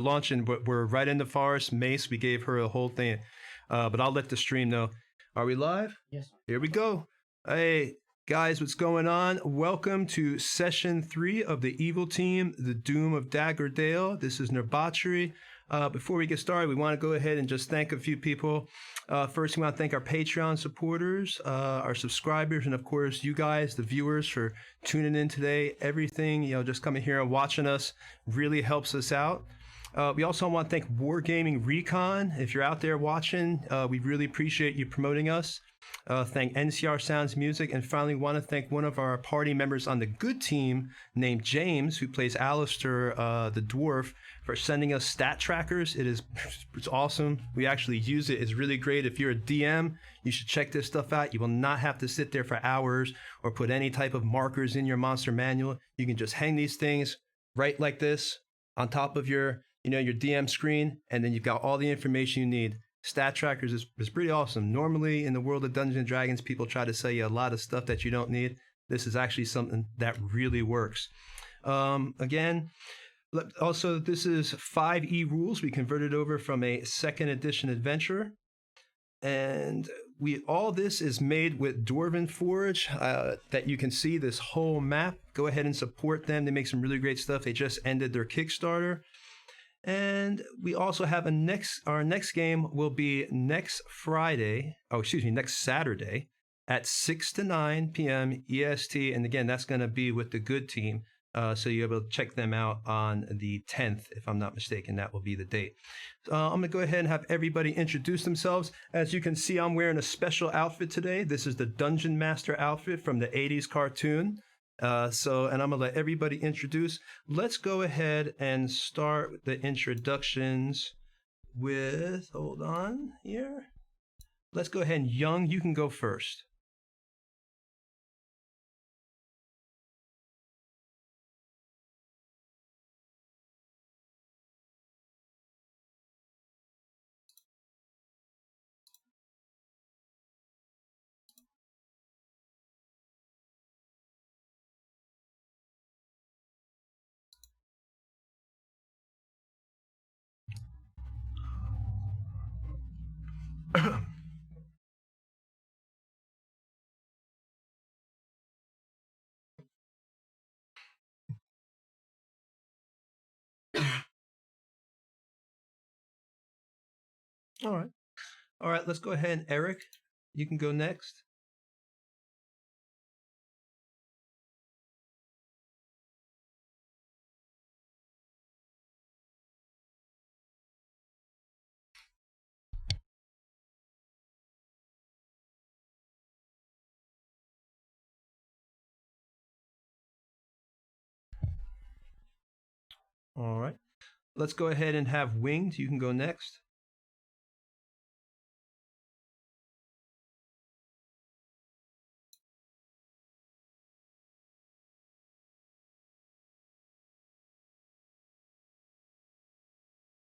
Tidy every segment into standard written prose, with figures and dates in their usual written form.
launching, but we're right in the forest. Mace, we gave her a whole thing, but I'll let the stream know. Are we live? Yes. Here we go. Hey, guys, what's going on? Welcome to session 3 of the Evil Team, the Doom of Daggerdale. This is Nerdbauchery. Before we get started, we want to go ahead and just thank a few people. First, we want to thank our Patreon supporters, our subscribers, and of course, you guys, the viewers, for tuning in today. Everything, just coming here and watching us really helps us out. We also want to thank Wargaming Recon. If you're out there watching, we really appreciate you promoting us. Thank NCR Sounds Music, and finally want to thank one of our party members on the good team named James, who plays Alistair the dwarf, for sending us stat trackers. It's awesome. We actually use it. It's really great. If you're a DM, you should check this stuff out. You will not have to sit there for hours or put any type of markers in your monster manual. You can just hang these things right like this on top of your your DM screen, and then you've got all the information you need. Stat trackers is pretty awesome. Normally in the world of Dungeons and Dragons, people try to sell you a lot of stuff that you don't need. This is actually something that really works. Again, also this is 5e rules. We converted over from a 2nd edition adventure, and all this is made with Dwarven Forge. That you can see this whole map. Go ahead and support them. They make some really great stuff. They just ended their Kickstarter. And we also have our next game will be next Saturday at 6 to 9 p.m. EST. And again, that's going to be with the good team. So you'll be able to check them out on the 10th, if I'm not mistaken. That will be the date. I'm going to go ahead and have everybody introduce themselves. As you can see, I'm wearing a special outfit today. This is the Dungeon Master outfit from the 80s cartoon. And I'm going to let everybody introduce. Let's go ahead and start the introductions with, hold on here. Let's go ahead and Young, you can go first. All right, let's go ahead and Eric, you can go next. All right, let's go ahead and have Winged, you can go next.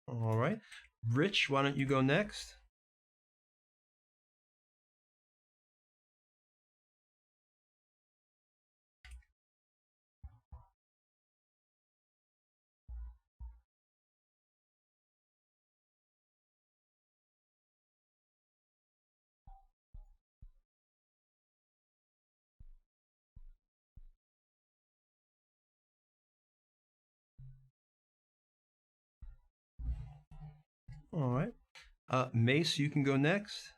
All right. Rich, why don't you go next? All right. Mace, you can go next.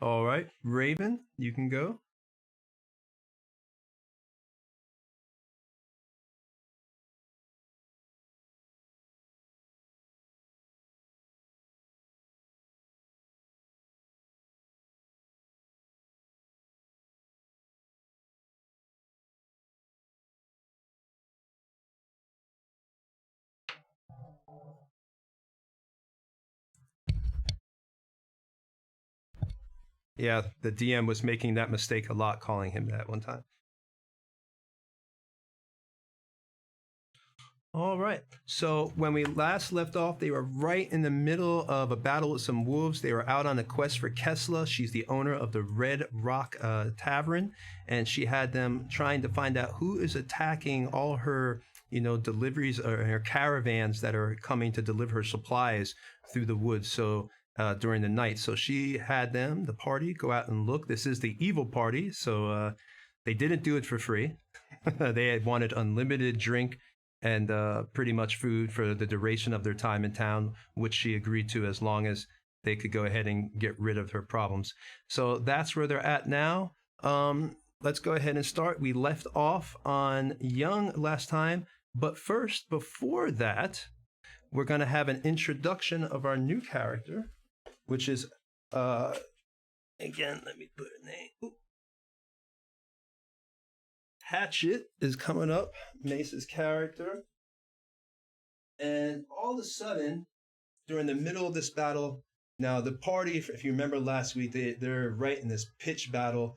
All right. Raven, you can go. Yeah, the DM was making that mistake a lot, calling him that one time. All right. So when we last left off, they were right in the middle of a battle with some wolves. They were out on a quest for Kessla. She's the owner of the Red Rock Tavern, and she had them trying to find out who is attacking all her, deliveries or her caravans that are coming to deliver her supplies through the woods. So during the night, so she had them, the party, go out and look. This is the evil party, so they didn't do it for free. They had wanted unlimited drink and pretty much food for the duration of their time in town, which she agreed to as long as they could go ahead and get rid of her problems. So that's where they're at now. Let's go ahead and start. We left off on Young last time, but first, before that, we're going to have an introduction of our new character, which is, again, let me put a name. Ooh. Hatchet is coming up, Mace's character. And all of a sudden, during the middle of this battle, now the party, if you remember last week, they're right in this pitch battle.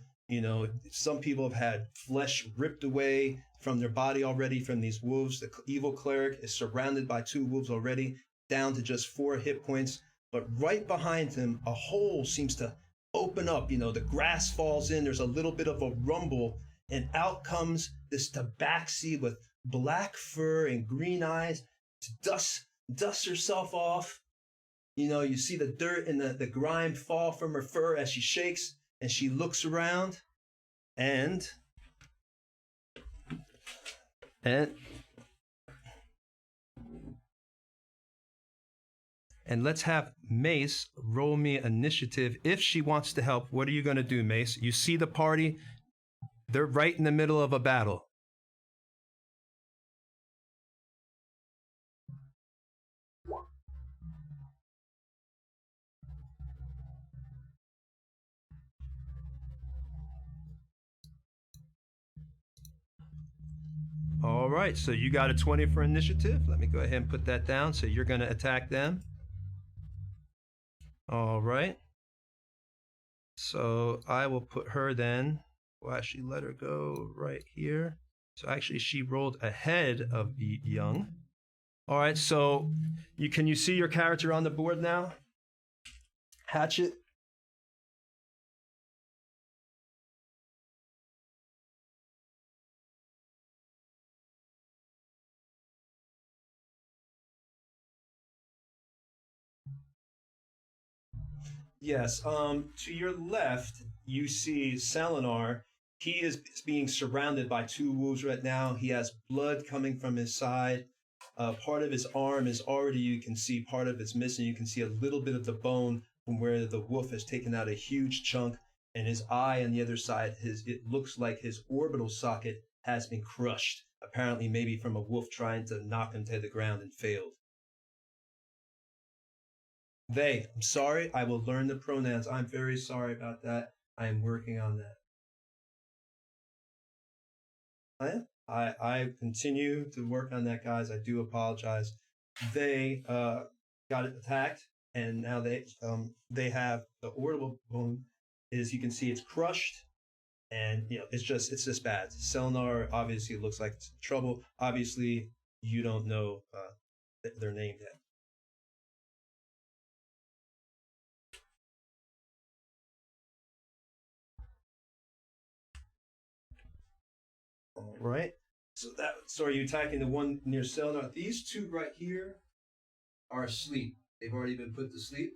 Some people have had flesh ripped away from their body already from these wolves. The evil cleric is surrounded by 2 wolves already, down to just 4 hit points. But right behind him, a hole seems to open up. The grass falls in. There's a little bit of a rumble. And out comes this tabaxi with black fur and green eyes to dust herself off. You see the dirt and the grime fall from her fur as she shakes and she looks around. And let's have Mace roll me initiative if she wants to help. What are you going to do, Mace? You see the party. They're right in the middle of a battle. All right, so you got a 20 for initiative. Let me go ahead and put that down. So you're going to attack them. All right. So I will put her then. We'll actually let her go right here. So actually she rolled ahead of Young. All right, so can you see your character on the board now? Hatchet. Yes, to your left, you see Salinar. He is being surrounded by 2 wolves right now. He has blood coming from his side. Part of his arm is already, you can see part of it's missing. You can see a little bit of the bone from where the wolf has taken out a huge chunk. And his eye on the other side, it looks like his orbital socket has been crushed. Apparently maybe from a wolf trying to knock him to the ground and failed. I'm sorry, I will learn the pronouns. I'm very sorry about that. I am working on that. I continue to work on that, guys. I do apologize. They got attacked, and now they have the orbital bone. You can see it's crushed, and it's just bad. Selinar obviously looks like it's in trouble. Obviously, you don't know their name yet. All right. So are you attacking the one near Selinar? These 2 right here are asleep. They've already been put to sleep.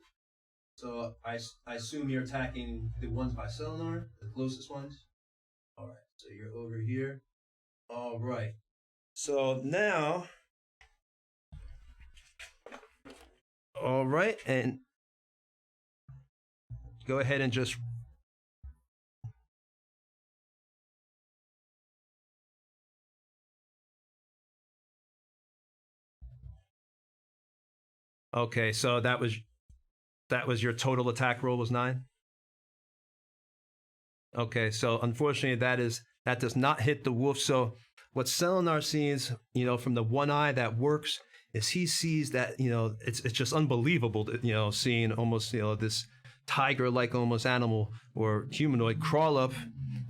So I assume you're attacking the ones by Selinar, the closest ones. All right. So you're over here. All right. So now. All right, and go ahead and just. Okay, so that was your total attack roll was 9? Okay, so unfortunately that does not hit the wolf. So what Selinar sees, from the one eye that works is he sees that, it's just unbelievable that, seeing almost, this tiger-like almost animal or humanoid crawl up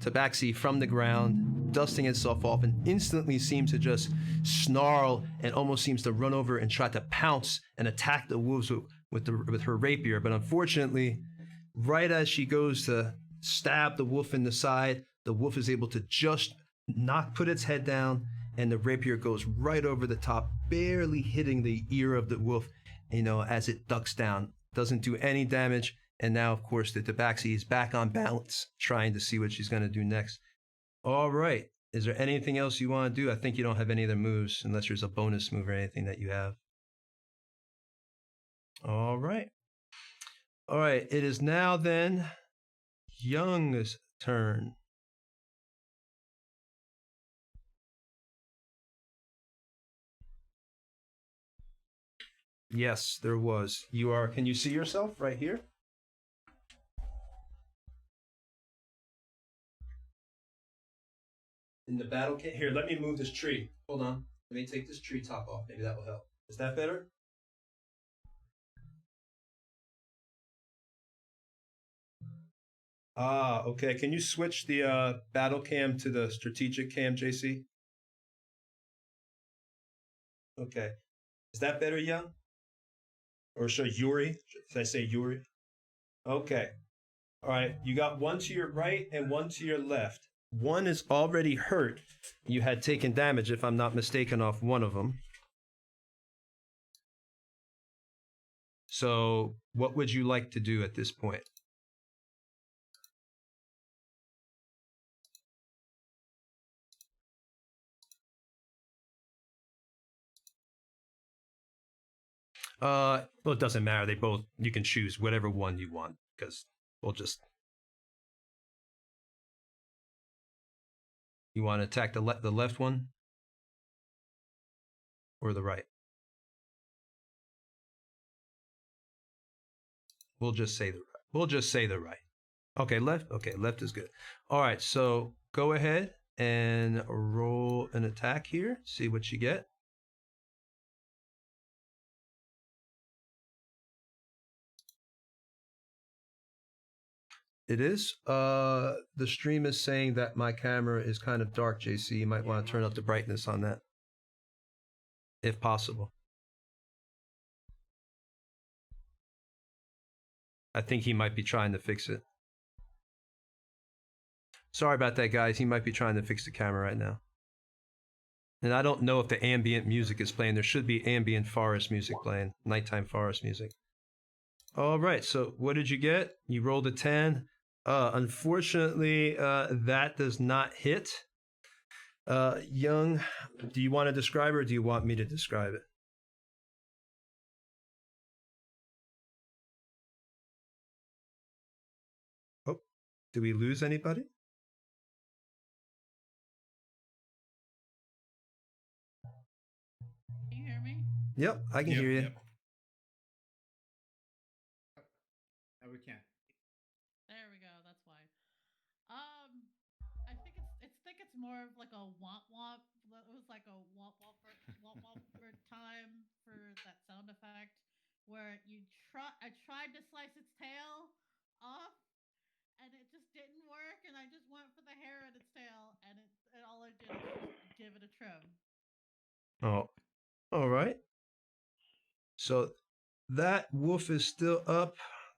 Tabaxi from the ground dusting itself off, and instantly seems to just snarl and almost seems to run over and try to pounce and attack the wolves with her rapier. But unfortunately, right as she goes to stab the wolf in the side, the wolf is able to just put its head down, and the rapier goes right over the top, barely hitting the ear of the wolf, as it ducks down. Doesn't do any damage. And now, of course, the tabaxi is back on balance, trying to see what she's going to do next. All right. Is there anything else you want to do? I think you don't have any other moves, unless there's a bonus move or anything that you have. All right. All right. It is now then Young's turn. Yes, there was. Can you see yourself right here? In the battle kit. Here, let me move this tree. Hold on. Let me take this tree top off. Maybe that will help. Is that better? Ah, okay. Can you switch the battle cam to the strategic cam, JC? Okay. Is that better, Young? Or should Yuri? Should I say Yuri? Okay. All right. You got one to your right and one to your left. One is already hurt. You had taken damage, if I'm not mistaken, off one of them. So what would you like to do at this point? Well, it doesn't matter. You can choose whatever one you want, because we'll just... You want to attack the left one? Or the right? We'll just say the right. Okay, left? Okay, left is good. All right, so go ahead and roll an attack here. See what you get. It is. The stream is saying that my camera is kind of dark, JC. You might want to turn up the brightness on that, if possible. I think he might be trying to fix it. Sorry about that, guys. He might be trying to fix the camera right now. And I don't know if the ambient music is playing. There should be ambient forest music playing, nighttime forest music. All right, so what did you get? You rolled a 10. Unfortunately, that does not hit. Young, do you want to describe it, or do you want me to describe it? Oh, did we lose anybody? Can you hear me? Yep, I can hear you. Yep. No, we can't. There we go. That's why. I think it's more of like a womp womp. It was like a womp womp for time for that sound effect where I tried to slice its tail off and it just didn't work, and I just went for the hair in its tail, and all I did is just give it a trim. Oh, all right. So that wolf is still up,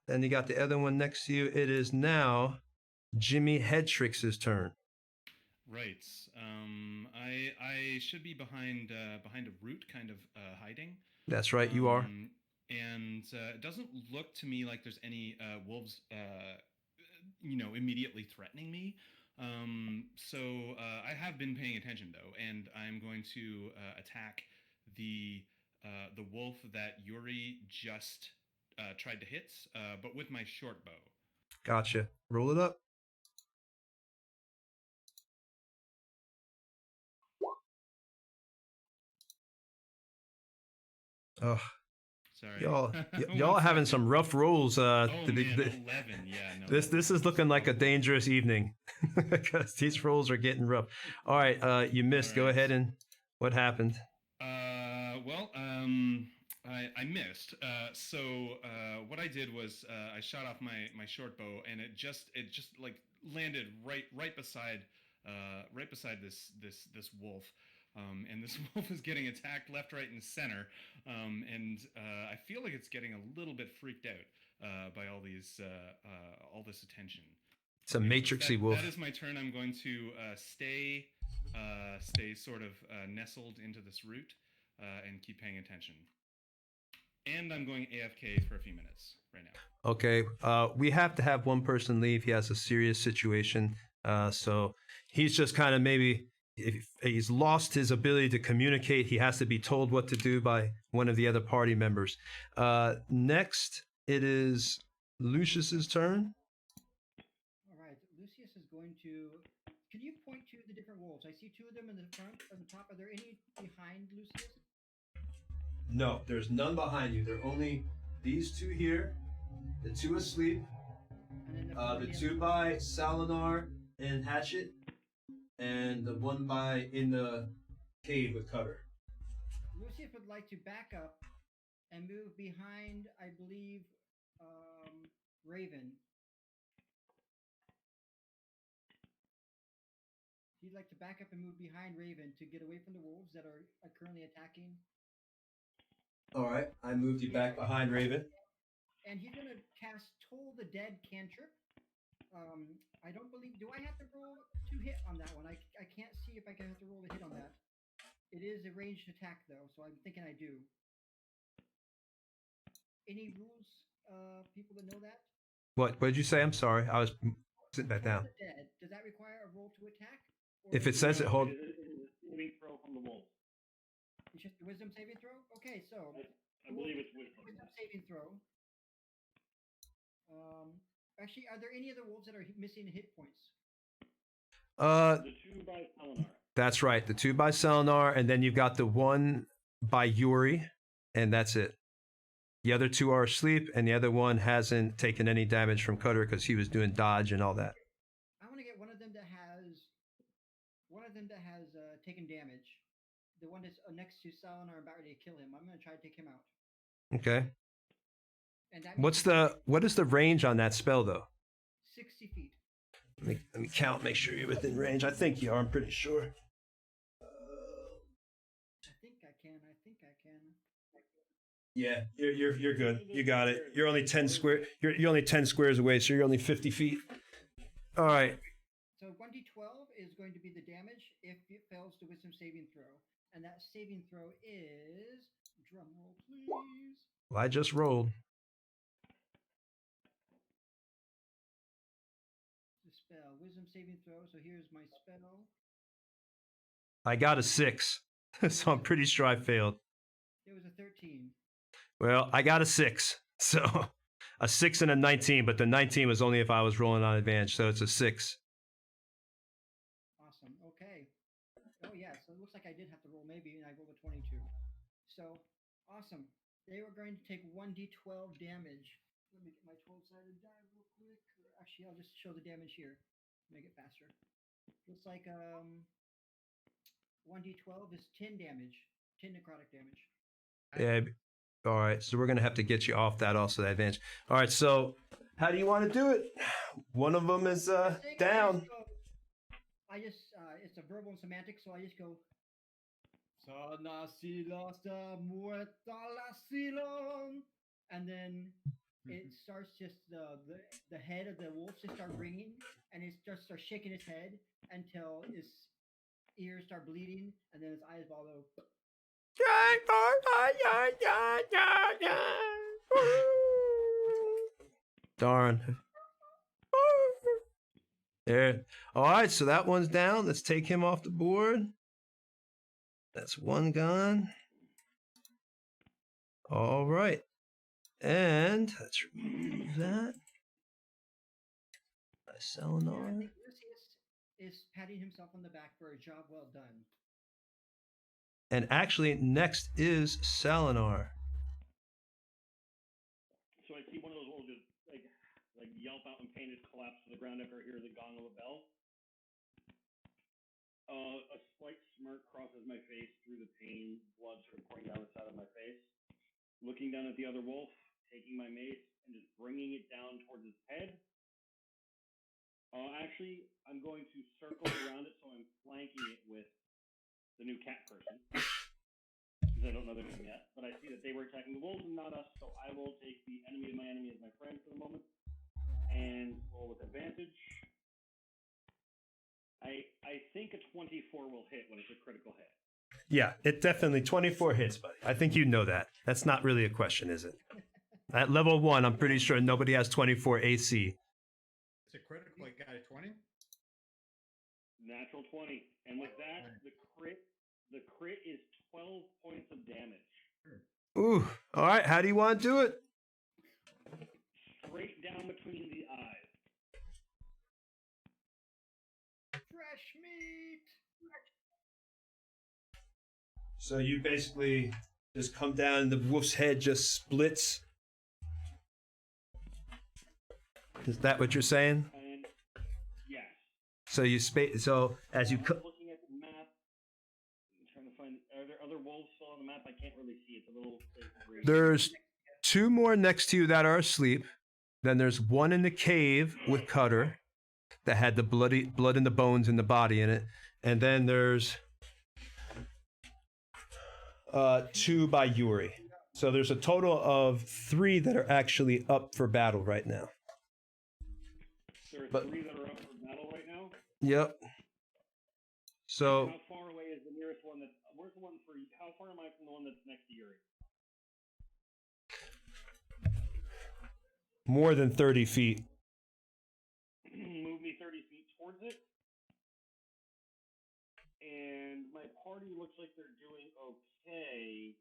and you got the other one next to you. It is now Jimmy Headtrix's turn. Right. I should be behind a root, kind of hiding. That's right, you are. And it doesn't look to me like there's any wolves, immediately threatening me. So I have been paying attention though, and I'm going to attack the wolf that Yuri just tried to hit, but with my short bow. Gotcha. Roll it up. Oh, sorry. y'all having some rough rolls. Man, 11. Yeah, no. This is looking like a dangerous evening because these rolls are getting rough. All right, you missed. All right. Go ahead and what happened? I missed. So what I did was I shot off my short bow, and it just like landed right beside right beside this wolf. And this wolf is getting attacked left, right, and center. And I feel like it's getting a little bit freaked out by all this attention. It's a Anyways, matrixy wolf. That is my turn. I'm going to stay sort of nestled into this root and keep paying attention. And I'm going AFK for a few minutes right now. Okay, we have to have one person leave. He has a serious situation, so he's just kind of maybe if he's lost his ability to communicate. He has to be told what to do by one of the other party members. Next, it is Lucius's turn. All right, Lucius is going to. Can you point to the different wolves? I see two of them in the front, on the top. Are there any behind Lucius? No, there's none behind you. There are only these two here, the two asleep, And then the two by Salinar and Hatchet, and the one by in the cave with Cutter. Lucius would like to back up and move behind, I believe, Raven. He'd like to back up and move behind Raven to get away from the wolves that are currently attacking. All right, I moved you back behind Raven. And he's going to cast Toll the Dead cantrip. I don't believe. Do I have to roll to hit on that one? I can't see if I can have to roll a hit on that. It is a ranged attack though, so I'm thinking I do. Any rules, people that know that? What did you say? I'm sorry, I was sitting back down. The Dead. Does that require a roll to attack? Or If it is says it, hold. Saving throw from the wolf. It's just a wisdom saving throw? Okay, so I believe it's wisdom. wisdom saving throw. Actually, are there any other wolves that are missing hit points? The two by Salinar. That's right, the two by Salinar, and then you've got the one by Yuri, and that's it. The other two are asleep, and the other one hasn't taken any damage from Cutter because he was doing dodge and all that. I want to get one of them that has taken damage. The one that's next to Salinar about ready to kill him. I'm going to try to take him out. Okay. And that What is the range on that spell though? 60 feet. Let me count, make sure you're within range. I think you are, I'm pretty sure. I think I can. Yeah, you're good. You got it. You're only 10 square. You're only 10 squares away, so you're only 50 feet. All right. So 1d12 is going to be the damage if it fails the wisdom saving throw. And that saving throw is, drum roll please. Well, I just rolled. The spell, wisdom saving throw. So here's my spell. I got a 6, so I'm pretty sure I failed. It was a 13. Well, I got a 6, so a 6 and a 19, but the 19 was only if I was rolling on advantage, so it's a 6. Awesome. Okay. Oh yeah, so it looks like I did have to roll maybe, and I rolled a 22. So awesome. They were going to take 1d12 damage. Let me get my 12-sided die real quick. Actually, I'll just show the damage here. Make it faster. Looks like 1d12 is 10 damage. 10 necrotic damage. Yeah. All right, so we're gonna have to get you off that also, that advantage. All right, so how do you want to do it? One of them is down. It's a verbal and semantic, so I just go. Sana sila sa muerta la silon, and then it starts just the head of the wolf just start ringing, and it just starts shaking its head until its ears start bleeding, and then its eyes follow. Darn. There. All right, so that one's down. Let's take him off the board. That's one gone. All right. And let's remove that. Salinar. I think Lucius is patting himself on the back for a job well done. And actually, next is Salinar. So I see one of those wolves just like yelp out in pain, just collapse to the ground after I hear the gong of a bell. A slight smirk crosses my face through the pain, blood sort of pouring down the side of my face. Looking down at the other wolf, taking my mace and just bringing it down towards his head. Actually, I'm going to circle around it, so I'm flanking it with the new cat person. Because I don't know their name yet, but I see that they were attacking the wolves and not us, so I will take the enemy of my enemy as my friend for the moment and roll with advantage. I think a 24 will hit when it's a critical hit. Yeah, it definitely 24 hits, buddy. I think you know that. That's not really a question, is it? At level 1, I'm pretty sure nobody has 24 AC. It's a critical. You got a 20. Natural 20, and with that, the crit is 12 points of damage. Ooh, all right. How do you want to do it? Straight down between the eyes. Fresh meat. So you basically just come down and the wolf's head just splits. Is that what you're saying? And yes. So you so as you cut. Looking at the map, I'm trying to find. Are there other wolves still on the map? I can't really see. It's a little. There's 2 more next to you that are asleep. Then there's one in the cave with Kutter that had the blood in the bones and the body in it. And then there's 2 by Yuri. So there's a total of 3 that are actually up for battle right now. There are 3 that are up for battle right now? Yep. So how far away is the nearest one where's the one for how far am I from the one that's next to Yuri? more than 30 feet. Move me 30 feet towards it. And my party looks like they're doing okay.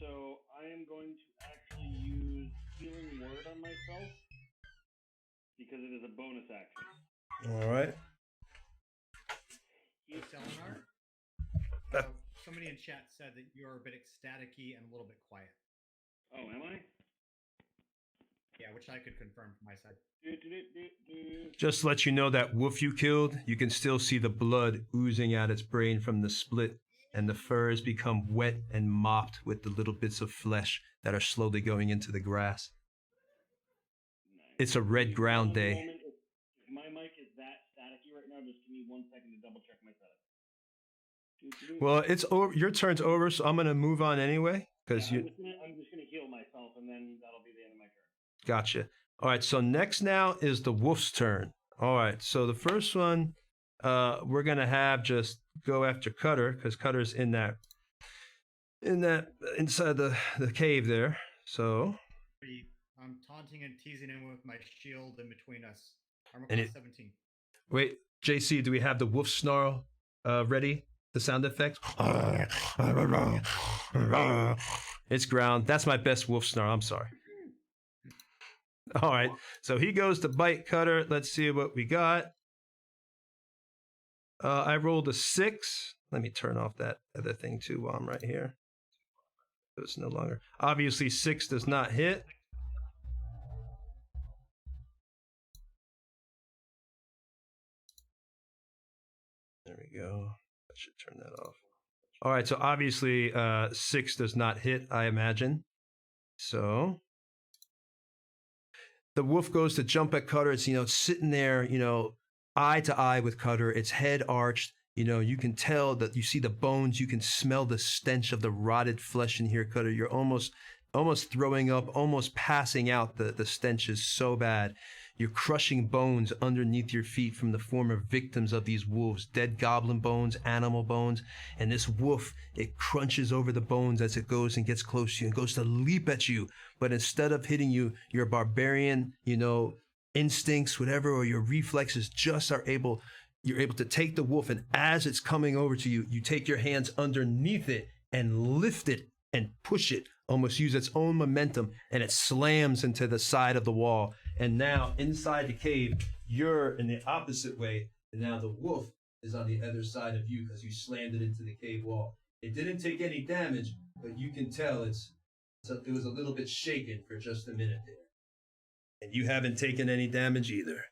So I am going to actually use Healing Word on myself because it is a bonus action. All right. Selenar? Somebody in chat said that you're a bit ecstatic-y and a little bit quiet. Oh, am I? Yeah, which I could confirm from my side. Just to let you know that wolf you killed, you can still see the blood oozing out its brain from the split, and the fur has become wet and mopped with the little bits of flesh that are slowly going into the grass. Nice. It's a red ground day. If my mic is that staticky right now, just give me 1 second to double check my setup. Well, it's over. Your turn's over, so I'm gonna move on anyway because I'm just gonna heal myself, and then that'll be the end of my turn. Gotcha. All right. So next now is the wolf's turn. All right. So the first one, we're gonna have just go after Kutter because Cutter's inside the cave there. So. I'm taunting and teasing him with my shield in between us. Armor And class 17. Wait, JC, do we have the wolf snarl ready? The sound effect? It's ground. That's my best wolf snarl. I'm sorry. All right. So he goes to bite Kutter. Let's see what we got. I rolled a 6. Let me turn off that other thing too while I'm right here. So it's no longer. Obviously, 6 does not hit. There we go. I should turn that off. All right, so obviously 6 does not hit, I imagine. So the wolf goes to jump at Kutter. It's, sitting there, eye to eye with Kutter, its head arched. You can tell that you see the bones. You can smell the stench of the rotted flesh in here, Kutter. You're almost throwing up, almost passing out. The stench is so bad. You're crushing bones underneath your feet from the former victims of these wolves, dead goblin bones, animal bones. And this wolf, it crunches over the bones as it goes and gets close to you and goes to leap at you. But instead of hitting you, your barbarian, instincts, whatever, or your reflexes you're able to take the wolf. And as it's coming over to you, you take your hands underneath it and lift it and push it, almost use its own momentum, and it slams into the side of the wall. And now inside the cave, you're in the opposite way, and now the wolf is on the other side of you because you slammed it into the cave wall. It didn't take any damage, but you can tell it was a little bit shaken for just a minute there. And you haven't taken any damage either.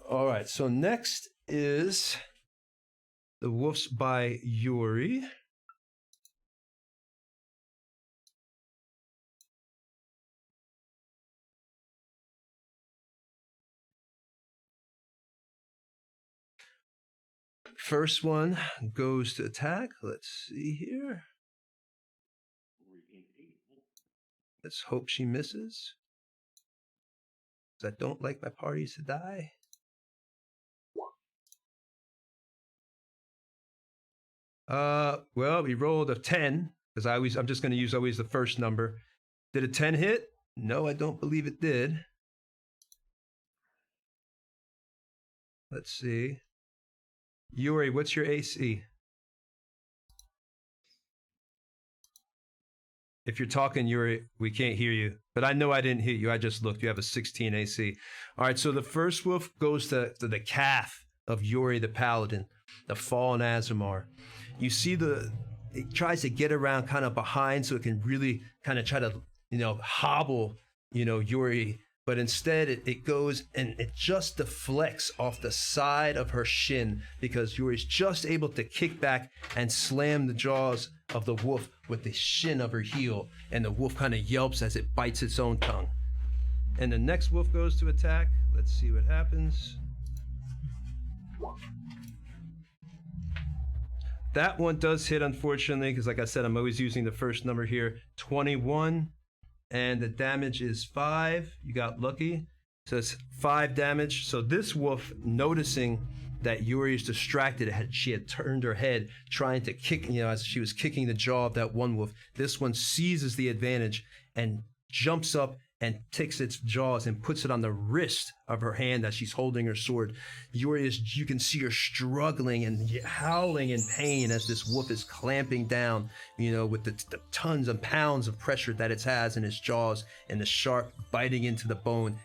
All right, so next is the wolves by Yuri. first one goes to attack. Let's see here. Let's hope she misses. 'Cause I don't like my parties to die. Well, we rolled a 10 because I'm just going to use always the first number. Did a 10 hit? No, I don't believe it did. Let's see. Yuri, what's your AC? If you're talking, Yuri, we can't hear you. But I know I didn't hit you. I just looked. You have a 16 AC. All right, so the first wolf goes to the calf of Yuri the Paladin, the fallen Azamar. You see it tries to get around kind of behind so it can really kind of try to, hobble, Yuri. But instead it goes and it just deflects off the side of her shin because Yuri's just able to kick back and slam the jaws of the wolf with the shin of her heel. And the wolf kind of yelps as it bites its own tongue. And the next wolf goes to attack. Let's see what happens. That one does hit, unfortunately, because like I said, I'm always using the first number here. 21, and the damage is 5. You got lucky. So it's 5 damage. So this wolf, noticing that Yuri is distracted, she had turned her head, trying to kick, as she was kicking the jaw of that one wolf. This one seizes the advantage and jumps up and takes its jaws and puts it on the wrist of her hand as she's holding her sword. Yuri you can see her struggling and howling in pain as this wolf is clamping down, with the tons and pounds of pressure that it has in its jaws and the sharp biting into the bone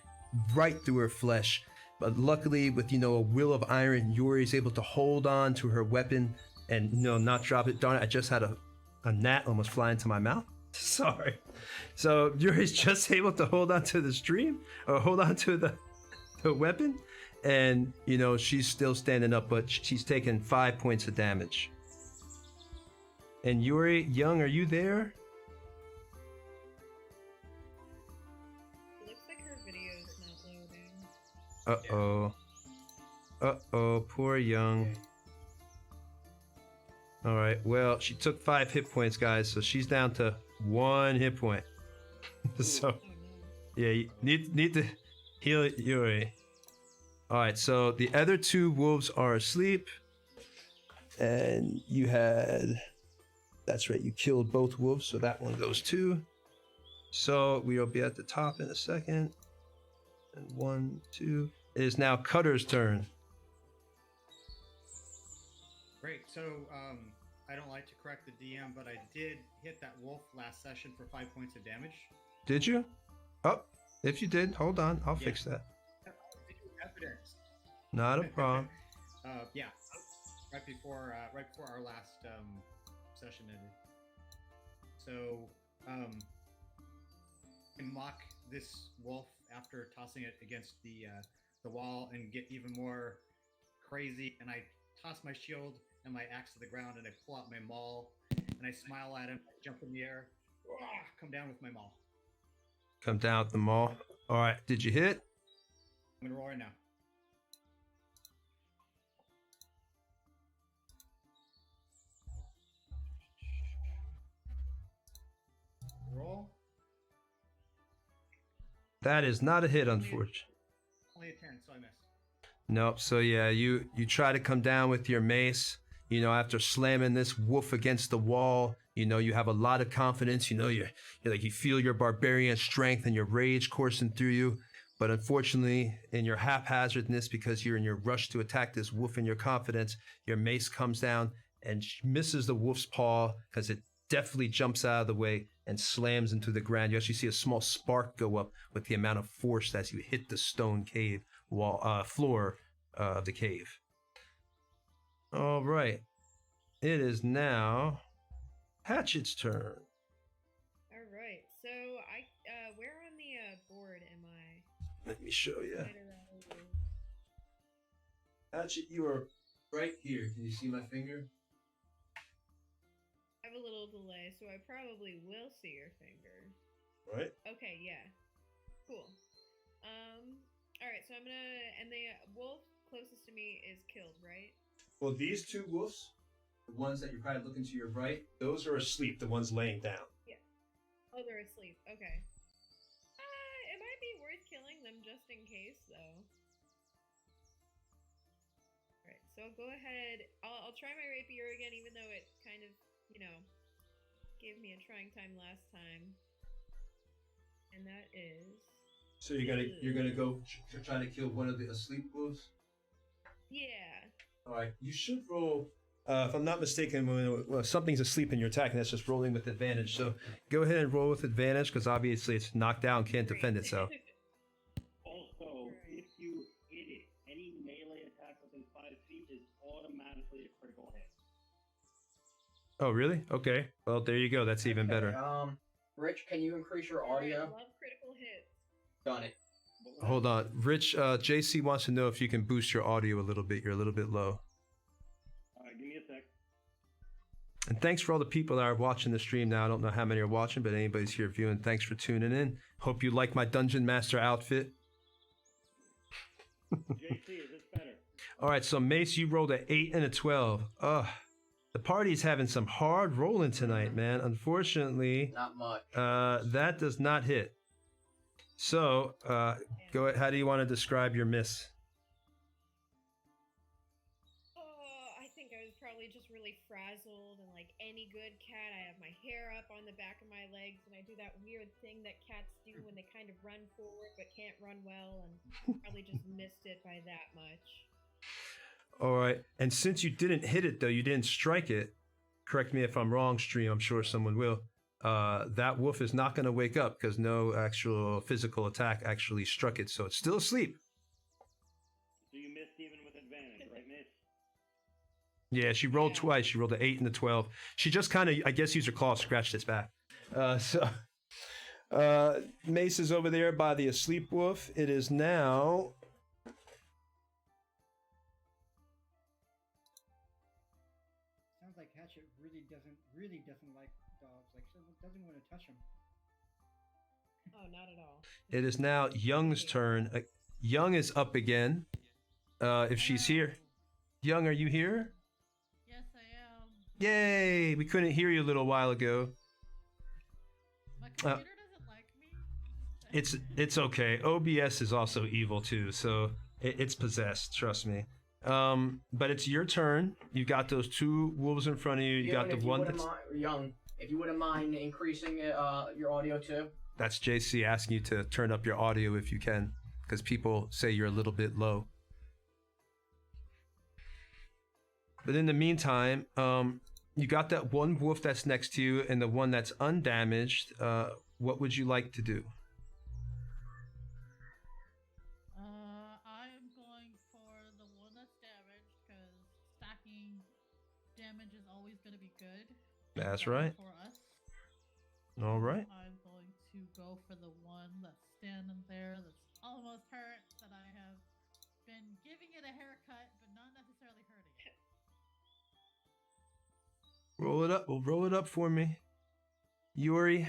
right through her flesh. But luckily, with, a will of iron, Yuri is able to hold on to her weapon and, not drop it. Darn it, I just had a gnat almost fly into my mouth. Sorry. So Yuri's just able to hold on to the stream or hold on to the weapon. And, she's still standing up, but she's taken 5 points of damage. And Yuri, Young, are you there? Looks like her video is not loading. Uh-oh. Uh-oh, poor Young. All right, well, she took 5 hit points, guys, so she's down to 1 hit point. So, yeah, you need to heal Yuri. All right, so the other 2 wolves are asleep. And that's right, you killed both wolves, so that one goes too. So we'll be at the top in a second. And 1, 2. It is now Cutter's turn. Great. So, I don't like to correct the DM, but I did hit that wolf last session for 5 points of damage. Did you? Oh, if you did, hold on. I'll fix that. Evidence. Not a problem. Yeah. Right before our last session ended. So, I mock this wolf after tossing it against the wall and get even more crazy. And I toss my shield and my axe to the ground, and I pull out my maul, and I smile at him, jump in the air, come down with my maul. Come down with the maul. All right, did you hit? I'm gonna roll right now. Roll. That is not a hit, unfortunately. Only a 10, so I missed. Nope. So yeah, you try to come down with your mace. After slamming this wolf against the wall, you have a lot of confidence. You feel your barbarian strength and your rage coursing through you. But unfortunately, in your haphazardness, because you're in your rush to attack this wolf in your confidence, your mace comes down and misses the wolf's paw because it definitely jumps out of the way and slams into the ground. You actually see a small spark go up with the amount of force as you hit the stone cave floor of the cave. All right. It is now Hatchet's turn. All right. So where on the board am I? Let me show you. Right around here. Hatchet, you are right here. Can you see my finger? I have a little delay, so I probably will see your finger. Right. Okay, yeah. Cool. All right, so I'm gonna, and the wolf closest to me is killed, right? Well, these two wolves, the ones that you're probably looking to your right, those are asleep. The ones laying down. Oh, they're asleep. Okay. It might be worth killing them just in case, though. Alright, so I'll go ahead. I'll try my rapier again, even though it kind of, gave me a trying time last time. And that is... So you're gonna go try to kill one of the asleep wolves. Yeah. All right, you should roll. If I'm not mistaken, when something's asleep and you're attacking, that's just rolling with advantage. So go ahead and roll with advantage because obviously it's knocked down, can't defend itself. Also, if you hit it, any melee attack within 5 feet is automatically a critical hit. Oh, really? Okay. Well, there you go. That's even better. Rich, can you increase your audio? I love critical hits. Done it. Hold on. Rich, JC wants to know if you can boost your audio a little bit. You're a little bit low. Alright, give me a sec. And thanks for all the people that are watching the stream now. I don't know how many are watching, but anybody's here viewing. Thanks for tuning in. Hope you like my Dungeon Master outfit. JC, is this better? All right, so Mace, you rolled an 8 and a 12. Ugh. The party's having some hard rolling tonight, man. Unfortunately, Not much. that does not hit. So, go ahead. How do you want to describe your miss? I think I was probably just really frazzled, and like any good cat, I have my hair up on the back of my legs, and I do that weird thing that cats do when they kind of run forward but can't run well, and probably just missed it by that much. All right. And since you didn't hit it, though, you didn't strike it. Correct me if I'm wrong, stream. I'm sure someone will. That wolf is not going to wake up because no actual physical attack actually struck it. So it's still asleep. So you missed even with advantage, right, Miss? Yeah, she rolled twice. She rolled an 8 and a 12. She just kind of, I guess, used her claw, scratched its back. Mace is over there by the asleep wolf. It is now... Sounds like Hatchet really doesn't like dogs. Like, doesn't want to touch them. Oh, not at all. It is now Young's turn. Young is up again. If she's here. Young, are you here? Yes, I am. Yay! We couldn't hear you a little while ago. My computer doesn't like me. It's okay. OBS is also evil too, so it's possessed. Trust me. But it's your turn. You got those two wolves in front of you. You got the one that's Young. If you wouldn't mind increasing your audio too. That's JC asking you to turn up your audio if you can, because people say you're a little bit low. But in the meantime, you got that one wolf that's next to you and the one that's undamaged. What would you like to do? I am going for the one that's damaged because stacking damage is always going to be good. That's right. For us. All right. I'm going to go for the one that's standing there that's almost hurt, that I have been giving it a haircut, but not necessarily hurting it. Roll it up. Well, roll it up for me. Yuri.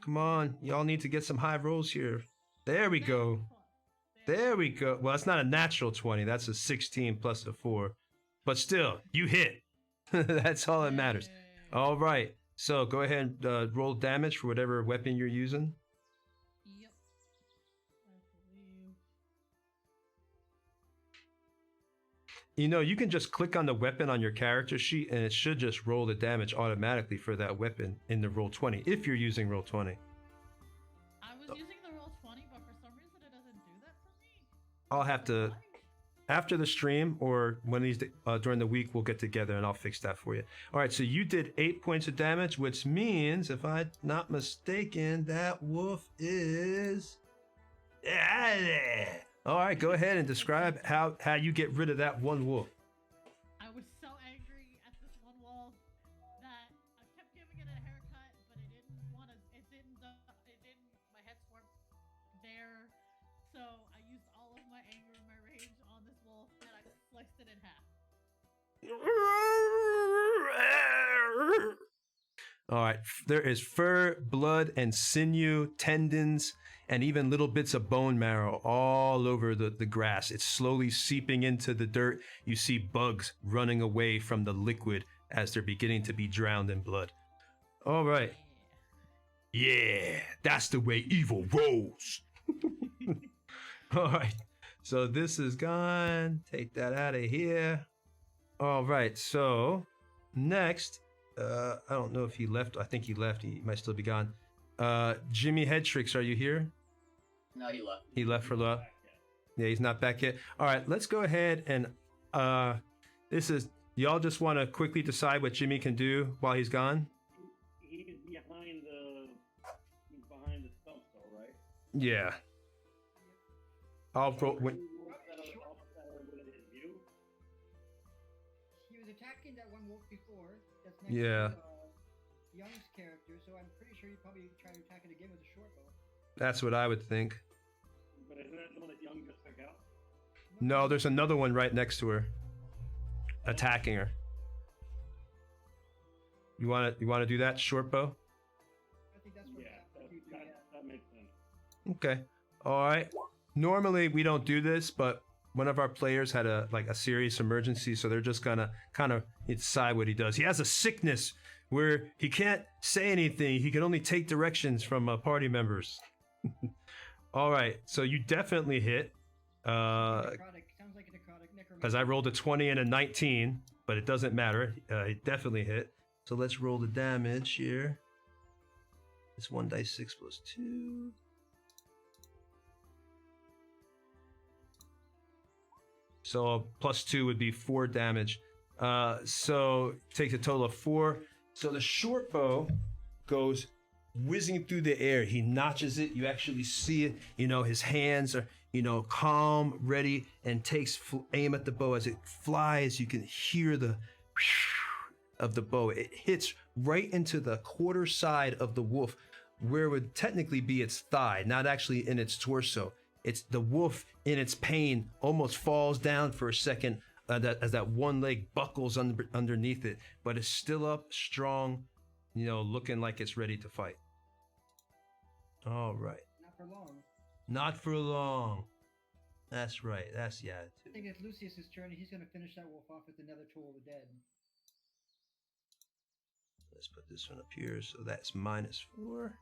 Come on. Y'all need to get some high rolls here. There we go. There we go. Well, that's not a natural 20. That's a 16 plus a 4. But still, you hit. That's all that matters. All right. So go ahead and roll damage for whatever weapon you're using. Yep. I believe. You know, you can just click on the weapon on your character sheet and it should just roll the damage automatically for that weapon in the roll 20 if you're using roll 20. I was using the roll 20, but for some reason it doesn't do that for me. I'll have to, after the stream or when these during the week, we'll get together and I'll fix that for you. All right, so you did 8 points of damage, which means, if I'm not mistaken, that wolf is... All right, go ahead and describe how you get rid of that one wolf. I was so angry at this one wolf that I kept giving it a haircut, but it didn't want to. My heads weren't there, so I used all of my anger and my rage on this wolf, and I sliced it in half. All right. There is fur, blood, and sinew, tendons, and even little bits of bone marrow all over the grass. It's slowly seeping into the dirt. You see bugs running away from the liquid as they're beginning to be drowned in blood. All right. Yeah, that's the way evil rolls. All right. So this is gone. Take that out of here. All right. So next, I don't know if he left. I think he left. He might still be gone. Jimmy Headtricks, are you here? No, he left. He left for love. Yeah, he's not back yet. All right, let's go ahead and this is y'all just want to quickly decide what Jimmy can do while he's gone. He's behind the stump, though, right? Yeah. I'll pro- when, He was attacking that one wolf before. That's next Yeah. to Young's character, so I'm pretty sure he'd probably try to attack it again with a short bow. That's what I would think. But isn't that the one that Young just took out? No, there's another one right next to her, attacking her. You want to do that short bow? I think that's what Yeah, that makes sense. Okay. All right. Normally we don't do this, but one of our players had a serious emergency, so they're just gonna kind of decide what he does. He has a sickness where he can't say anything. He can only take directions from party members. All right. So you definitely hit. necrotic. Sounds like a necrotic. Because I rolled a 20 and a 19, but it doesn't matter. It definitely hit. So let's roll the damage here. It's 1d6 plus 2. So plus 2 would be 4 damage. So takes a total of 4. So the short bow goes whizzing through the air. He notches it. You actually see it. You know, his hands are, calm, ready, and takes aim at the bow. As it flies, you can hear the of the bow. It hits right into the quarter side of the wolf, where it would technically be its thigh, not actually in its torso. It's the wolf in its pain almost falls down for a second as that one leg buckles underneath it, but it's still up, strong, looking like it's ready to fight. All right. Not for long. Not for long. That's right. That's the attitude. I think it's Lucius's turn. He's going to finish that wolf off with another Toll of the Dead. Let's put this one up here. So that's -4.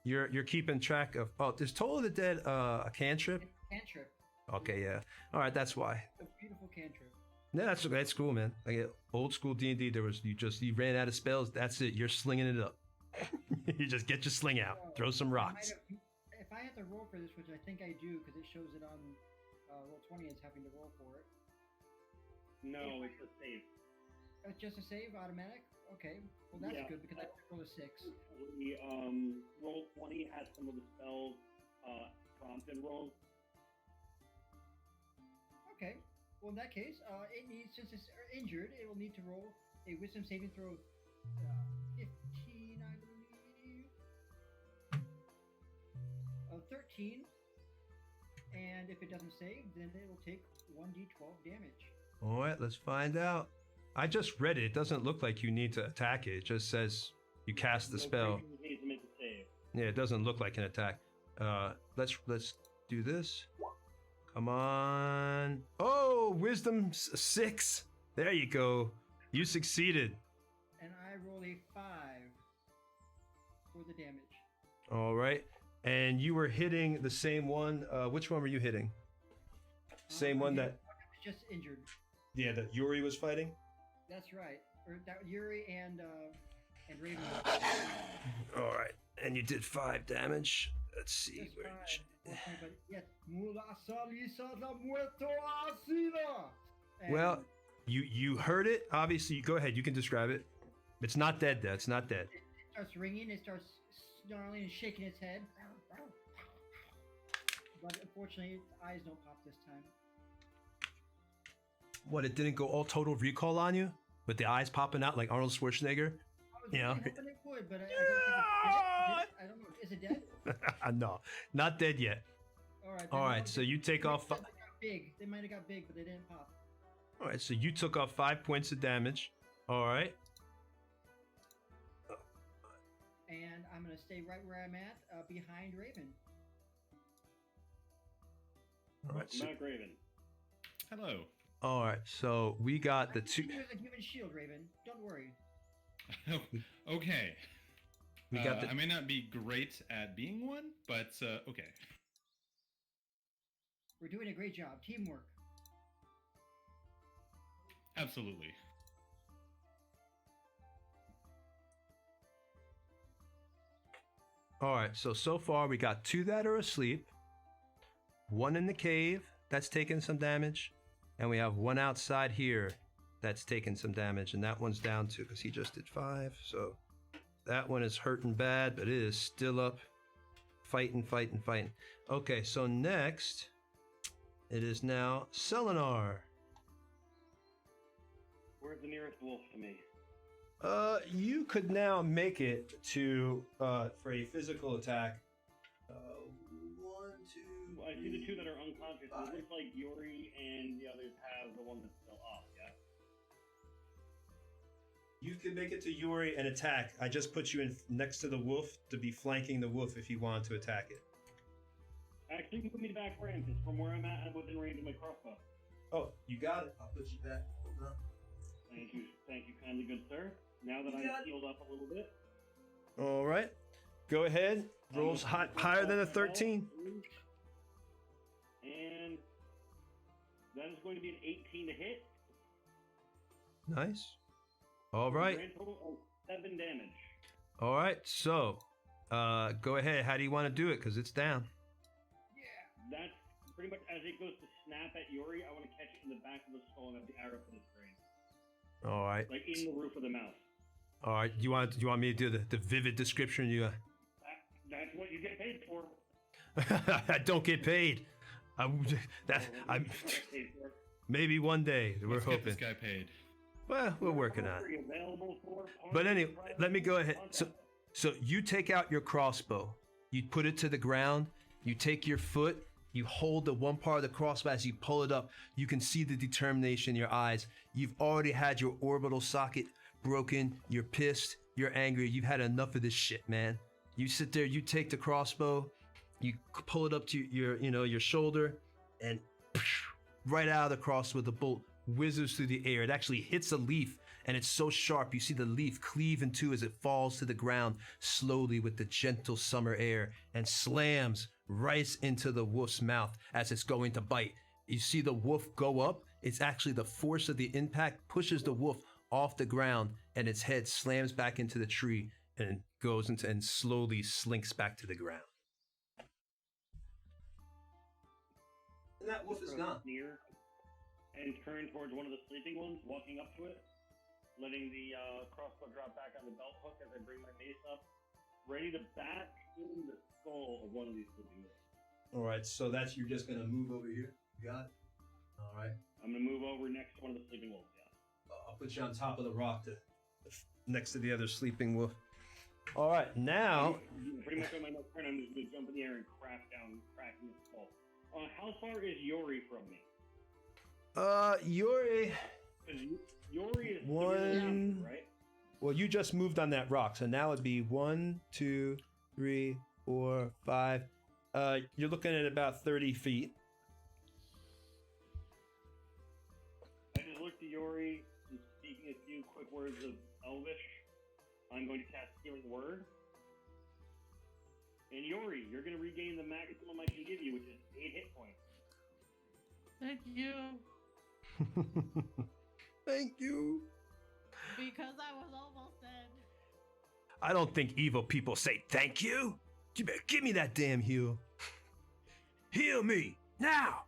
You're keeping track of. Oh, is Toll of the Dead a cantrip? Cantrip. Okay, yeah. All right, that's why. A beautiful cantrip. Yeah, that's cool, man. Like old school D&D, you ran out of spells. That's it. You're slinging it up. You just get your sling out, throw some rocks. If I had to roll for this, which I think I do, because it shows it on Roll20 as having to roll for it. No, it's a save. It's just a save, automatic. Okay, well that's good because I rolled a 6. Roll20 has some of the spells prompted rolls. Okay, well in that case, it needs, since it's injured, it will need to roll a Wisdom saving throw of 15, I believe, of 13, and if it doesn't save, then it will take 1d12 damage. All right, let's find out. I just read it. It doesn't look like you need to attack it. It just says you cast the spell. Needs to make a save. Yeah, it doesn't look like an attack. Let's do this. Come on. Oh, wisdom 6. There you go. You succeeded. And I roll a 5 for the damage. All right. And you were hitting the same one. Which one were you hitting? Same one that. Just injured. Yeah, that Yuri was fighting. That's right. Or that Yuri and Raven. All right. And you did 5 damage. Let's see. Just Where 5. But yes. And well, you heard it. Obviously, go ahead. You can describe it. It's not dead. Though. It's not dead. It starts ringing. It starts snarling and shaking its head. But unfortunately, its eyes don't pop this time. What, it didn't go all total recall on you? With the eyes popping out like Arnold Schwarzenegger? I was really hoping it would, but I don't think I don't know. Is it dead? No, not dead yet. All right. All right, so you take off. They might have got big. They might have got big, but they didn't pop. All right, so you took off 5 points of damage. All right. And I'm gonna stay right where I'm at, behind Raven. All right. So, Mac Raven. Hello. all right. So we got the I'm two. using you as a human shield, Raven. Don't worry. Okay. We got the. I may not be great at being one, but okay. We're doing a great job. Teamwork. Absolutely. All right. So far we got 2 that are asleep. 1 in the cave that's taking some damage, and we have 1 outside here that's taking some damage, and that one's down too because he just did 5. So that one is hurting bad, but it is still up, fighting. Okay, so next it is now Selenar. Where's the nearest wolf to me? You could now make it to for a physical attack. 1, 2. Well, I see the 2 that are unconscious. It looks like Yuri and the others have the one that's still up, yeah? You can make it to Yuri and attack. I just put you in next to the wolf to be flanking the wolf if you want to attack it. Actually, move me back range. It's from where I'm at within range of my crossbow. Oh, you got it. I'll put you back. Hold on. Thank you kindly, good sir. Now that I'm healed up a little bit. All right. Go ahead. Rolls higher than a 13. And that is going to be an 18 to hit. Nice. All right. Grand total of 7 damage. All right. So, go ahead. How do you want to do it? Because it's down. That's pretty much as it goes to snap at Yuri. I want to catch it in the back of the skull and have the arrow for its brain. All right. Like in the roof of the mouth. All right. Do you want me to do the vivid description? That's what you get paid for. I don't get paid. I'm maybe one day. We're Let's get hoping. this guy paid. Well, we're working on it. Available for But anyway, let me go ahead. So you take out your crossbow. You put it to the ground. You take your foot. You hold the one part of the crossbow. As you pull it up, you can see the determination in your eyes. You've already had your orbital socket broken. You're pissed. You're angry. You've had enough of this shit, man. You sit there. You take the crossbow. You pull it up to your shoulder, and right out of the crossbow, the bolt whizzes through the air. It actually hits a leaf, and it's so sharp. You see the leaf cleave in two as it falls to the ground slowly with the gentle summer air, and slams right into the wolf's mouth as it's going to bite. You see the wolf go up. It's actually the force of the impact pushes the wolf off the ground, and its head slams back into the tree and goes into and slowly slinks back to the ground. And that wolf is gone. Near and turn towards one of the sleeping ones, walking up to it, letting the crossbow drop back on the belt hook as I bring my mace up, ready to back in the skull of one of these sleeping ones. All right, so you're just gonna move over here. You got it. All right. I'm gonna move over next to one of the sleeping wolves. Yeah. I'll put you on top of the rock next to the other sleeping wolf. All right, now. Pretty much on my next turn, I'm just gonna jump in the air and crack down, cracking the skull. How far is Yuri from me? Yuri. Yuri is one, right? Well, you just moved on that rock, so now it'd be 1, 2, 3, 4, 5. You're looking at about 30 feet. I just looked at Yuri, and speaking a few quick words of Elvish. I'm going to cast Healing Word. And Yuri, you're going to regain the maximum I can give you, which is 8 hit points. Thank you. Thank you. Because I was almost dead. I don't think evil people say thank you. You better give me that damn heal. Heal me now.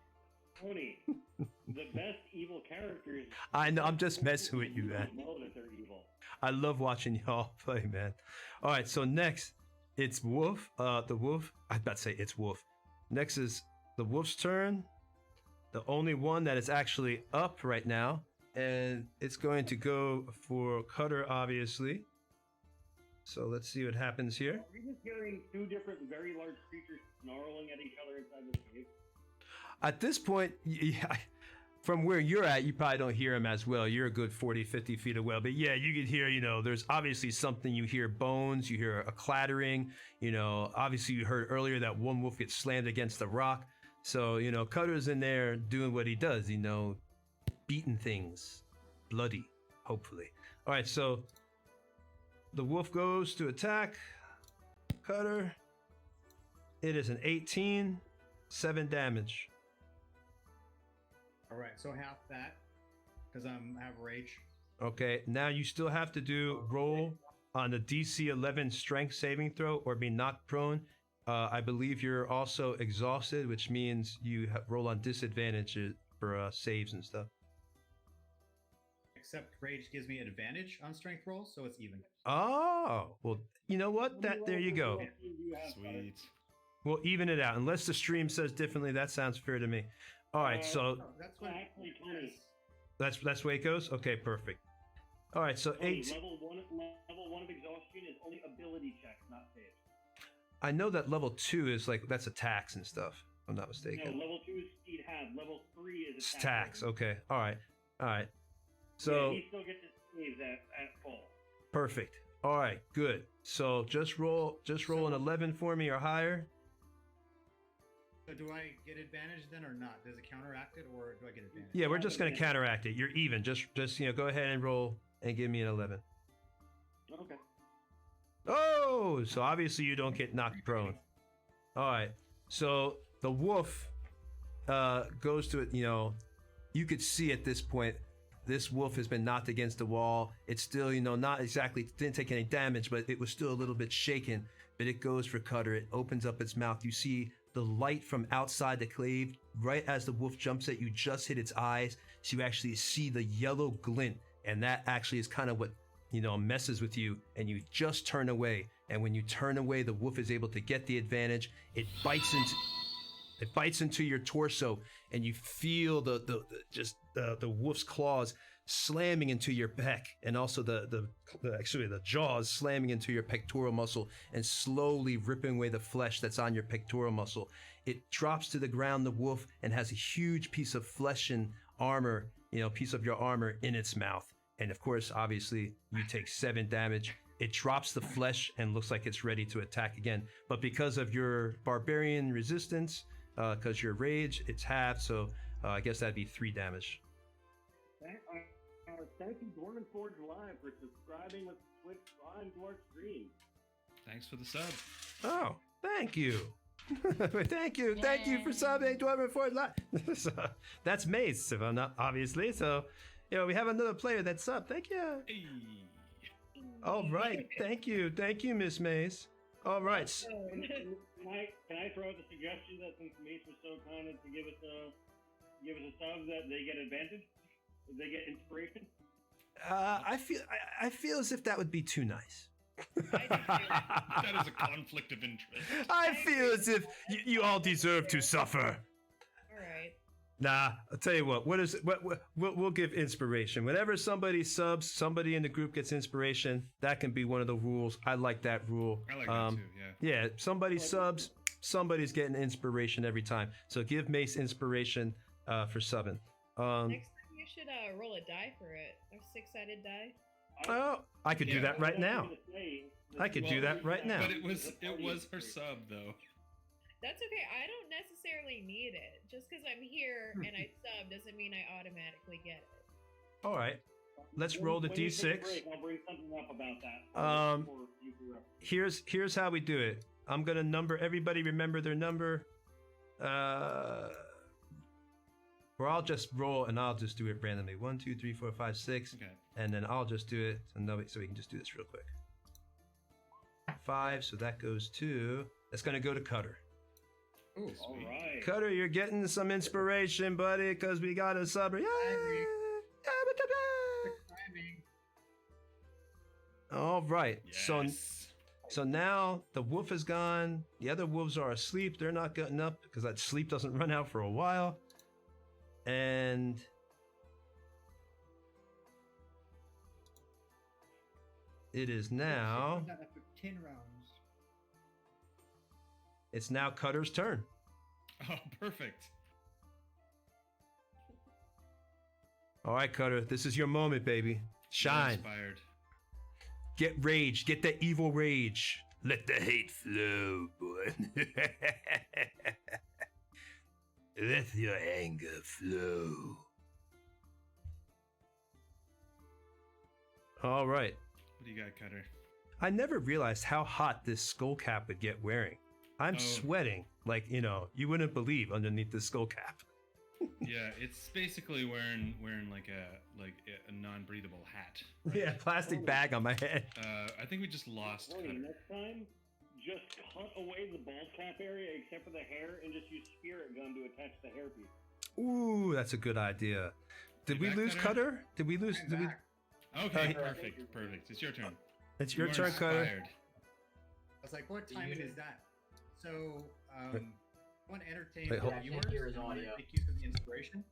Tony, the best evil characters. I know. I'm just messing with you, man. Know that they're evil. I love watching y'all play, man. All right, so next it's Wolf. The Wolf. I was about to say it's Wolf. Next is the Wolf's turn. The only one that is actually up right now, and it's going to go for Kutter, obviously. So let's see what happens here. Are we just hearing 2 different very large creatures snarling at each other inside the cave? At this point, yeah, from where you're at, you probably don't hear him as well. You're a good 40, 50 feet away. But yeah, you could hear, there's obviously something. You hear bones, you hear a clattering. Obviously you heard earlier that one wolf gets slammed against the rock. So, Cutter's in there doing what he does, beating things. Bloody, hopefully. All right, so the wolf goes to attack Cutter. It is an 18, 7 damage. All right, so half that because I have rage. Okay, now you still have to roll on the DC 11 strength saving throw or be knocked prone. I believe you're also exhausted, which means you roll on disadvantage for saves and stuff. Except rage gives me advantage on strength rolls, so it's even. Oh, well, you know what? There you go. Sweet. We'll even it out. Unless the stream says differently, that sounds fair to me. All right, so No, that's what Actually, Tony. that's the way it goes? Okay, perfect. All right, so Tony, 8. level one of exhaustion is only ability checks, not saves. I know that level 2 is that's attacks and stuff, if I'm not No, mistaken. level 2 is speed half. Level 3 is It's attack. attacks. Okay. All right. Yeah, So he still gets his saves at full. perfect. All right, good. So just roll an 11 for me or higher. So do I get advantage then or not? Does it counteract it or do I get advantage? Yeah, we're just going to counteract it. You're even. Just go ahead and roll and give me an 11. Okay. Oh, so obviously you don't get knocked prone. All right. So the wolf goes to it. You could see at this point, this wolf has been knocked against the wall. It's still, not exactly, didn't take any damage, but it was still a little bit shaken. But it goes for Cutter. It opens up its mouth. You see the light from outside the cave. Right as the wolf jumps at you, just hit its eyes. So you actually see the yellow glint. And that actually is kind of what, messes with you. And you just turn away. And when you turn away, the wolf is able to get the advantage. It bites into your torso, and you feel the wolf's claws slamming into your pec, and also the jaws slamming into your pectoral muscle and slowly ripping away the flesh that's on your pectoral muscle. It drops to the ground, the wolf, and has a huge piece of flesh and armor, piece of your armor in its mouth. And of course, obviously, you take 7 damage. It drops the flesh and looks like it's ready to attack again. But because of your barbarian resistance, because your rage, it's halved, so I guess that'd be 3 damage. Thank you, Dwarven Forge Live, for subscribing with Twitch Prime to our stream. Thanks for the sub. Oh, thank you. Thank you for subbing Dwarven Forge Live. So, that's Mace, if I'm not, obviously. So, we have another player that's subbed. Thank you. Hey. All right, thank you, Miss Mace. All right. Can I throw out the suggestion that since Mace was so kind as to give us a sub, that they get advantage? They get inspiration? I feel as if that would be too nice. That is a conflict of interest. I feel as if you all deserve to suffer. All right. Nah, I'll tell you what. We'll give inspiration. Whenever somebody subs, somebody in the group gets inspiration. That can be one of the rules. I like that rule. I like that too, yeah. Yeah, somebody subs, somebody's getting inspiration every time. So give Mace inspiration for subbing. Next time you should roll a die for it. A 6-sided die. Oh, I could do that right now. I could do that right now. But it was her sub though. That's okay. I don't necessarily need it. Just because I'm here and I sub doesn't mean I automatically get it. All right. Let's roll the When you take a d6. break, I'll bring something up about that. Here's how we do it. I'm gonna number everybody. Remember their number. Or I'll just roll and I'll just do it randomly. 1, 2, 3, 4, 5, 6. Okay. And then I'll just do it. So we can just do this real quick. 5. So that goes to. That's gonna go to Cutter. Ooh, All right. Cutter, you're getting some inspiration, buddy, because we got a sub. Yay! All right. Yes. So now the wolf is gone. The other wolves are asleep. They're not getting up because that sleep doesn't run out for a while. And it is now. After 10 rounds. It's now Cutter's turn. Oh, perfect. All right, Cutter, this is your moment, baby. Shine. Inspired. Get rage. Get that evil rage. Let the hate flow, boy. Let your anger flow. All right. What do you got, Cutter? I never realized how hot this skull cap would get wearing. I'm sweating like, you wouldn't believe underneath the skull cap. Yeah, it's basically wearing like a non-breathable hat. Yeah, plastic bag on my head. I think we just lost Warning, Cutter. next time, just cut away the bald cap area except for the hair and just use spirit gun to attach the hairpiece. Ooh, that's a good idea. Did we back, lose Cutter? Cutter? Did we lose? I'm Did we? back. Okay, Uh, perfect. It's your turn. It's your You are turn, Cutter. inspired. I was like, what timing is that? So, Wait. I want to entertain Wait, the hold- I viewers can't hear his and audio. make use of the inspiration.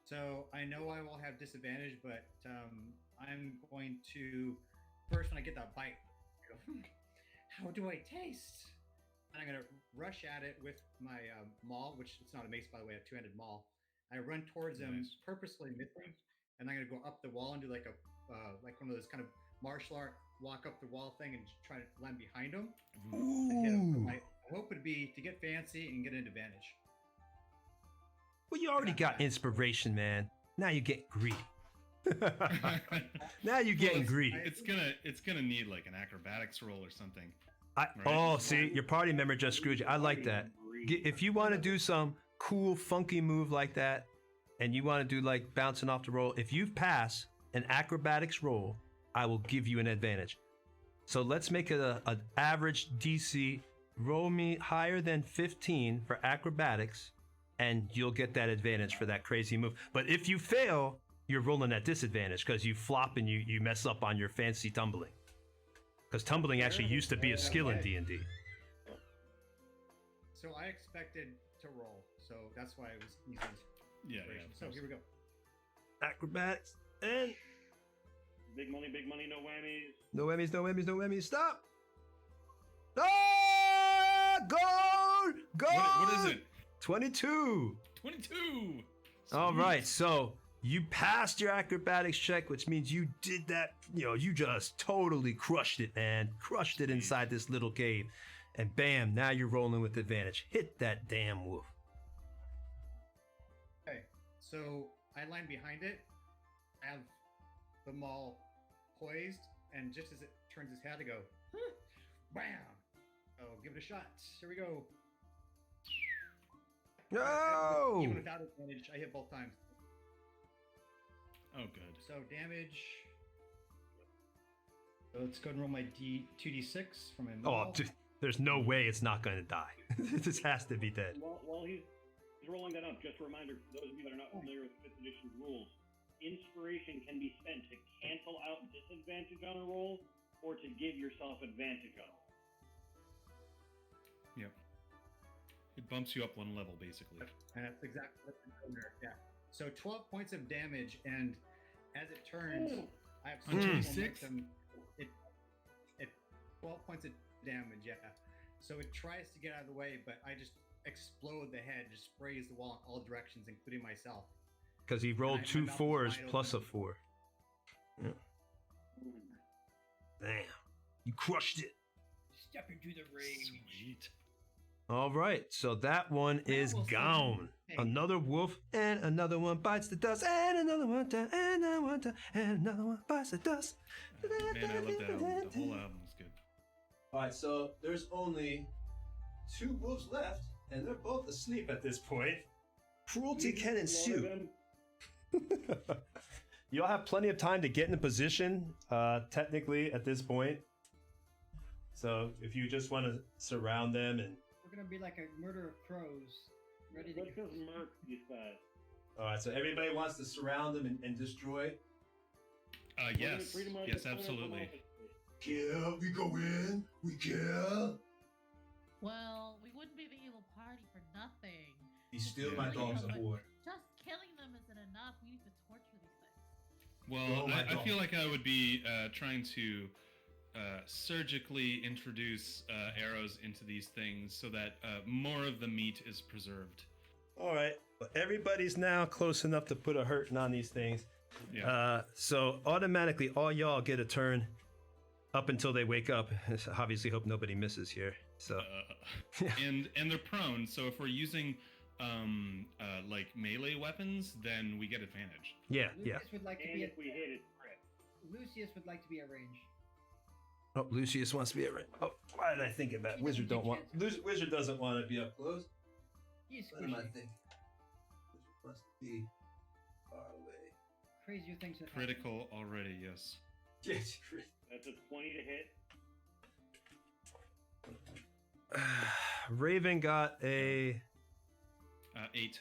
So I know I will have disadvantage, but I'm going to first when I get that bite, I go, how do I taste? And I'm gonna rush at it with my maul, which it's not a mace by the way, a two-handed maul. I run towards him, Nice. purposely missing, and I'm gonna go up the wall and do like one of those kind of martial art walk up the wall thing and try to land behind him. And hit him. Ooh. My hope would be to get fancy and get an advantage. Well, you already got inspiration, man. Now you're getting greedy. Now you're getting Well, greedy. It's gonna need like an acrobatics roll or something. Oh, see, your party member just screwed you. I like that. If you want to do some cool, funky move like that, and you want to do like bouncing off the roll, if you pass an acrobatics roll, I will give you an advantage. So let's make it an average DC. Roll me higher than 15 for acrobatics, and you'll get that advantage for that crazy move. But if you fail, you're rolling at disadvantage because you flop and you mess up on your fancy tumbling. Because tumbling actually used to be a skill in D&D. So I expected to roll, so that's why I was using Yeah. inspiration. Of So course. here we go. Acrobatics and Big money, no whammies. no whammies, no whammies, no whammies. Stop! Ah! Gold! Gold! What is it? 22. 22. All Sweet. right, so you passed your acrobatics check, which means you did that. You just totally crushed it, man. Crushed it inside this little cave. And bam, now you're rolling with advantage. Hit that damn wolf. Okay, so I line behind it, I have the maul poised, and just as it turns its head, I go, bam! Oh, give it a shot. Here we go. No! Even without advantage, I hit both times. Oh, good. So damage. So let's go and roll my 2d6 from my maul. Oh, dude, there's no way it's not going to die. This has to be dead. While he's rolling that up, just a reminder for those of you that are not familiar with 5th edition rules, inspiration can be spent to cancel out disadvantage on a roll or to give yourself advantage on a roll. Yep. It bumps you up one level, basically. And that's exactly what I'm doing there. Yeah. So 12 points of damage, and as it turns, I have so much 26? momentum. It 12 points of damage, yeah. So it tries to get out of the way, but I just explode the head, just sprays the wall in all directions, including myself. Because he rolled My two mouth is fours wide plus a open. 4. Yeah. Damn. You crushed it. Step into the rage. Sweet. All right, so that one is almost gone. Hey. Another wolf, and another one bites the dust, and another one down, and another one down, and another one bites the dust. Man, I love that album. The whole album is good. All right, so there's only 2 wolves left, and they're both asleep at this point. Cruelty can ensue. You'll have plenty of time to get in a position, technically, at this point. So if you just want to surround them and... We're gonna be like a murder of crows, ready to Let's go. just murk these guys. All right, so everybody wants to surround them and destroy. We're gonna Yes. pretty much Yes, just clear them absolutely. off. Kill, we go in, we kill. Well, we wouldn't be the evil party for nothing. You Just steal Yeah, my killing dog's them- aboard. Just killing them isn't enough. We need to torture these things. Well, Oh my I feel God. like I would be trying to surgically introduce arrows into these things so that more of the meat is preserved. All right, but everybody's now close enough to put a hurting on these things. Yeah. So automatically, all y'all get a turn up until they wake up. Obviously, hope nobody misses here. So And they're prone. So if we're using like melee weapons, then we get advantage. yeah. Lucius would like to And be if we hit, it's crit. Lucius would like to be at range. Oh, Lucius wants to be at range. Oh, why did I think of that? He Wizard doesn't don't take want. chances. Wizard doesn't want to be up close. He's What am I squishy. thinking? Wizard wants to be far away. Crazier things have happened. Critical already, yes. Yes, crit. That's a 20 to hit. Raven got a 8.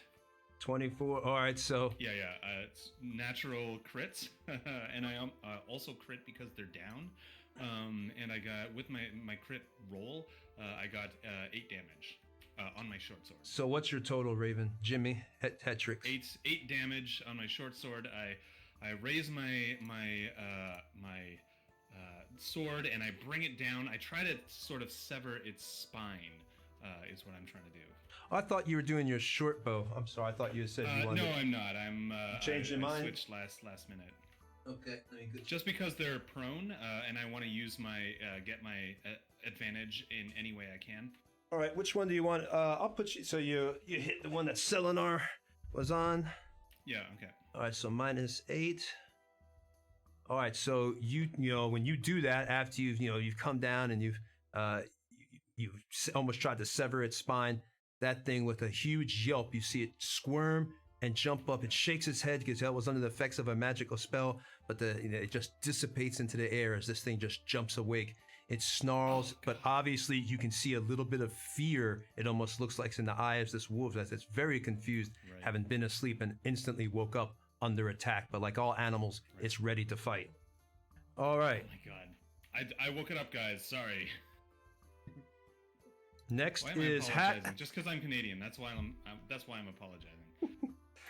24. All right, so Yeah. It's natural crits, and I also crit because they're down. And I got with my crit roll, I got 8 damage on my short sword. so what's your total, Raven? Jimmy, hat tricks. 8 damage on my short sword. I raise my sword and I bring it down. I try to sort of sever its spine. Is what I'm trying to do. I thought you were doing your short bow. I'm sorry. I thought you said you wanted. No, I'm not. I'm. changed your I mind? switched last minute. Okay, let me go. Just because they're prone, and I want to use my get my advantage in any way I can. All right, which one do you want? I'll put you. So you hit the one that Selenar was on. Yeah. Okay. All right, so -8. All right, so you know when you do that after you've come down and you've almost tried to sever its spine. That thing with a huge yelp, you see it squirm and jump up. It shakes its head because that was under the effects of a magical spell, but it just dissipates into the air as this thing just jumps awake. It snarls, but obviously you can see a little bit of fear. It almost looks like it's in the eye of this wolf as it's very confused, Right. having been asleep and instantly woke up under attack. But like all animals, it's ready to fight. All right, Oh my god. I woke it up, guys. Sorry. next Why am I is apologizing? Just because I'm Canadian. That's why I'm apologizing.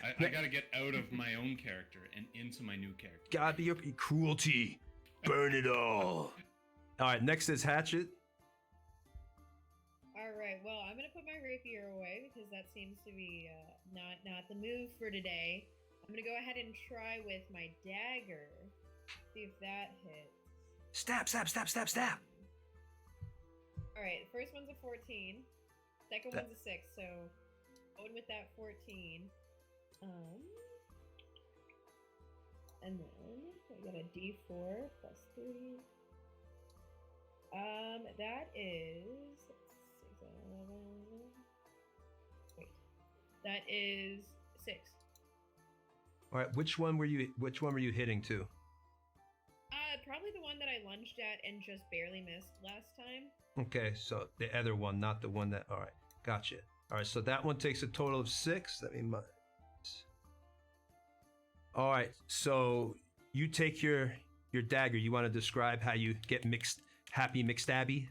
I gotta get out of my own character and into my new character. God be your cruelty. Burn it all. All right, next is Hatchet. All right. Well, I'm gonna put my rapier away because that seems to be not the move for today. I'm gonna go ahead and try with my dagger. See if that hits. Stab. All right. The first one's a 14. Second one's a 6. So going with that 14. And then I got a D4 plus 3. That is 6, 11. Wait, that is 6. All right, which one were you hitting to? Probably the one that I lunged at and just barely missed last time. Okay, so the other one, not the one that. All right, gotcha. All right, so that one takes a total of 6. Let me minus. All right, so you take your dagger. You want to describe how you get happy McStabby?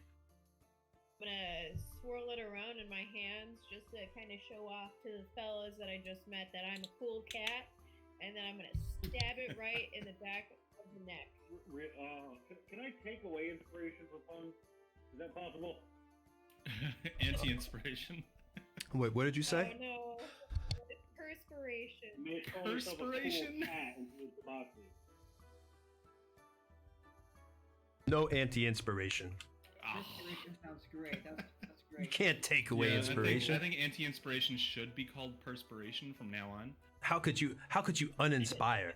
I'm gonna swirl it around in my hands just to kind of show off to the fellas that I just met that I'm a cool cat, and then I'm gonna stab it right in the back of the neck. Can I take away inspiration for fun? Is that possible? Anti-inspiration. Wait, what did you say? Oh no, perspiration. Make yourself a cool Perspiration? cat and do the boxing. No anti-inspiration. Inspiration sounds great. That's You great. can't take away Yeah, inspiration. I think anti-inspiration should be called perspiration from now on. How could you uninspire?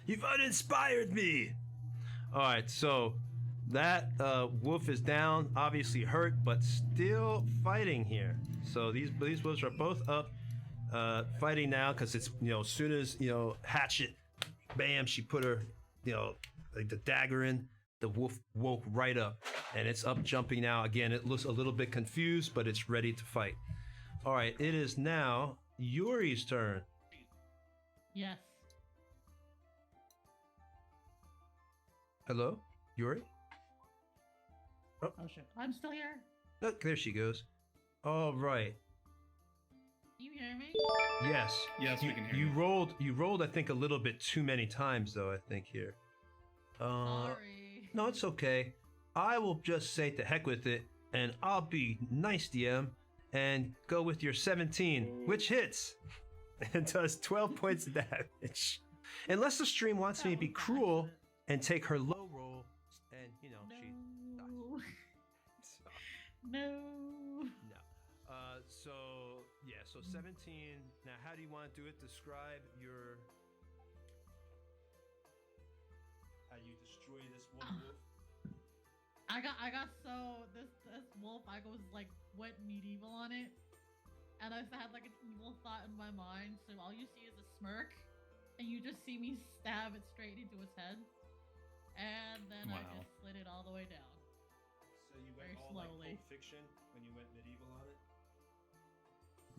You've uninspired me. All right, so that wolf is down, obviously hurt, but still fighting here. So these wolves are both up, fighting now because it's as soon as Hatchet, bam, she put her like the dagger in. The wolf woke right up, and it's up jumping now. Again, it looks a little bit confused, but it's ready to fight. All right, it is now Yuri's turn. Yes. Hello, Yuri? Oh shit. I'm still here. Look, there she goes. All right. Can you hear me? Yes. Yes, we can hear you. you. You rolled, I think, a little bit too many times, though, I think, here. Sorry. No, it's okay. I will just say to heck with it, and I'll be nice, DM, and go with your 17, which hits. and does 12 points of damage. Unless the stream wants me to be That was cruel accident. and take her low roll, and she dies. No. So, No. no. So 17. Now, how do you want to do it? Describe your. How you destroy this one wolf? I got so this wolf I went medieval on it, and I had like an evil thought in my mind. So all you see is a smirk, and you just see me stab it straight into its head, and then I Wow. just slid it all the way down. So you went Very all slowly. like Pulp Fiction when you went medieval on it?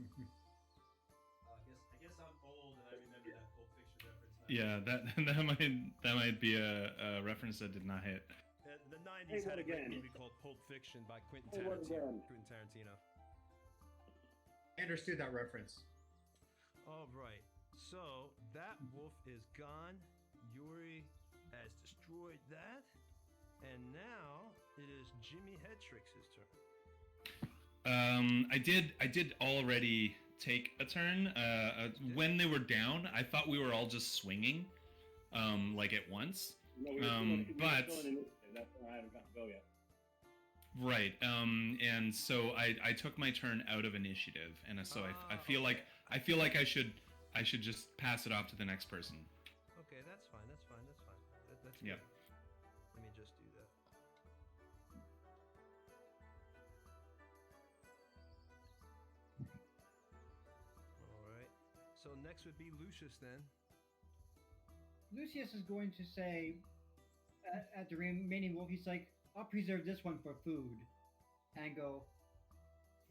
I guess I'm old and I remember that Pulp Fiction reference. Yeah, that might be a reference that did not hit. The 90s had a great again. movie called Pulp Fiction by Quentin Say what again? Tarantino. I understood that reference. All right. So that wolf is gone. Yuri has destroyed that. And now it is Jimmy Headtrix's turn. I did already take a turn. When they were down, I thought we were all just swinging, like at once. No, we were but- still in initiative. That's why I haven't got to go yet. Right. And so I took my turn out of initiative, and so I feel like I should just pass it off to the next person. Okay, that's fine. That's Yeah. good. Let me just do that. All right. So next would be Lucius then. Lucius is going to say at the remaining wolf, he's like, I'll preserve this one for food. And go,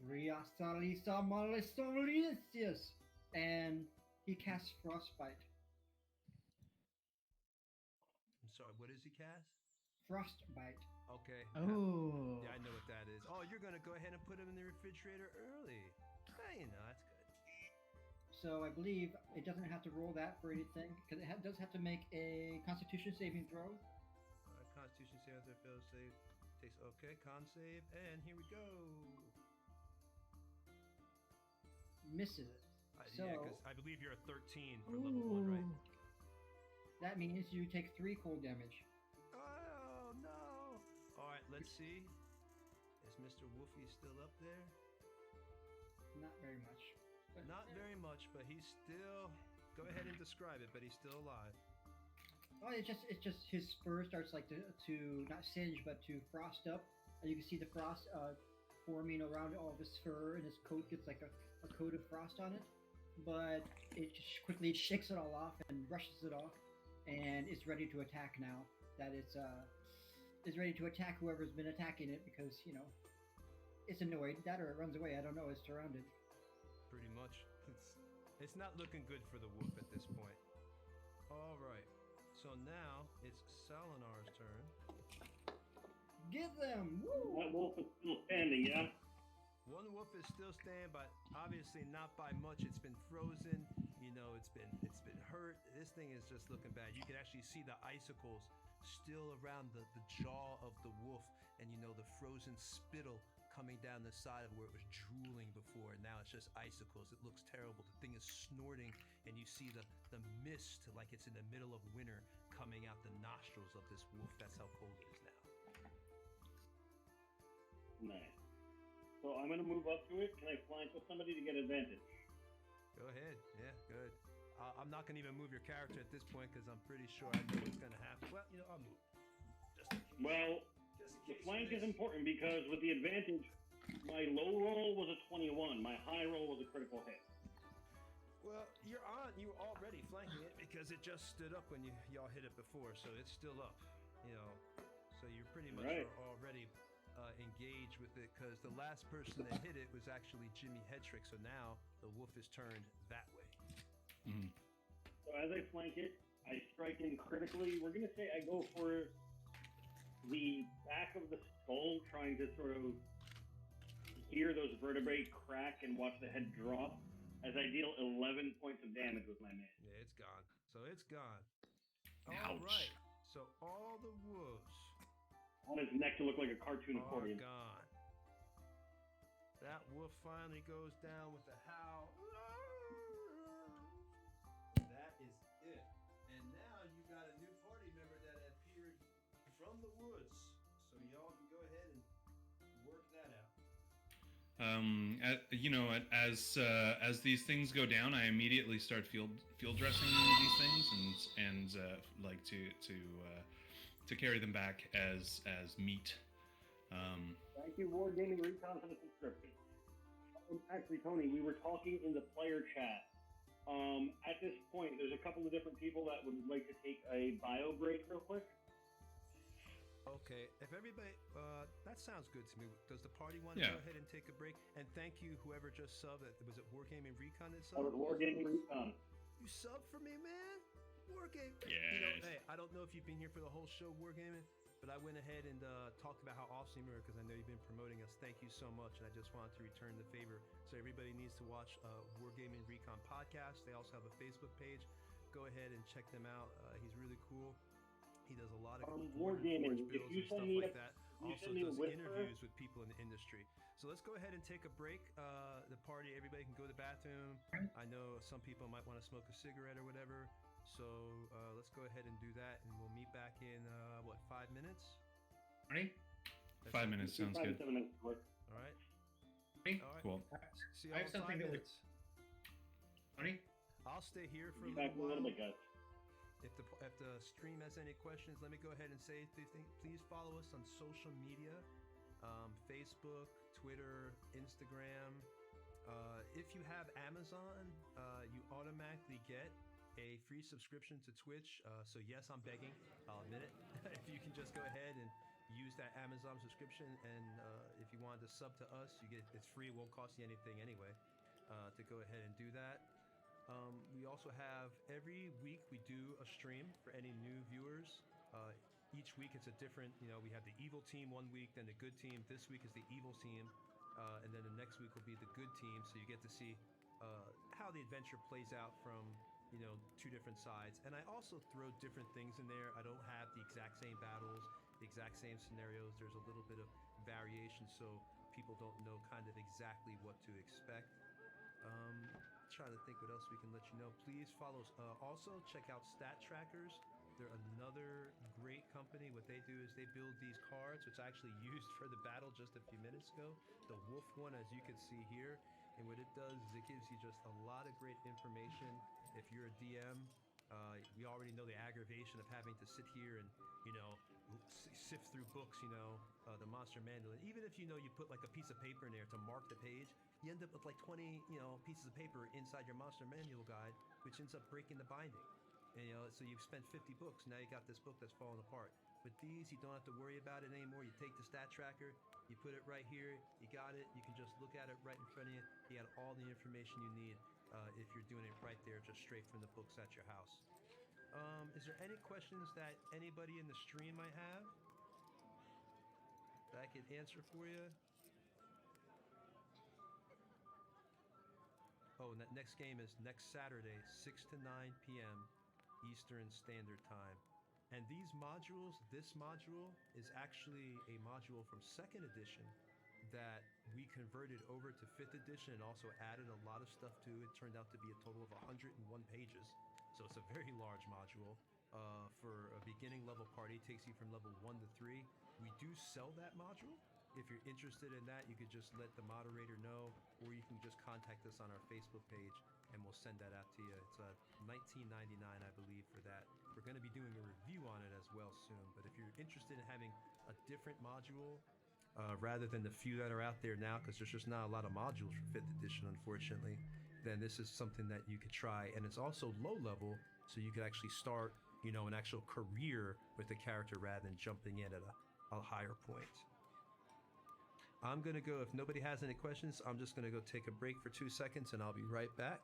Friasalisa Malesolius. And he casts Frostbite. I'm sorry, what does he cast? Frostbite. Okay. Oh. Yeah, I know what that is. Oh, you're gonna go ahead and put him in the refrigerator early. Hey, that's good. So I believe it doesn't have to roll that for anything, because it does have to make a Constitution saving throw. Constitution save after fails save. Takes okay, con save, and here we go. Misses it. Yeah, because I believe you're a 13 for level 1, right? That means you take 3 cold damage. Oh no! All right, let's see. Is Mr. Wolfie still up there? Not very much. But Not very much, but he's still. Go ahead and describe it, but he's still alive. Oh, it's just his fur starts like to not singe but to frost up, and you can see the frost forming around all of his fur, and his coat gets like a coat of frost on it. But it just quickly shakes it all off and brushes it off, and it's ready to attack now. That it's ready to attack whoever's been attacking it because it's annoyed. That or it runs away. I don't know. It's surrounded. Pretty much. It's not looking good for the wolf at this point. All right. So now it's Salinar's turn. Get them! Woo! That wolf is still standing, yeah? One wolf is still standing, but obviously not by much. It's been frozen. It's been hurt. This thing is just looking bad. You can actually see the icicles still around the jaw of the wolf, and the frozen spittle coming down the side of where it was drooling before, and now it's just icicles. It looks terrible. The thing is snorting, and you see the mist like it's in the middle of winter coming out the nostrils of this wolf. That's how cold it is now. Nice. So I'm gonna move up to it. Can I flank with somebody to get advantage? Go ahead. Yeah, good. I'm not gonna even move your character at this point because I'm pretty sure I know what's gonna happen. Well, I'll move. Well, the flank is important because with the advantage, my low roll was a 21. My high roll was a critical hit. Well, you're already flanking it because it just stood up when y'all hit it before, so it's still up. So you're pretty much Right. are already engaged with it because the last person that hit it was actually Jimmy Headtrix. So now the wolf is turned that way. Mm-hmm. So as I flank it, I strike in critically. We're gonna say I go for the back of the skull, trying to sort of hear those vertebrae crack and watch the head drop as I deal 11 points of damage with my mace. Yeah, it's gone. So it's gone. Ouch. All right. So all the wolves I want his neck to look like a cartoon are accordion. gone. That wolf finally goes down with a howl. As these things go down, I immediately start field dressing these things and like to carry them back as meat. Thank you, Wargaming Recon, for the subscription. Actually, Tony, we were talking in the player chat. At this point, there's a couple of different people that would like to take a bio break real quick. Okay, if everybody, that sounds good to me. Does the party want to go ahead and take a break? And thank you, whoever just subbed. Was it Wargaming Recon that subbed? That was Wargaming Recon. You subbed for me, man. Wargaming. Yes. You know, hey, I don't know if you've been here for the whole show, Wargaming, but I went ahead and talked about how awesome you were because I know you've been promoting us. Thank you so much, and I just wanted to return the favor. So everybody needs to watch Wargaming Recon podcast. They also have a Facebook page. Go ahead and check them out. He's really cool. He does a lot of Wargaming. If you stuff like that. Also does interviews with people in the industry. So let's go ahead and take a break. The party, everybody can go to the bathroom. I know some people might want to smoke a cigarette or whatever. So let's go ahead and do that, and we'll meet back in 5 minutes? 20? 5 minutes sounds good. 7 minutes work. All right. All right. Cool. See you I all have something in 5 that minutes. 20? I'll stay here for Be a back in a little little while. bit, guys. If the stream has any questions, let me go ahead and say, please follow us on social media, Facebook, Twitter, Instagram. If you have Amazon, you automatically get a free subscription to Twitch. So yes, I'm begging. I'll admit it. If you can just go ahead and use that Amazon subscription, and if you wanted to sub to us, it's free. It won't cost you anything anyway. To go ahead and do that. We also have every week we do a stream for any new viewers. Each week it's a different, we have the evil team one week, then the good team. This week is the evil team, and then the next week will be the good team. So you get to see how the adventure plays out from, two different sides. And I also throw different things in there. I don't have the exact same battles, the exact same scenarios. There's a little bit of variation so people don't know kind of exactly what to expect. Trying to think what else we can let you know. Please follow us. Also, check out Stat Trackers. They're another great company. What they do is they build these cards, which I actually used for the battle just a few minutes ago. The wolf one, as you can see here. And what it does is it gives you just a lot of great information. If you're a DM, we already know the aggravation of having to sit here and, sift through books, the Monster Manual. And even if you put like a piece of paper in there to mark the page, you end up with like 20, pieces of paper inside your Monster Manual guide, which ends up breaking the binding. And, so you've spent 50 books. Now you got this book that's falling apart. With these, you don't have to worry about it anymore. You take the stat tracker, you put it right here, you got it. You can just look at it right in front of you. You got all the information you need if you're doing it right there, just straight from the books at your house. Is there any questions that anybody in the stream might have that I could answer for you? Oh, and that next game is next Saturday, 6 to 9 p.m. Eastern Standard Time. And these modules, this module is actually a module from 2nd edition that we converted over to 5th edition and also added a lot of stuff to it. Turned out to be a total of 101 pages. So it's a very large module. For a beginning level party, it takes you from level 1 to 3. We do sell that module. If you're interested in that, you could just let the moderator know, or you can just contact us on our Facebook page, and we'll send that out to you. It's $19.99, I believe, for that. We're going to be doing a review on it as well soon. But if you're interested in having a different module, rather than the few that are out there now, because there's just not a lot of modules for 5th edition, unfortunately, then this is something that you could try. And it's also low level, so you could actually start, an actual career with the character rather than jumping in at a higher point. I'm going to go, if nobody has any questions, I'm just going to go take a break for 2 seconds and I'll be right back.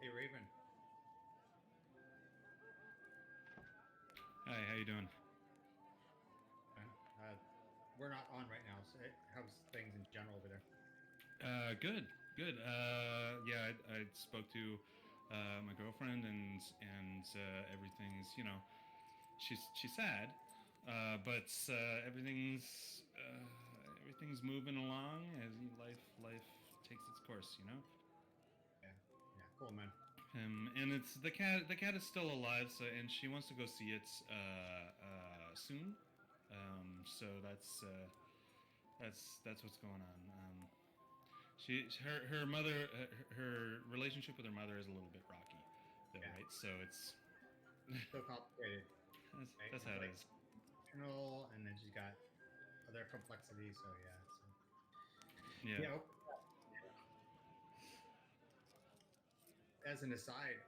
Hey, Raven. Hi, how you doing? We're not on right now, so how's things in general over there? Good, good. Yeah, I spoke to my girlfriend, and everything's, you know, she's sad, but everything's moving along as life takes its course, you know. Yeah, cool, man. And it's the cat. The cat is still alive, so and she wants to go see it soon. So that's what's going on. Her mother her relationship with her mother is a little bit rocky, though, Yeah. right? So it's So complicated. Right? that's how it is. Emotional, and then she's got other complexities. So yeah. Yeah. As an aside,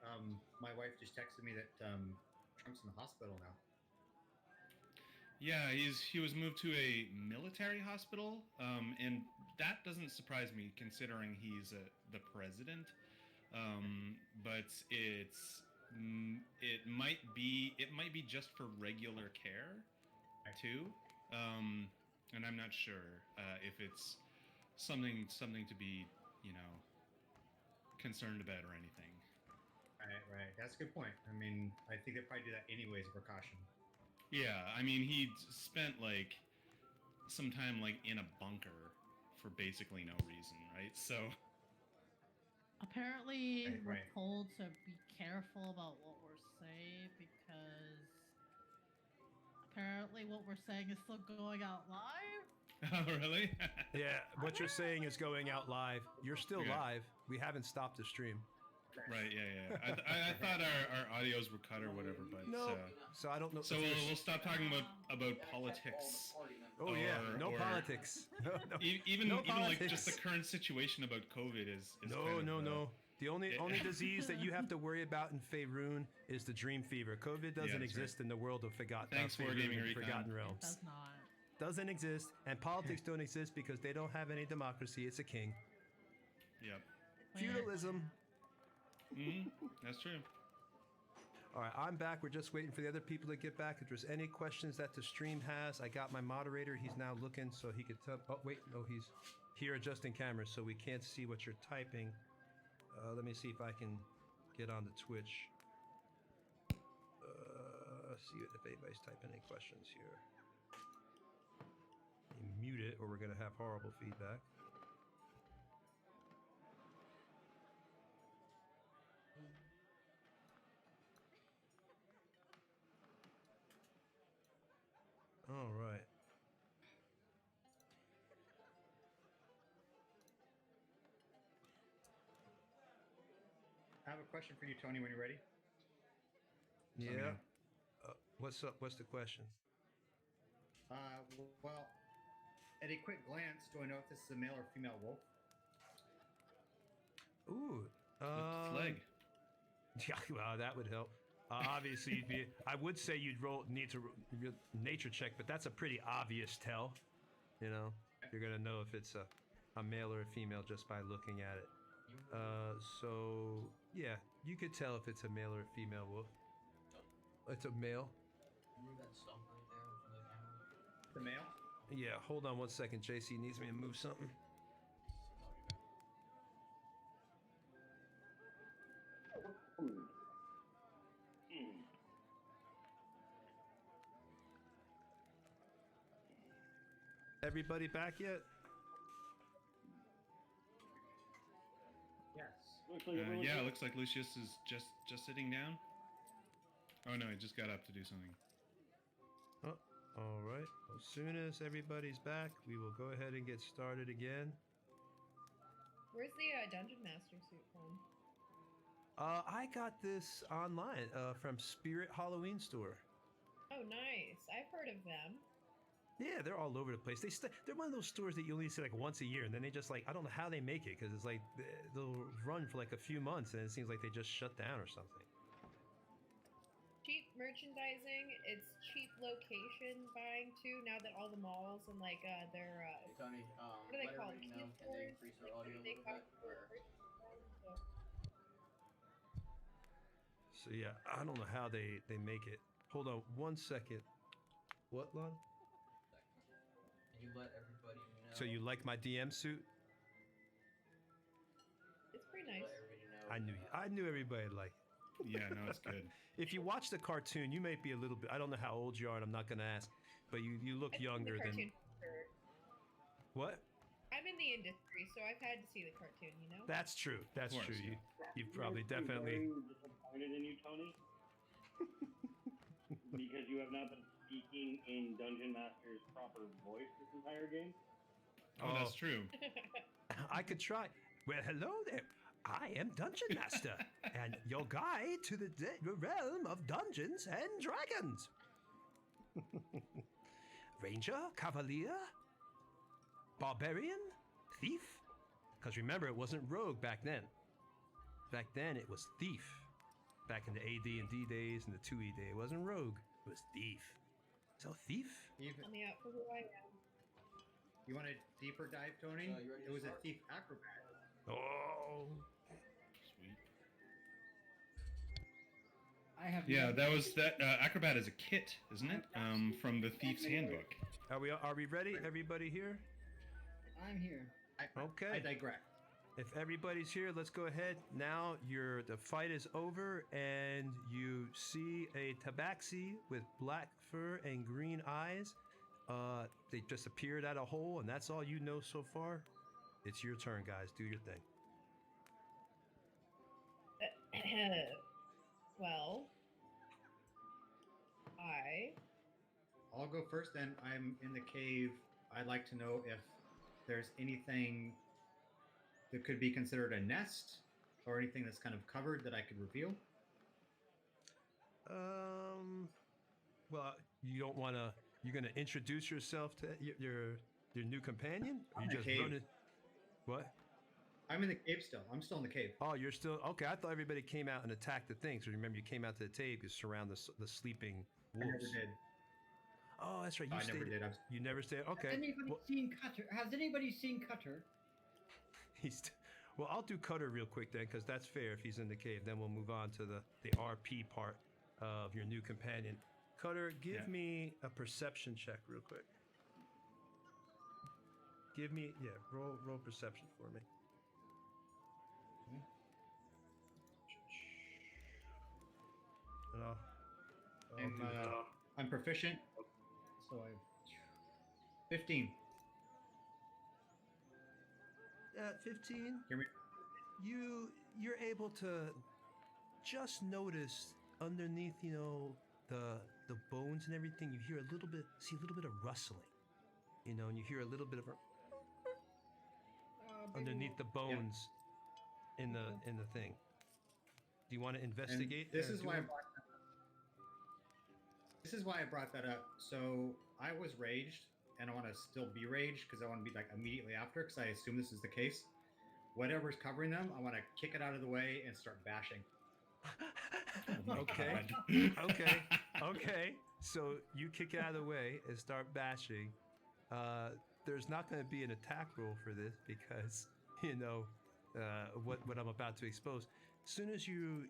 my wife just texted me that Trump's in the hospital now. Yeah, he was moved to a military hospital, and that doesn't surprise me considering he's the president. But it might be just for regular care too, and I'm not sure if it's something to be, you know, concerned about or anything. Right. That's a good point. I mean, I think they probably do that anyways, a precaution. Yeah, I mean, he spent like some time like in a bunker for basically no reason, right? So Apparently, we're Right. told to be careful about what we're saying because apparently what we're saying is still going out live. Oh, really? Yeah, what you're saying is going out live. You're still Okay. live. We haven't stopped the stream. Right, yeah. I thought our audios were cut or whatever, but No. So I don't know. So we'll stop talking about politics. Oh yeah, no or politics. No, even no like just the politics. current situation about COVID is No, kind of, no. The only disease that you have to worry about in Faerun is the dream fever. COVID doesn't that's exist in the world of Thanks for Faerun Gaming and Recon. Forgotten It Realms. does not. Doesn't exist, and politics don't exist because they don't have any democracy. It's a king. Yep. Feudalism. That's true. All right, I'm back. We're just waiting for the other people to get back. If there's any questions that the stream has, I got my moderator. He's now looking so he could tell. Oh, wait. No, he's here adjusting cameras, so we can't see what you're typing. Let me see if I can get on the Twitch. See if anybody's typing any questions here. You mute it, or we're going to have horrible feedback. All right. I have a question for you, Tony, when you're ready. Yeah. What's up? What's the question? Well, at a quick glance, do I know if this is a male or female wolf? Ooh. Its leg. Yeah, well, that would help. Obviously, I would say you'd need to nature check, but that's a pretty obvious tell. You know, you're gonna know if it's a male or a female just by looking at it. So yeah, you could tell if it's a male or a female wolf. It's a male. Move that stump right there in front of the camera. The male? Yeah, hold on one second. JC needs me to move something. Everybody back yet? Yes. Looks like everyone's Yeah, good. it looks like Lucius is just sitting down. Oh no, he just got up to do something. Oh, all right. As soon as everybody's back, we will go ahead and get started again. Where's the Dungeon Master suit from? I got this online from Spirit Halloween Store. Oh, nice. I've heard of them. Yeah, they're all over the place. They're one of those stores that you only see like once a year, and then they just like, I don't know how they make it, because it's like they'll run for like a few months, and it seems like they just shut down or something. Cheap merchandising. It's cheap location buying too. Now that all the malls and like their Hey, Tony, what are they let called? everybody know, Key can they stores? increase our Like, audio a they little bit? cover- Or... So yeah, I don't know how they make it. Hold on 1 second. What, Lon? And you let everybody know. So you like my DM suit? It's pretty Let nice. everybody know. I knew everybody liked it. Yeah, no, it's good. If you watch the cartoon, you may be a little bit. I don't know how old you are, and I'm not going to ask, but you look I've seen the younger than. cartoon for- What? I'm in the industry, so I've had to see the cartoon. You know. That's true. That's Of course, true. yeah. You've probably I'm definitely. very disappointed in you, Tony, because you have not been speaking in Dungeon Master's proper voice this entire game. Oh, that's true. I could try. Well, hello there. I am Dungeon Master, and your guide to the realm of Dungeons and Dragons. Ranger, Cavalier, Barbarian, Thief. Because remember, it wasn't Rogue back then. Back then, it was Thief. Back in the AD&D days and the 2E day, it wasn't Rogue. It was Thief. So Thief. Even, Tell me out for who I am. you want a deeper dive, Tony? So, you ready It to was start? a thief acrobat. Oh. Sweet. I have. Yeah, never- that was that. Acrobat is a kit, isn't it? From the Thief's Handbook. Are we ready? Everybody here? I'm here. Okay. I digress. If everybody's here, let's go ahead. Now the fight is over, and you see a tabaxi with black fur and green eyes. They just appeared at a hole, and that's all you know so far. It's your turn, guys. Do your thing. Well, I'll go first. Then I'm in the cave. I'd like to know if there's anything that could be considered a nest or anything that's kind of covered that I could reveal. Well, you don't want to. You're gonna introduce yourself to your new companion. Or you I'm in just the cave. running. What? I'm in the cave still. I'm still in the cave. Oh, you're still okay. I thought everybody came out and attacked the thing. So remember, you came out to the cave to surround the sleeping I never wolves. did. Oh, that's right. You I stayed. never did. You never stayed. Okay. Has anybody Well, seen Cutter? Has anybody seen Cutter? Well, I'll do Cutter real quick then, because that's fair if he's in the cave. Then we'll move on to the RP part of your new companion. Cutter, give Yeah. me a perception check real quick. Give me, roll perception for me. And I'll do I'm proficient. So I 15. At 15, Hear me? you're able to just notice underneath, the bones and everything. You hear a little bit of rustling, and you hear a little bit of underneath the bones in the thing. Do you want to And investigate? this or is do why I it? brought that up. This is why I brought that up. So I was raged, and I want to still be raged because I want to be like immediately after, because I assume this is the case. Whatever's covering them, I want to kick it out of the way and start bashing. Oh my Okay. God. Okay. So you kick it out of the way and start bashing. There's not going to be an attack roll for this because what I'm about to expose. As soon as you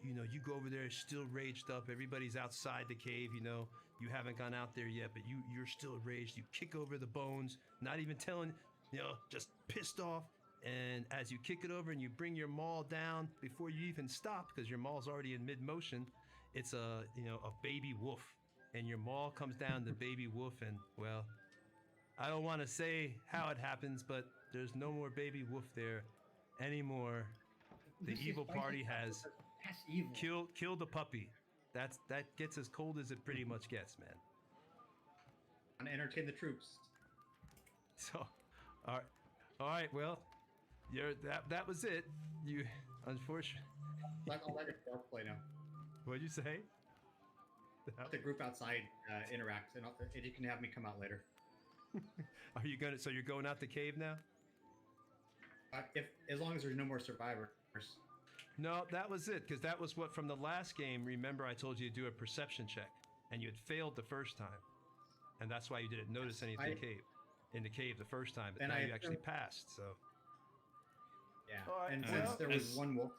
go over there, still raged up. Everybody's outside the cave. You haven't gone out there yet, but you're still raged. You kick over the bones, not even telling. Just pissed off. And as you kick it over and you bring your maul down before you even stop, because your maul's already in mid motion, it's a baby wolf, and your maul comes down to baby wolf, and well, I don't want to say how it happens, but there's no more baby wolf there anymore. The This is evil spicy party Cutter, has but that's evil. killed the puppy. That gets as cold as it pretty much gets, man. I want to entertain the troops. So, all right. Well, that was it. You unfortunately. I'll let it play now. What'd you say? Let the group outside interact, and you can have me come out later. Are you gonna? So you're going out the cave now? As long as there's no more survivors. No, that was it, because that was what from the last game. Remember, I told you to do a perception check, and you had failed the first time, and that's why you didn't notice anything in the cave the first time. But And now I you actually assume- passed. So Yeah. All right, And well, since there was as- one wolf,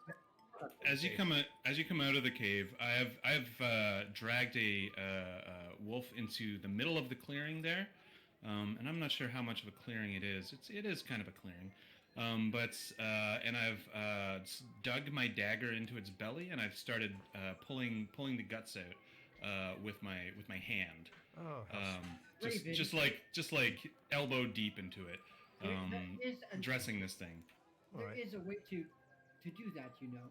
as you come out of the cave, I've dragged a wolf into the middle of the clearing there, and I'm not sure how much of a clearing it is. It is kind of a clearing, and I've dug my dagger into its belly, and I've started pulling the guts out with my hand. Oh, Raven. just like elbow deep into it, dressing this thing. There is a way to do that, you know.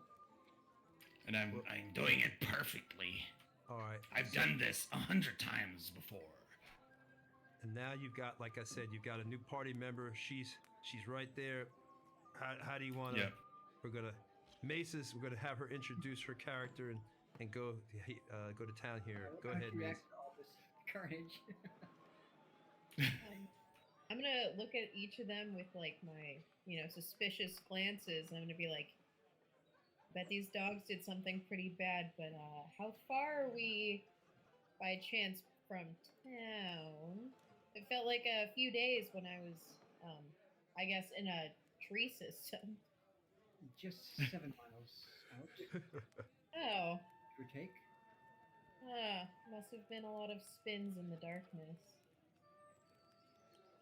And I'm doing it perfectly. all right. I've done this 100 times before. And now you've got, like I said, you've got a new party member. She's right there. How do you want to? Yep. We're gonna Maces. We're gonna have her introduce her character and go to town here. Go ahead, Mace. React to all this carnage. I'm gonna look at each of them with like my, suspicious glances. I'm gonna be like, bet these dogs did something pretty bad, but how far are we by chance from town? It felt like a few days when I was, I guess, in a tree system. Just 7 miles out. Oh. Give or take. Must have been a lot of spins in the darkness.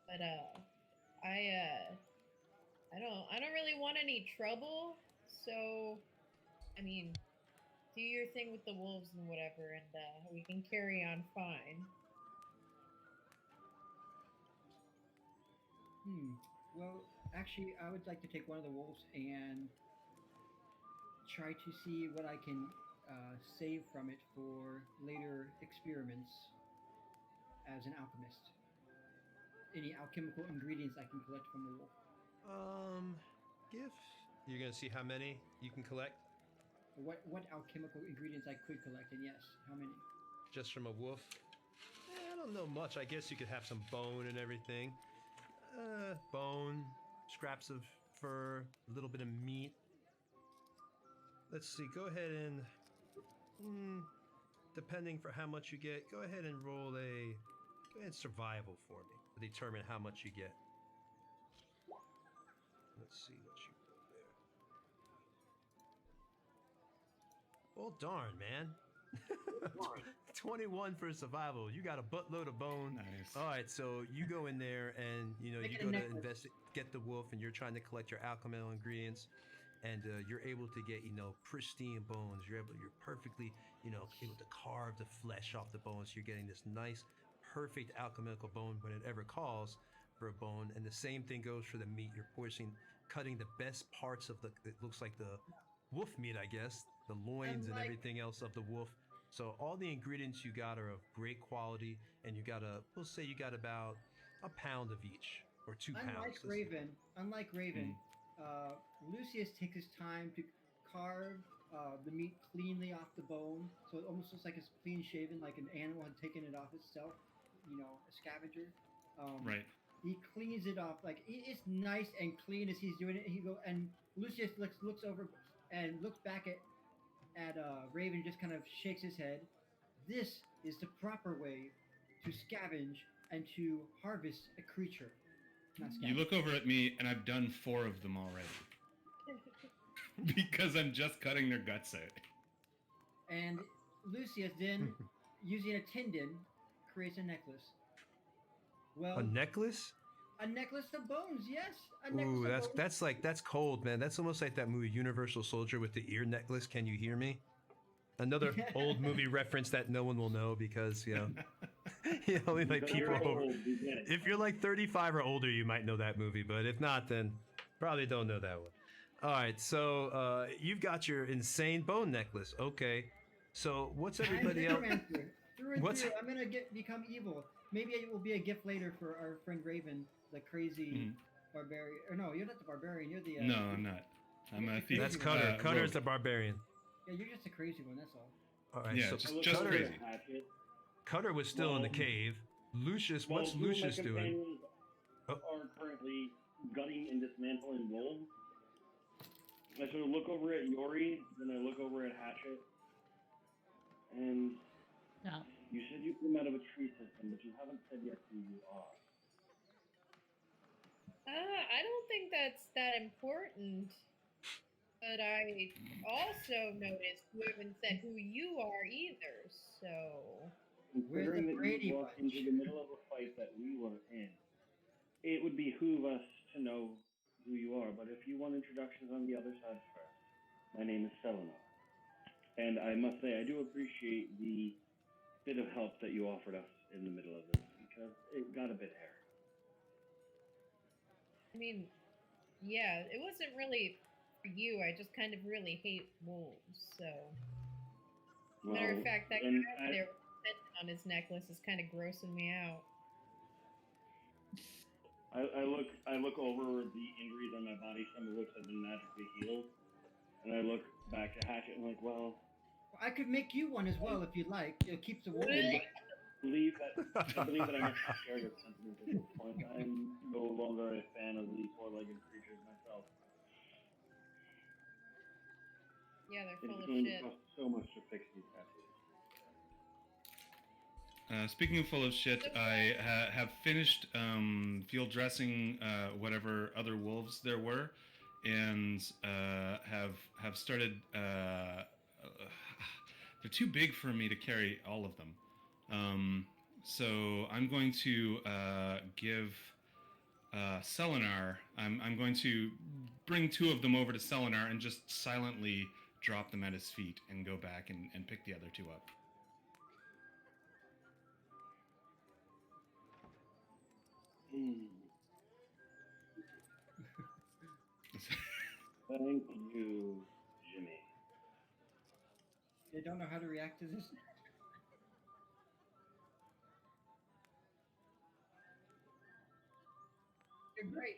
But I don't really want any trouble. So, I mean, do your thing with the wolves and whatever, and we can carry on fine. Well, actually, I would like to take one of the wolves and try to see what I can save from it for later experiments as an alchemist. Any alchemical ingredients I can collect from the wolf. You're gonna see how many you can collect. What alchemical ingredients I could collect, and yes, how many? Just from a wolf? I don't know much. I guess you could have some bone and everything. Bone, scraps of fur, a little bit of meat. Let's see. Go ahead and, depending for how much you get, go ahead and roll survival for me to determine how much you get. Let's see what you roll there. Well, darn, man. 21 for survival. You got a buttload of bone. Nice. All right, so you go in there and you go to get the wolf, and you're trying to collect your alchemical ingredients, and you're able to get pristine bones. You're perfectly able to carve the flesh off the bones. You're getting this nice, perfect alchemical bone when it ever calls for a bone. And the same thing goes for the meat. You're cutting the best parts of it looks like the wolf meat, I guess, the loins and everything else of the wolf. So all the ingredients you got are of great quality, and we'll say you got about a pound of each, or 2 pounds. Unlike Raven, Lucius takes his time to carve the meat cleanly off the bone, so it almost looks like it's clean shaven, like an animal had taken it off itself, a scavenger. Right. He cleans it off, like it's nice and clean as he's doing it. And Lucius looks over and looks back at Raven, just kind of shakes his head. This is the proper way to scavenge and to harvest a creature. You look over at me, and I've done 4 of them already. Because I'm just cutting their guts out. And Lucius then, using a tendon, creates a necklace. Well, a necklace? A necklace of bones, yes. Ooh, that's cold, man. That's almost like that movie Universal Soldier with the ear necklace. Can you hear me? Another old movie reference that no one will know because only like people over. If you're like 35 or older, you might know that movie, but if not, then probably don't know that one. All right, so you've got your insane bone necklace. Okay, so what's everybody else? I'm gonna become evil. Maybe it will be a gift later for our friend Raven, the crazy barbarian. Or no, you're not the barbarian. You're the. No, I'm not. I'm a thief. That's Kutter. Cutter's the barbarian. Yeah, you're just a crazy one. That's all. All right. Yeah, so just Kutter, crazy. Kutter was still in the cave. Lucius, what's Lucius doing? Are currently gutting and dismantling wolves. I sort of look over at Yori, then I look over at Hatchet, and you said you came out of a tree system, but you haven't said yet who you are. I don't think that's that important. But I also noticed you haven't said who you are either, so. We're the Considering that Brady you walked Bunch. into the middle of a fight that we were in, it would behoove us to know who you are. But if you want introductions on the other side first, my name is Selenar. And I must say, I do appreciate the bit of help that you offered us in the middle of this, because it got a bit hairy. I mean, yeah, it wasn't really for you. I just kind of really hate wolves, so. Matter of fact, that guy over there with the pendant on his necklace is kind of grossing me out. I look over the injuries on my body, some of which have been magically healed, and I look back at Hatchet and I'm like, well, I could make you one as well if you'd like. It keeps the wolves. I believe that I must share your sentiments at this point. I'm no longer a fan of the four-legged creatures myself. Yeah, they're full It's of going shit. to cost so much to fix these tattoos. Speaking of full of shit, I have finished field dressing whatever other wolves there were, and have started. They're too big for me to carry all of them, so I'm going to give Selenar. I'm going to bring two of them over to Selenar and just silently drop them at his feet and go back and pick the other two up. Thank you, Jimmy. They don't know how to react to this. You're great.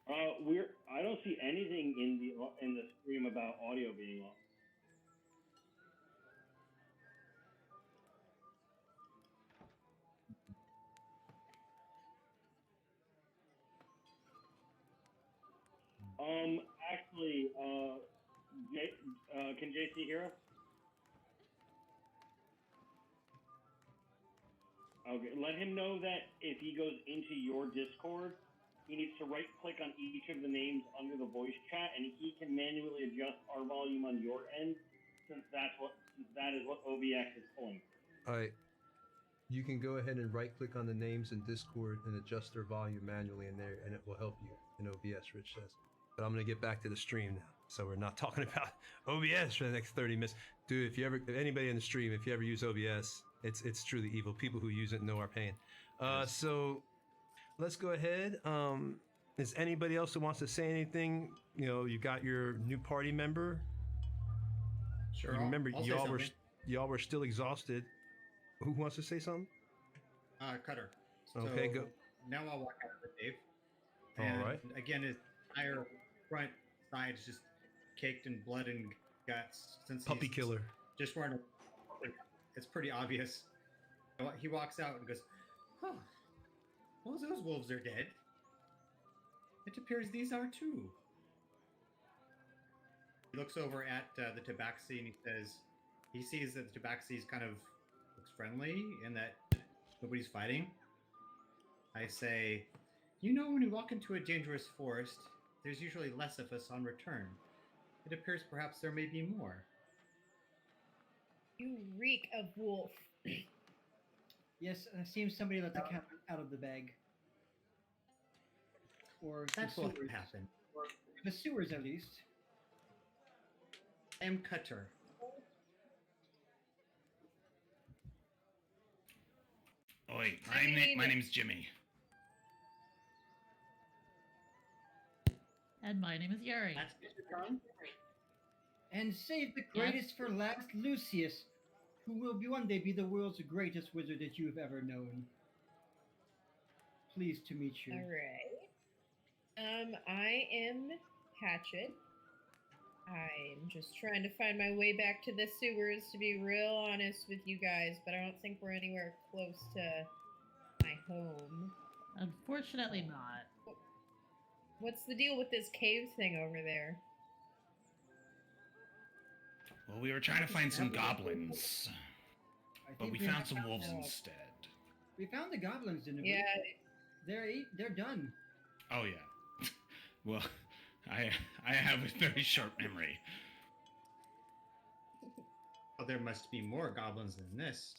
I don't see anything in the stream about audio being off. Actually, can JC hear us? Okay, let him know that if he goes into your Discord, he needs to right-click on each of the names under the voice chat, and he can manually adjust our volume on your end, since that is what OBX is pulling. All right. You can go ahead and right-click on the names in Discord and adjust their volume manually in there, and it will help you in OBS, Rich says. But I'm going to get back to the stream now. So we're not talking about OBS for the next 30 minutes. Dude, if anybody in the stream, if you ever use OBS, it's truly evil. People who use it know our pain. So let's go ahead. Is anybody else that wants to say anything? You know, you got your new party member. Sure. You remember, I'll say y'all were still exhausted. Who wants to say something? Kutter. Okay, go. Now I'll walk out with Dave. All And right. again, his entire front side is just caked in blood and guts. Since Puppy he's killer. just wearing it's pretty obvious. He walks out and goes, "Huh. Well, those wolves are dead. It appears these are too." He looks over at the tabaxi and he sees that the tabaxi kind of looks friendly and that nobody's fighting. I say, you know, when we walk into a dangerous forest, there's usually less of us on return. It appears perhaps there may be more. You reek of wolf. Yes, it seems somebody let the cat out of the bag. Or That's the what sewers. happened. Or the sewers, at least. I am Kutter. Oi, I mean- my name's Jimmy. And my name is Yuri. That's Mr. John. And save the greatest for last, Lucius, who will one day be the world's greatest wizard that you have ever known. Pleased to meet you. All right. I am Hatchet. I'm just trying to find my way back to the sewers, to be real honest with you guys, but I don't think we're anywhere close to my home. Unfortunately not. What's the deal with this cave thing over there? Well, we were trying to find some goblins, I but think we found some wolves Oh. instead. We found the goblins, didn't we? Yeah, They're done. Oh yeah. Well, I have a very short memory. Oh, there must be more goblins than this.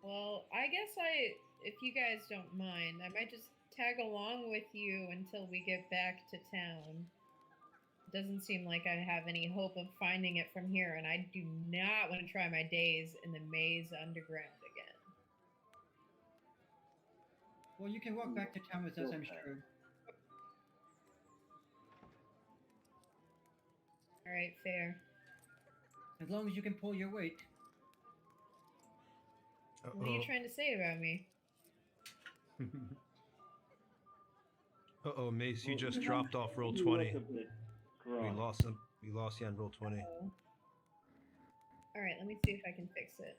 Well, I guess if you guys don't mind, I might just tag along with you until we get back to town. It doesn't seem like I have any hope of finding it from here, and I do not want to try my days in the maze underground again. Well, you can walk back to town with us, I'm sure. All right, fair. As long as you can pull your weight. What are you trying to say about me? Uh-oh, Mace, you Well, just dropped off roll 20. We Grog. lost him. We lost you on roll 20. All right, let me see if I can fix it.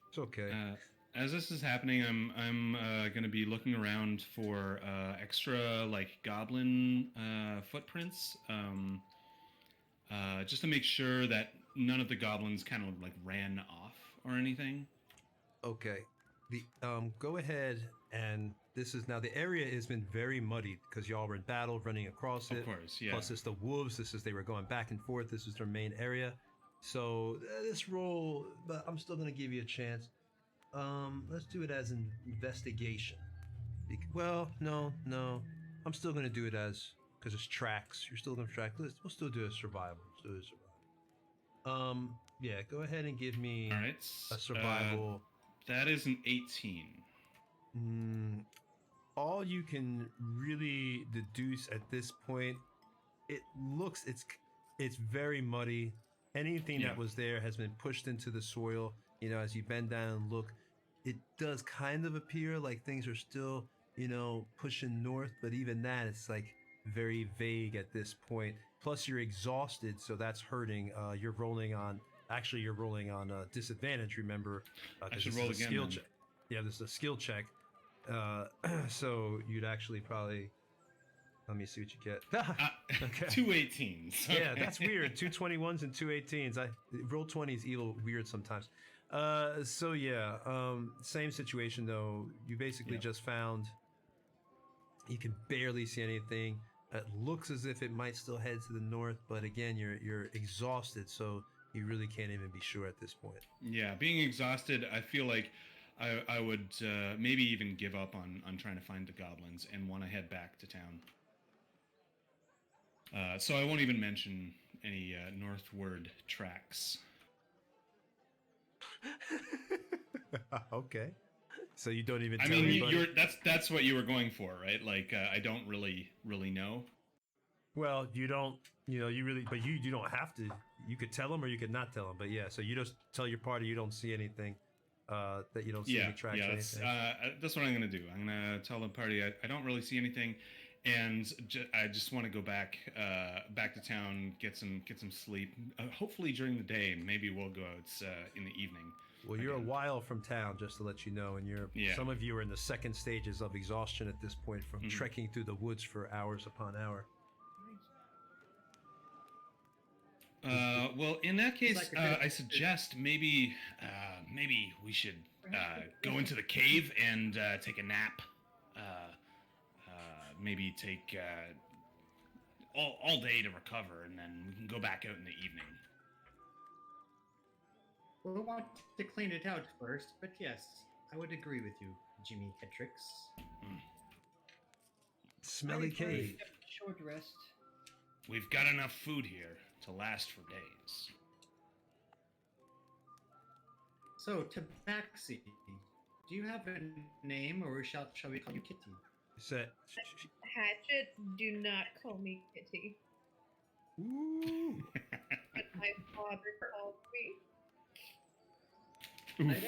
It's okay. As this is happening, I'm going to be looking around for extra like goblin footprints, just to make sure that none of the goblins kind of like ran off or anything. Okay. The go ahead, and this is now the area has been very muddied because y'all were in battle running across it. Of course, yeah. Plus it's the wolves. They were going back and forth. This is their main area. So this roll, but I'm still gonna give you a chance. Let's do it as an investigation. Well, no. I'm still gonna do it as because it's tracks. You're still gonna track. We'll still do a survival. Yeah. Go ahead and give me All right. a survival. That is an 18. All you can really deduce at this point, it's very muddy. Anything that was there has been pushed into the soil. You know, as you bend down and look, it does kind of appear like things are still, pushing north, but even that, it's like very vague at this point. Plus you're exhausted, so that's hurting. You're rolling on disadvantage, remember? I should roll again. Skill check. Yeah, this is a skill check. So you'd actually probably, let me see what you get. Okay. 2 18s. Okay. Yeah, that's weird. 2 21s and 2 18s. Roll 20 is weird sometimes. So yeah, same situation though. You basically just found, you can barely see anything. It looks as if it might still head to the north, but again, you're exhausted, so you really can't even be sure at this point. Yeah, being exhausted, I feel like I would maybe even give up on trying to find the goblins and want to head back to town. So I won't even mention any northward tracks. Okay. So you don't even. I tell mean, anybody? that's what you were going for, right? Like I don't really know. Well, you don't. You really, but you don't have to. You could tell them or you could not tell them. But yeah, so you just tell your party you don't see anything. That you don't see any tracks. Yeah, that's what I'm gonna do. I'm gonna tell the party I don't really see anything, and I just want to go back to town, get some sleep. Hopefully during the day, and maybe we'll go out in the evening. Well, you're a while from town, just to let you know, and some of you are in the second stages of exhaustion at this point from trekking through the woods for hours upon hour. Well, in that case, I suggest maybe we should go into the cave and take a nap. Maybe take all day to recover, and then we can go back out in the evening. We'll want to clean it out first, but yes, I would agree with you, Jimmy Hetrix. Smelly cave. Short rest. We've got enough food here to last for days. So, Tabaxi, do you have a name, or shall we call you Kitty? Hatchet, do not call me Kitty. Ooh. But my father called me.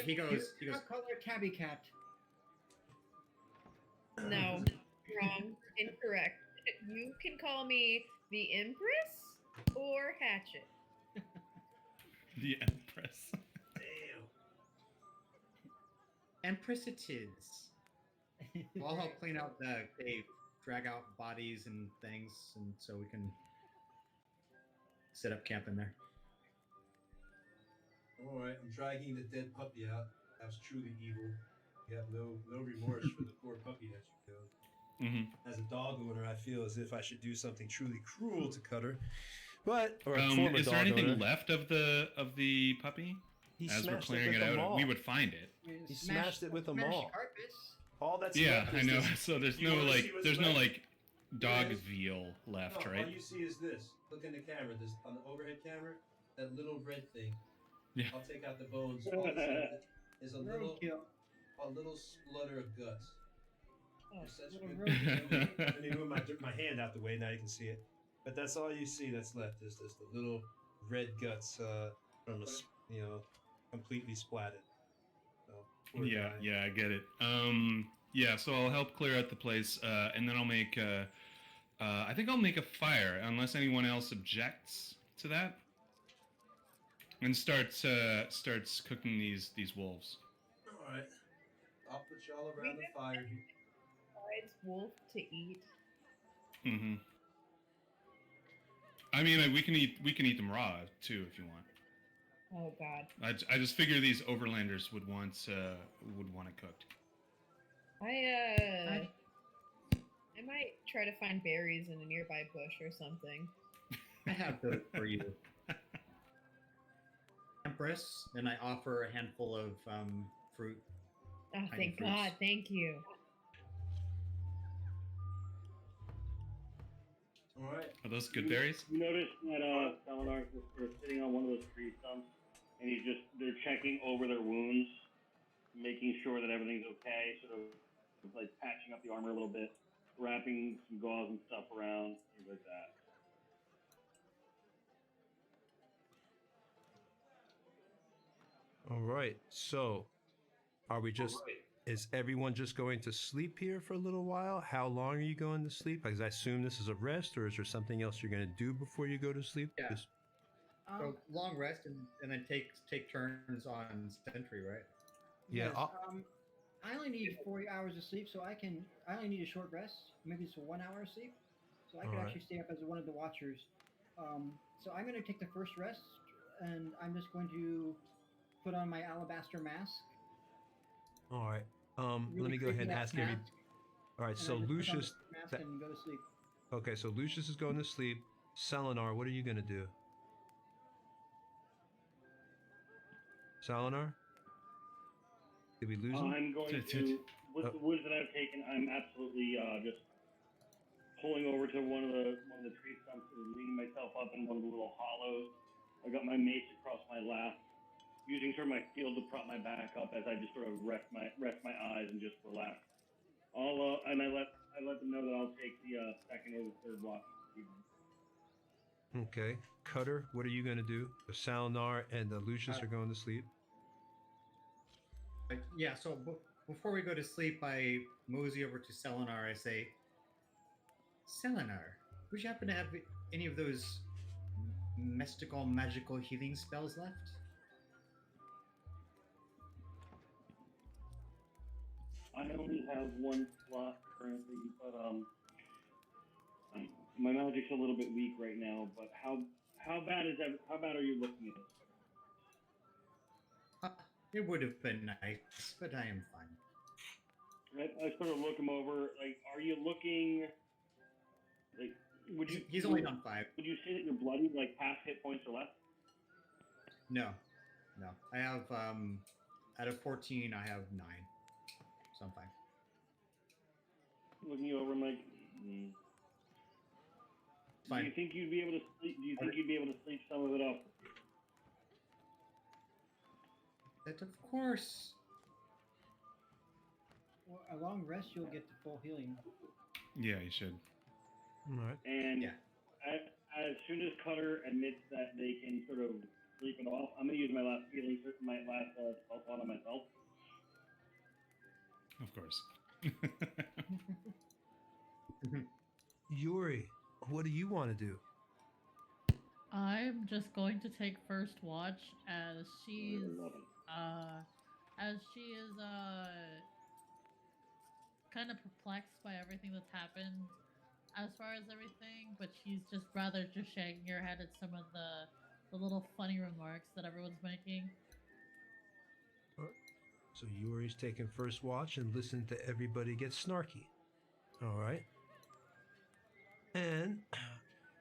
He goes. Call her Tabby Cat. No, wrong, incorrect. You can call me the Empress or Hatchet. The Empress. Damn. Empress it is. Well, I'll help clean out the cave, drag out bodies and things, and so we can set up camp in there. All right, I'm dragging the dead puppy out. That's truly evil. You have no remorse for the poor puppy that you killed. As a dog owner, I feel as if I should do something truly cruel to Kutter. But or a former is there dog anything owner. left of the puppy? He As we're smashed clearing it it with a out, maul. we would find it. I mean, He smashed it with a maul. Carpets. All that's Yeah, left I is know. this. So there's You no wanna like, see what's there's no left? like dog Yes. veal left, No, right? all you see is this. Look in the camera. This on the overhead camera. That little red thing. Yeah. I'll take out the bones. All you see is a little Roadkill. splutter of guts. Oh, You're such little good. roadkill. Let me move my hand out the way. Now you can see it. But that's all you see that's left is just the little red guts from completely splatted. So, poor Yeah, guy. yeah, I get it. Yeah, so I'll help clear out the place, and then I'll make. I think I'll make a fire, unless anyone else objects to that, and starts cooking these wolves. All right. I'll put y'all around the fire here. Besides wolf to eat. Mm-hmm. I mean, we can eat them raw too if you want. Oh God. I just figure these overlanders would want it cooked. I might try to find berries in a nearby bush or something. I have those for you. Empress, and I offer a handful of fruit. Oh, Tiny thank fruits. God. Thank you. All right. Are those good berries? You notice that Salinar is sort of sitting on one of those tree stumps, and they're checking over their wounds, making sure that everything's okay, sort of like patching up the armor a little bit, wrapping some gauze and stuff around, things like that. All right. So, are we just? Is everyone just going to sleep here for a little while? How long are you going to sleep? Because I assume this is a rest, or is there something else you're going to do before you go to sleep? Yeah. Just- So long rest and then take turns on sentry, right? Yeah, Yes, I only need 40 hours of sleep, so I only need a short rest. Maybe it's a 1 hour of sleep, so I could Alright. actually stay up as one of the watchers. So I'm going to take the first rest, and I'm just going to put on my alabaster mask. All right. Really Let me go ahead and creepy ask ass every. mask, All right. and So I just put on the Lucius. mask that- and go to sleep. Okay. So Lucius is going to sleep. Salinar, what are you going to do? Salinar? Did we lose him? I'm going to, with the woods that I've taken, I'm absolutely just pulling over to one of the tree stumps and leaning myself up in one of the little hollows. I got my mace across my lap, using sort of my shield to prop my back up as I just sort of rest my eyes and just relax. And I let them know that I'll take the second or the third watch this evening. Okay. Kutter, what are you going to do? Salinar and Lucius are going to sleep. Yeah. So before we go to sleep, I mosey over to Selinar. I say, Selinar, would you happen to have any of those mystical, magical healing spells left? I only have one slot currently, but my magic's a little bit weak right now. But how bad are you looking at it? It would have been nice, but I am fine. I sort of look him over. Like, are you looking? Like, He's only on 5. Would you say that you're bloody, like half hit points or less? No. I have out of 14, I have 9. So I'm fine. Looking you over, I'm like, Fine. Do you think you'd be able to sleep? Do you think you'd be able to sleep some of it off? That of course. Well, a long rest, you'll get to full healing. Yeah, you should. All right. And Yeah. as soon as Cutter admits that they can sort of sleep it off, I'm gonna use my last spell slot on myself. Of course. Yuri, what do you want to do? I'm just going to take first watch as she is kind of perplexed by everything that's happened as far as everything, but she's just rather just shaking her head at some of the little funny remarks that everyone's making. So Yuri's taking first watch and listening to everybody get snarky. All right. And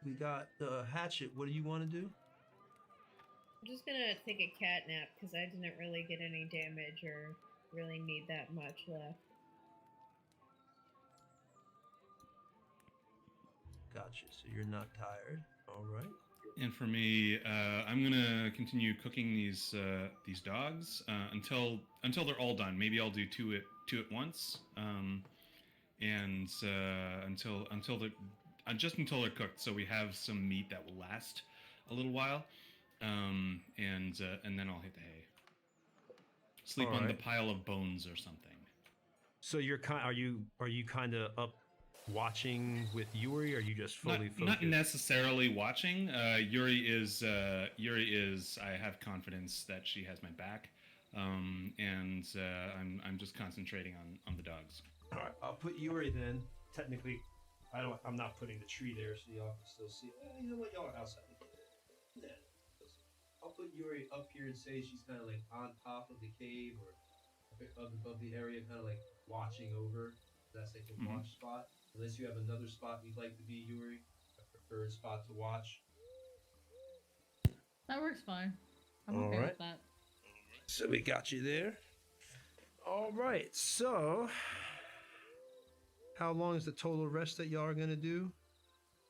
we got Hatchet. What do you want to do? I'm just gonna take a cat nap because I didn't really get any damage or really need that much left. Gotcha. So you're not tired. All right. And for me, I'm gonna continue cooking these dogs until they're all done. Maybe I'll do two at once, and until they're just until they're cooked, so we have some meat that will last a little while, and then I'll hit the hay. Sleep All on the right. pile of bones or something. So you're are you kind of up watching with Yuri, or are you just fully focused? Not necessarily watching. Yuri is. I have confidence that she has my back, and I'm just concentrating on the dogs. All right, I'll put Yuri then. Technically, I'm not putting the tree there, so y'all can still see. You know what? Y'all are outside. Yeah. I'll put Yuri up here and say she's kind of like on top of the cave or above the area, kind of like watching over. That's like a watch spot. Unless you have another spot you'd like to be, Yuri, a preferred spot to watch. That works fine. I'm All okay right. with that. So we got you there. All right. So, how long is the total rest that y'all are gonna do?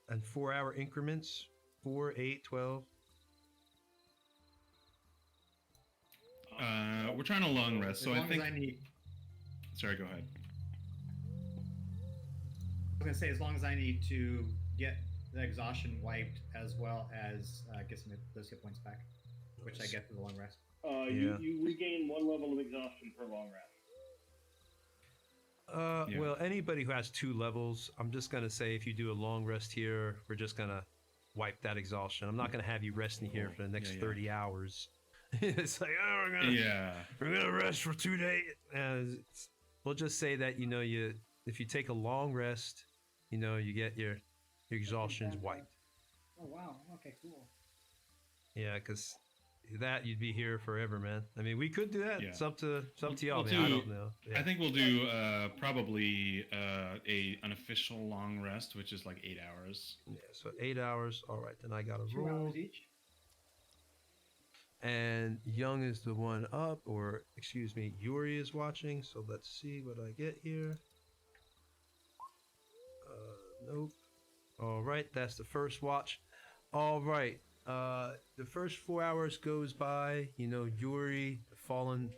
And 4-hour increments? 4, 8, 12. We're trying a long rest, so as I long think. as I need. Sorry, go ahead. I was gonna say as long as I need to get the exhaustion wiped as well as get some of those hit points back, which I get through the long rest. Yeah. You regain 1 level of exhaustion per long rest. Yeah. Well, anybody who has 2 levels, I'm just gonna say if you do a long rest here, we're just gonna wipe that exhaustion. I'm not gonna have you resting here for the next 30 hours. It's like, oh, we're gonna rest for 2 days. We'll just say that if you take a long rest, you get your exhaustion's wiped. Oh wow. Okay, cool. Yeah, because that you'd be here forever, man. I mean, we could do that. Yeah. It's up to y'all, We'll man. I do- don't know. Yeah. I think we'll do probably an official long rest, which is like 8 hours. Yeah, so 8 hours. All right, then I got to 2 roll. hours each. And Young is the one up, or excuse me, Yuri is watching. So let's see what I get here. Nope. All right, that's the first watch. All right, the first 4 hours goes by. Yuri, the fallen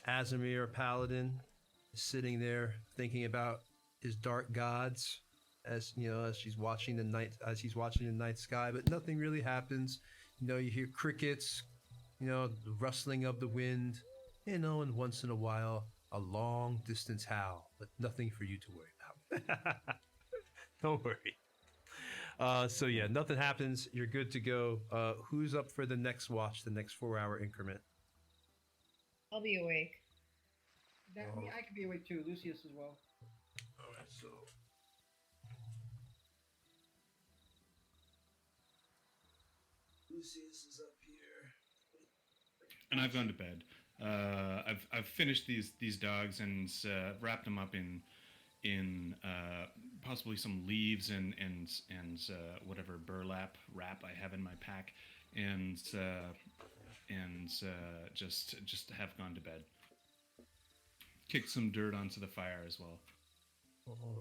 Azamir paladin, is sitting there thinking about his dark gods, as he's watching the night sky, but nothing really happens. You hear crickets. The rustling of the wind, and once in a while, a long distance howl, but nothing for you to worry about. Don't worry. So yeah, nothing happens. You're good to go. Who's up for the next watch, the next 4-hour increment? I'll be awake. I could be awake too. Lucius as well. All right, so. Lucius is up here. And I've gone to bed. I've finished these dogs and wrapped them up in possibly some leaves and whatever burlap wrap I have in my pack, and just have gone to bed. Kicked some dirt onto the fire as well.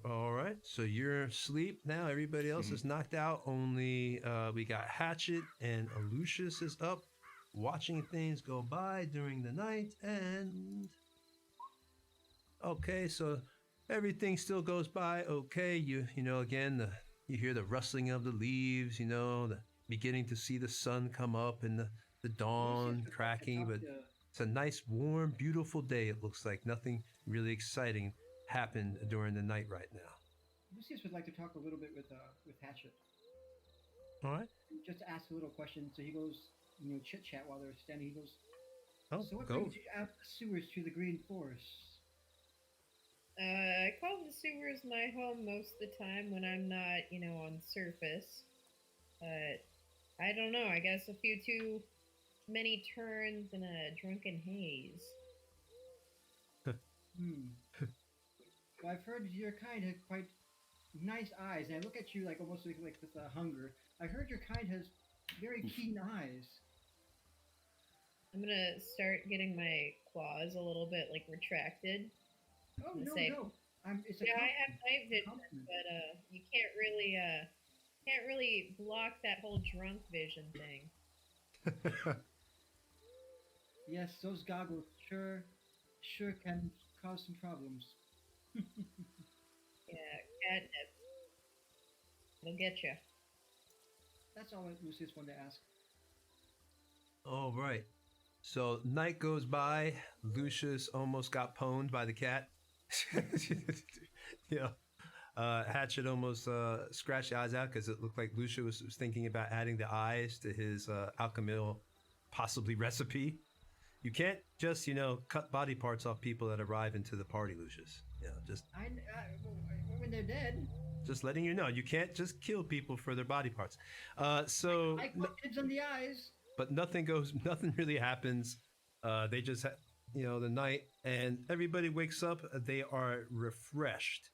All right, so you're asleep now. Everybody else is knocked out. Only we got Hatchet and Lucius is up, watching things go by during the night. And okay, so everything still goes by okay. You again, you hear the rustling of the leaves. The beginning to see the sun come up and the dawn cracking. But it's a nice, warm, beautiful day. It looks like nothing really exciting happened during the night right now. Lucius would like to talk a little bit with Hatchet. All right. Just to ask a little question. So he goes, chit chat while they're standing. He goes, Oh, so what go. brings you out the sewers to the Green Forest? I call the sewers my home most of the time when I'm not, on surface. But I don't know. I guess a few too many turns and a drunken haze. Well, I've heard your kind has quite nice eyes, and I look at you like almost like with hunger. I heard your kind has very keen eyes. I'm gonna start getting my claws a little bit like retracted. Oh I'm gonna no, say, no. It's a yeah, I have night vision, compliment. but you can't really block that whole drunk vision thing. Yes, those goggles sure can cause some problems. Yeah, catnip. It'll get you. That's all Lucius wanted to ask. All right. So night goes by. Lucius almost got pwned by the cat. Yeah. Hatchet almost scratched the eyes out because it looked like Lucius was thinking about adding the eyes to his alchemical possibly recipe. You can't just, cut body parts off people that arrive into the party, Lucius. Just When they're dead. Just letting you know, you can't just kill people for their body parts. I put kids on the eyes. But nothing really happens. They just, the night, and everybody wakes up. They are refreshed.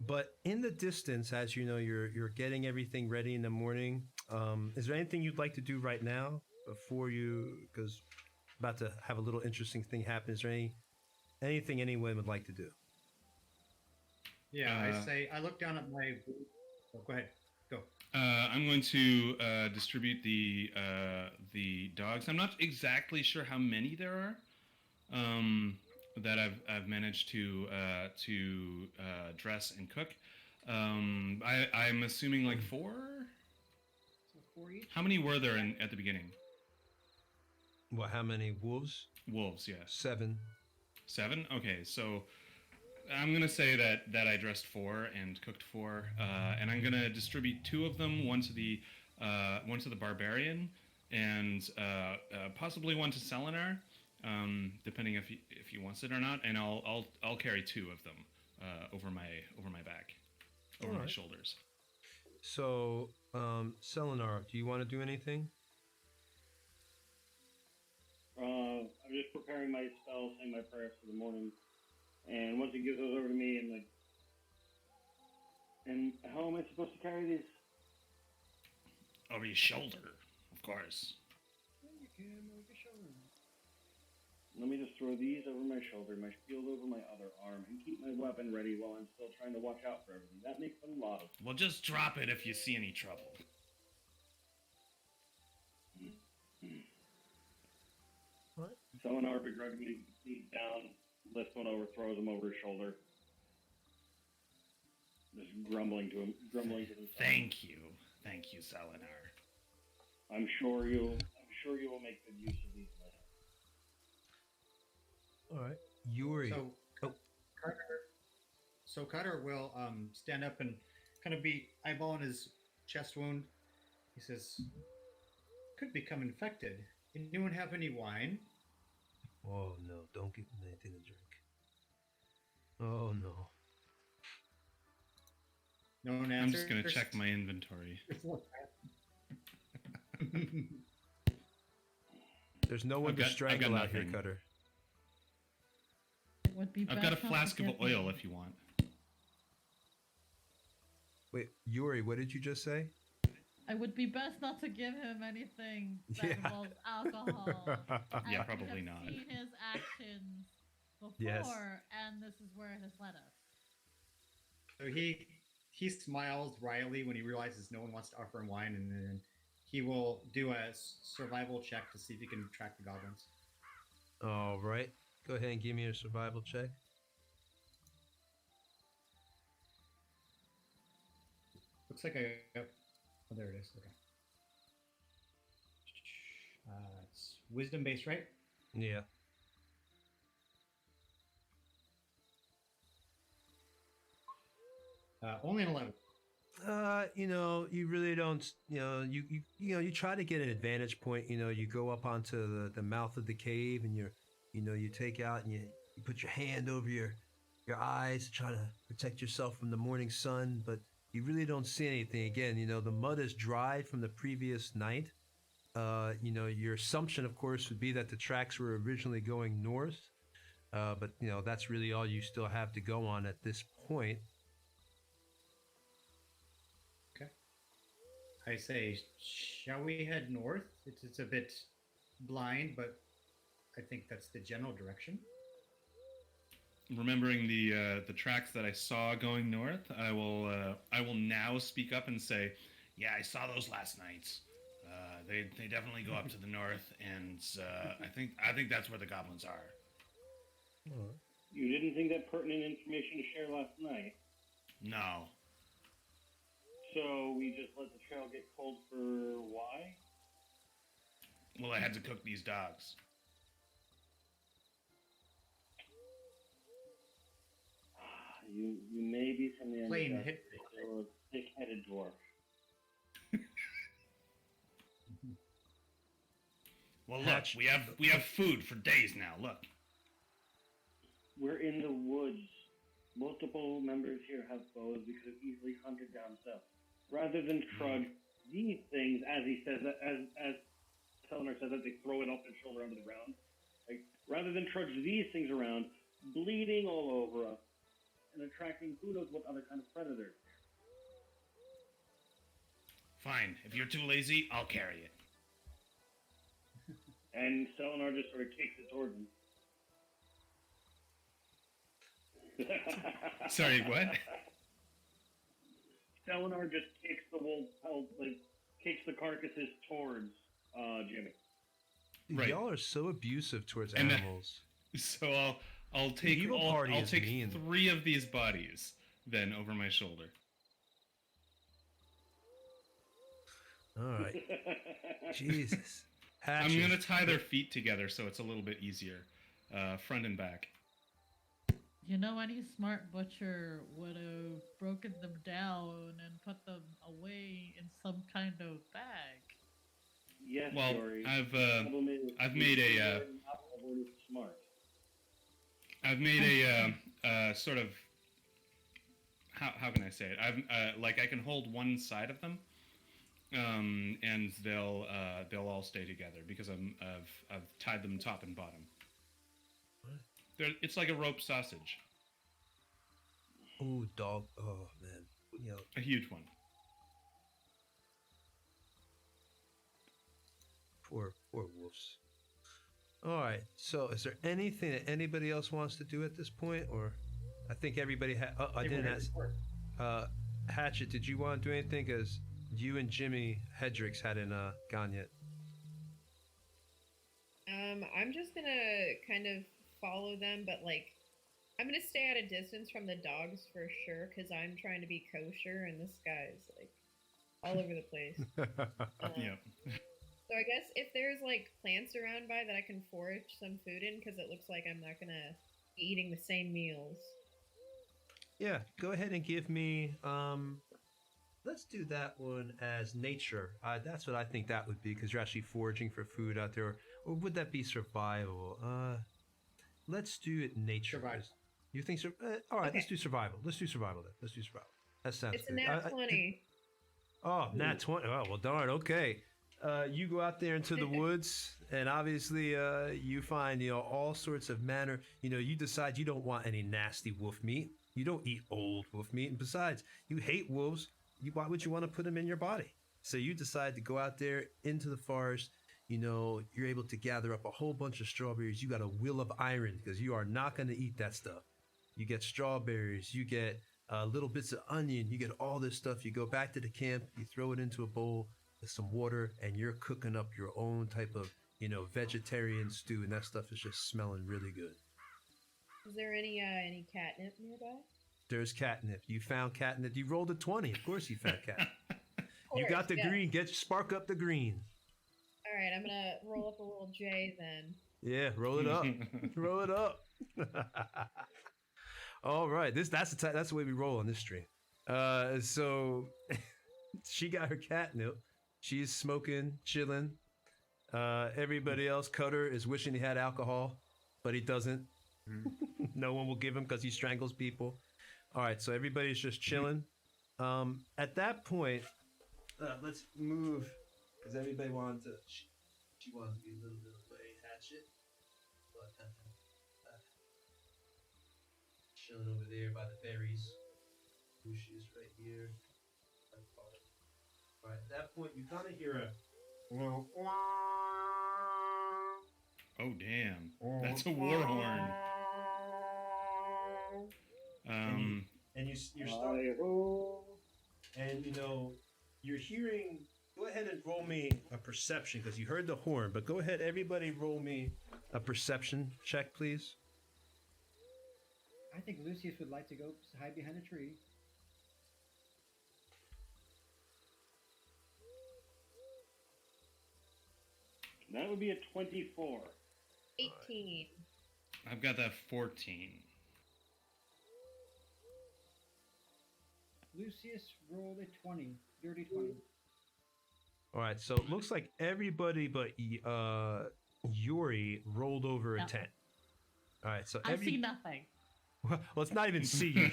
But in the distance, as you know, you're getting everything ready in the morning. Is there anything you'd like to do right now before because about to have a little interesting thing happen? Is there anything anyone would like to do? Yeah, I look down at my. Oh, go ahead. Go. I'm going to distribute the dogs. I'm not exactly sure how many there are that I've managed to dress and cook. I'm assuming like 4. So 4 each. How many were there at the beginning? What? How many wolves? Wolves, yes. 7. 7? Okay, so I'm gonna say that I dressed 4 and cooked 4, and I'm gonna distribute 2 of them, one to the barbarian, and possibly one to Selenar, depending if he wants it or not. And I'll carry 2 of them over my back, over my shoulders. So, Selenar, do you want to do anything? I'm just preparing my spells, saying my prayers for the morning. And once he gives those over to me, and how am I supposed to carry these? Over your shoulder, of course. You can over your shoulder. Let me just throw these over my shoulder, my shield over my other arm, and keep my weapon ready while I'm still trying to watch out for everything. That makes a lot of sense. Well, just drop it if you see any trouble. What? Selenar begrudgingly sneaks down, lifts one over, throws him over his shoulder. Just grumbling to himself. Thank you, Selenar. I'm sure you will make good use of these later. All right, Yuri. So Kutter will stand up and kind of be eyeballing his chest wound. He says, "Could become infected. Anyone have any wine?" Oh no! Don't give him anything to drink. Oh no! No one answers. I'm just gonna check my inventory. There's no one to strangle out here, Kutter. Would be I've got a best not to flask of give oil him- if you want. Wait, Yuri, what did you just say? It would be best not to give him anything that Yeah. involves alcohol. Yeah, as probably we have not. Seen his actions before, Yes. and this is where it has led us. So he smiles wryly when he realizes no one wants to offer him wine, and then he will do a survival check to see if he can track the goblins. All right, go ahead and give me a survival check. Looks like oh, there it is. Okay. It's wisdom based, right? Yeah. Only an 11. You really don't. You try to get an advantage point. You go up onto the mouth of the cave, and you take out and you put your hand over your eyes, try to protect yourself from the morning sun, but you really don't see anything. Again, the mud is dried from the previous night. Your assumption, of course, would be that the tracks were originally going north. But that's really all you still have to go on at this point. Okay. I say, shall we head north? It's a bit blind, but I think that's the general direction. Remembering the tracks that I saw going north, I will now speak up and say, yeah, I saw those last night. They definitely go up to the north, and I think that's where the goblins are. You didn't think that pertinent information to share last night? No. So we just let the trail get cold for why? Well, I had to cook these dogs. You may be from the Plain end hit. or a thick-headed dwarf. Well, look, we have food for days now. Look. We're in the woods. Multiple members here have bows we could have easily hunted down south. Rather than trudge these things, as he says, as Telenar says that they throw it off their shoulder onto the ground. Like, rather than trudge these things around, bleeding all over us, and attracting who knows what other kind of predators. Fine. If you're too lazy, I'll carry it. And Selenar just sort of kicks it towards him. Sorry, what? Selenar just kicks the wolf, kicks the carcasses towards Jimmy. Dude, Right. Y'all are so abusive towards And animals. So I'll take evil party I'll is take mean. 3 of these bodies then over my shoulder. All right. Jesus. I'm Hatches. gonna tie their feet together so it's a little bit easier, front and back. Any smart butcher would have broken them down and put them away in some kind of bag. Yes, Well, Dory. I've made a smart. I've made a sort of how can I say it? I've like I can hold one side of them, and they'll all stay together because I've tied them top and bottom. It's like a rope sausage. Ooh, dog. Oh, man. A huge one. Poor wolves. All right. So, is there anything that anybody else wants to do at this point, or I think everybody had. Oh, I didn't ask. Hatchet, did you want to do anything? Because you and Jimmy Hedricks hadn't gone yet. I'm just gonna kind of follow them, but I'm gonna stay at a distance from the dogs for sure, because I'm trying to be kosher, and this guy's all over the place. Yeah. So I guess if there's plants around by that I can forage some food in, because it looks like I'm not gonna be eating the same meals. Yeah, go ahead and give me. Let's do that one as nature. That's what I think that would be, because you're actually foraging for food out there. Or would that be survival? Let's do it nature. Survival. You think so? All right, Okay. let's do survival. Let's do survival then. Let's do survival. That sounds It's a good. nat 20. Oh, nat 20. Oh, well, darn. Okay. You go out there into the woods, and obviously you find all sorts of manner. You decide you don't want any nasty wolf meat. You don't eat old wolf meat, and besides, you hate wolves. Why would you want to put them in your body? So you decide to go out there into the forest. You're able to gather up a whole bunch of strawberries. You got a will of iron because you are not going to eat that stuff. You get strawberries. You get little bits of onion. You get all this stuff. You go back to the camp. You throw it into a bowl with some water, and you're cooking up your own type of, vegetarian stew, and that stuff is just smelling really good. Is there any catnip nearby? There's catnip. You found catnip. You rolled a 20. Of course you found catnip. You course, got the yes. green. Spark up the green. All right, I'm gonna roll up a little J then. Yeah, roll it up. Roll it up. All right. That's the way we roll on this stream. So she got her catnip. She's smoking, chilling. Everybody else, Kutter, is wishing he had alcohol, but he doesn't. No one will give him because he strangles people. All right, so everybody's just chilling. At that point, let's move because everybody wanted to. She wanted to be a little bit away, Hatchet. But chilling over there by the berries. Lucius right here. All right, at that point, you kind of hear a. Oh damn! That's a war horn. And you're starting. And you're hearing. Go ahead and roll me a perception because you heard the horn. But go ahead, everybody, roll me a perception check, please. I think Lucius would like to go hide behind a tree. That would be a 24. 18. I've got that 14. Lucius rolled a 20. Dirty 20. All right, so it looks like everybody but Yuri rolled over a Yep. 10. All right, so I see nothing. Well, it's not even see.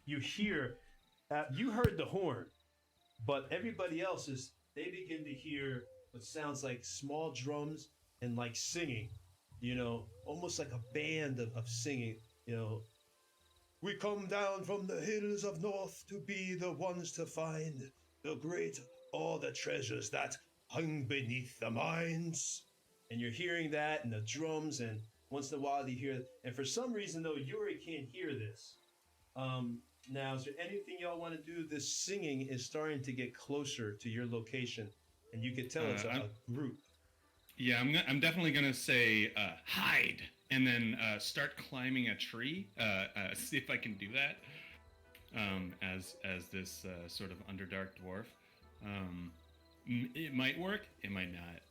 You hear. You heard the horn, but everybody else they begin to hear what sounds like small drums and like singing. Almost like a band of singing. We come down from the hills of north to be the ones to find all the treasures that hung beneath the mines. And you're hearing that and the drums, and once in a while you hear, and for some reason though, Yuri can't hear this. Now, is there anything y'all want to do? This singing is starting to get closer to your location, and you can tell it's a group. Yeah, I'm definitely gonna say hide, and then start climbing a tree. See if I can do that. As this sort of underdark dwarf. It might work. It might not.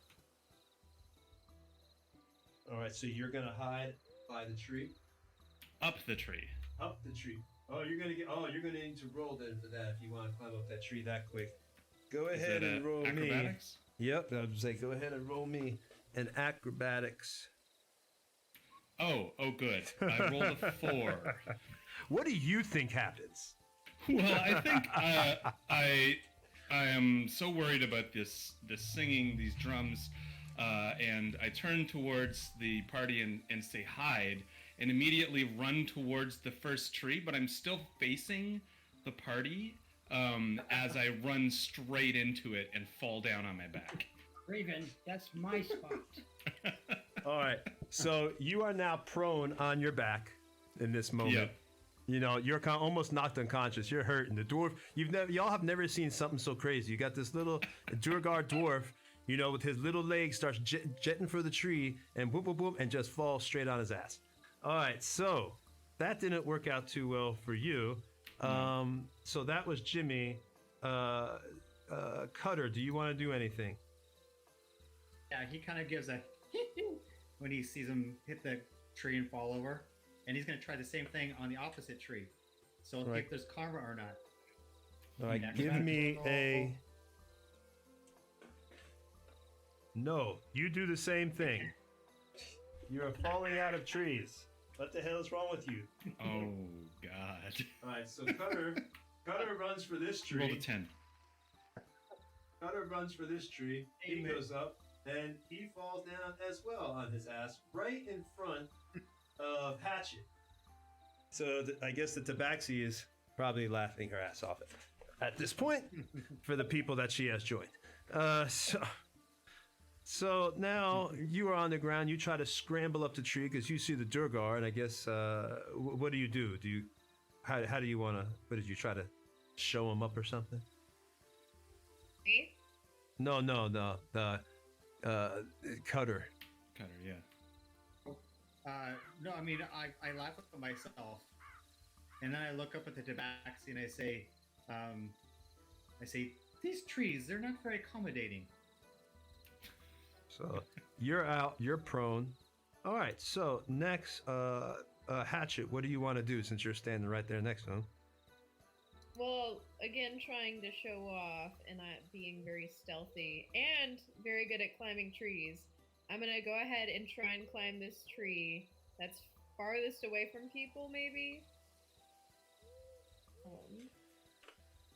All right, so you're gonna hide by the tree. Up the tree. Up the tree. You're gonna need to roll then for that if you want to climb up that tree that quick. Go ahead and roll acrobatics? me. Yep, I was like, go ahead and roll me an acrobatics. Oh, good. I rolled a 4. What do you think happens? Well, I think I am so worried about this singing, these drums, and I turn towards the party and say hide, and immediately run towards the first tree, but I'm still facing the party as I run straight into it and fall down on my back. Raven, that's my spot. All right, so you are now prone on your back in this moment. Yep. You're almost knocked unconscious. You're hurting. The dwarf, y'all have never seen something so crazy. You got this little Durgar dwarf, with his little legs starts jetting for the tree and boom, boom, boom, and just falls straight on his ass. All right, so that didn't work out too well for you. So that was Jimmy. Kutter, do you want to do anything? Yeah, he kind of gives a when he sees him hit the tree and fall over. And he's going to try the same thing on the opposite tree. So we'll see if there's karma or not. All right, give me a... No, you do the same thing. You're falling out of trees. What the hell is wrong with you? Oh, God. All right, so Kutter runs for this tree. Roll a 10. Kutter runs for this tree. He goes up, and he falls down as well on his ass, right in front of Hatchet. So I guess the Tabaxi is probably laughing her ass off at this point for the people that she has joined. So now you are on the ground. You try to scramble up the tree because you see the Durgar, and I guess what do you do? How do you want to? What did you try to show him up or something? Me? No. The Kutter. Kutter, yeah. No, I mean, I laugh at myself, and then I look up at the Tabaxi and I say, these trees, they're not very accommodating. So you're out, you're prone. All right, so next, Hatchet, what do you want to do since you're standing right there next to him? Well, again, trying to show off and not being very stealthy and very good at climbing trees. I'm gonna go ahead and try and climb this tree that's farthest away from people, maybe.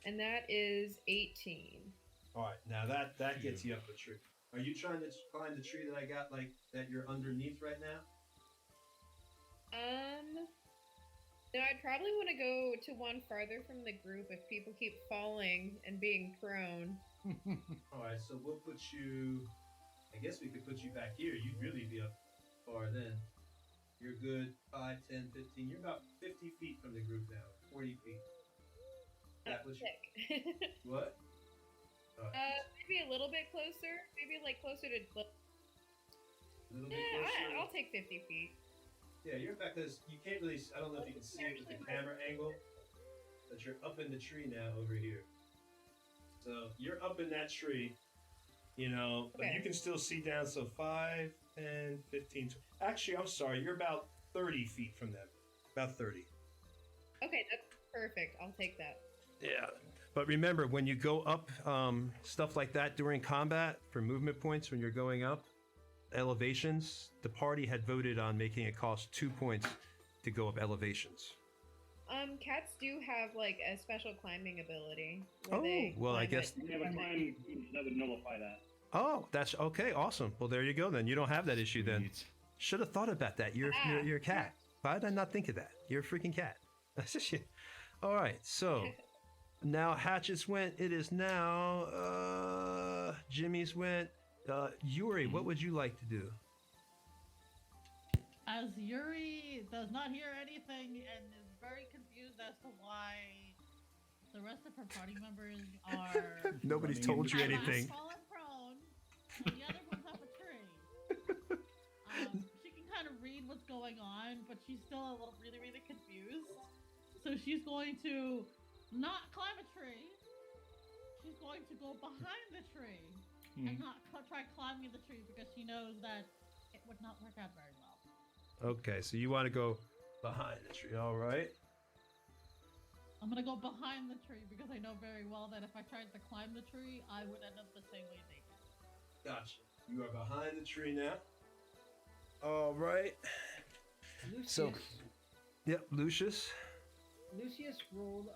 And that is 18. All right, now that gets you up a tree. Are you trying to climb the tree that I got, like, that you're underneath right now? No, I'd probably want to go to one farther from the group if people keep falling and being prone. All right, so we'll put you. I guess we could put you back here. You'd really be up far then. You're good 5, 10, 15. You're about 50 feet from the group now. 40 feet. That puts you. Sick. What? All right. Maybe a little bit closer. Maybe like closer to. A little bit closer. I'll take 50 feet. Yeah, you're back because you can't really. I don't know if you can see it with the camera angle, but you're up in the tree now over here. So you're up in that tree, but you can still see down. So 5, 10, 15. Actually, I'm sorry. You're about 30 feet from them. About 30. Okay, that's perfect. I'll take that. Yeah. But remember, when you go up, stuff like that during combat for movement points, when you're going up elevations, the party had voted on making it cost 2 points to go up elevations. Cats do have like a special climbing ability. Oh, well, I guess. We have a climb that would nullify that. Oh, that's okay. Awesome. Well, there you go. Then you don't have that issue. Then should have thought about that. You're a cat. Why did I not think of that? You're a freaking cat. That's just shit. All right. So now hatchets went. It is now Jimmy's went. Yuri, what would you like to do? As Yuri does not hear anything and is very confused as to why the rest of her party members are. Nobody's told you anything. Fallen prone, and the other one's up a tree. She can kind of read what's going on, but she's still a little really, really confused. So she's going to not climb a tree. She's going to go behind the tree and not try climbing the tree because she knows that it would not work out very well. Okay, so you want to go behind the tree, all right? I'm gonna go behind the tree because I know very well that if I tried to climb the tree, I would end up the same way they did. Gotcha. You are behind the tree now. All right. Lucius, So, yep, Lucius. Lucius rolled.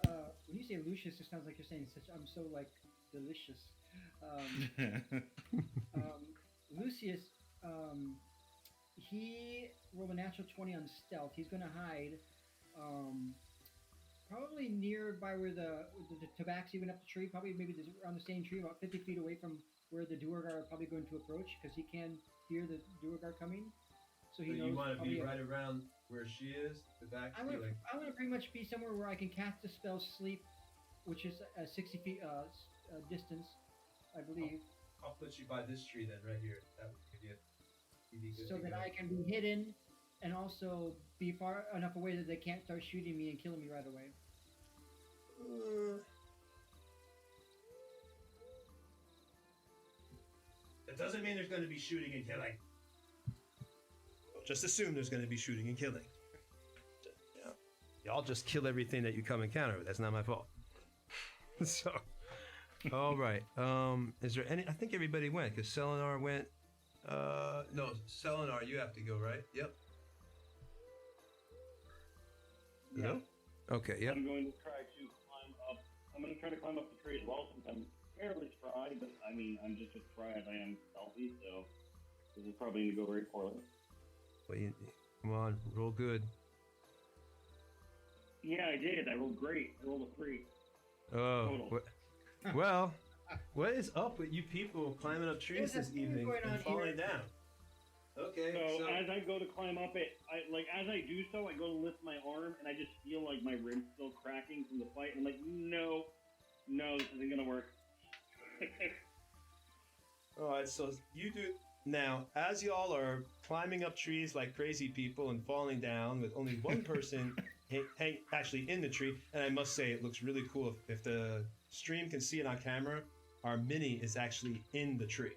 When you say Lucius, it sounds like you're saying such. I'm so like delicious. Lucius, he rolled a natural 20 on stealth. He's gonna hide, probably nearby where the tabaxi went up the tree. Probably maybe around the same tree, about 50 feet away from where the Duergar are probably going to approach, because he can hear the Duergar coming. So he knows. You want to be probably right around where she is, the back. I want to pretty much be somewhere where I can cast the spell Sleep, which is a 60 feet distance, I believe. I'll put you by this tree then, right here. That would give you. You'd be good So to that go. I can be hidden and also be far enough away that they can't start shooting me and killing me right away. That doesn't mean there's going to be shooting and killing. Just assume there's going to be shooting and killing. Yeah. Y'all just kill everything that you come encounter with. That's not my fault. So, all right. Is there any? I think everybody went because Selenar went. No, Selenar, you have to go, right? Yep. Yeah. No? Okay. Yep. I'm going to try to climb up. I'm going to try to climb up the tree as well since I'm fairly spry, but I mean, I'm just as spry as I am stealthy, so this is probably going to go very poorly. Well, come on, roll good. Yeah, I did. I rolled great. I rolled a 3. Oh, well, what is up with you people climbing up trees this evening and falling down? Okay, so as I go to climb up it, as I do so, I go to lift my arm and I just feel like my ribs still cracking from the fight. And I'm like, no, this isn't gonna work. All right, so you do now. As y'all are climbing up trees like crazy people and falling down with only one person actually in the tree, and I must say it looks really cool. If the stream can see it on camera, our mini is actually in the tree.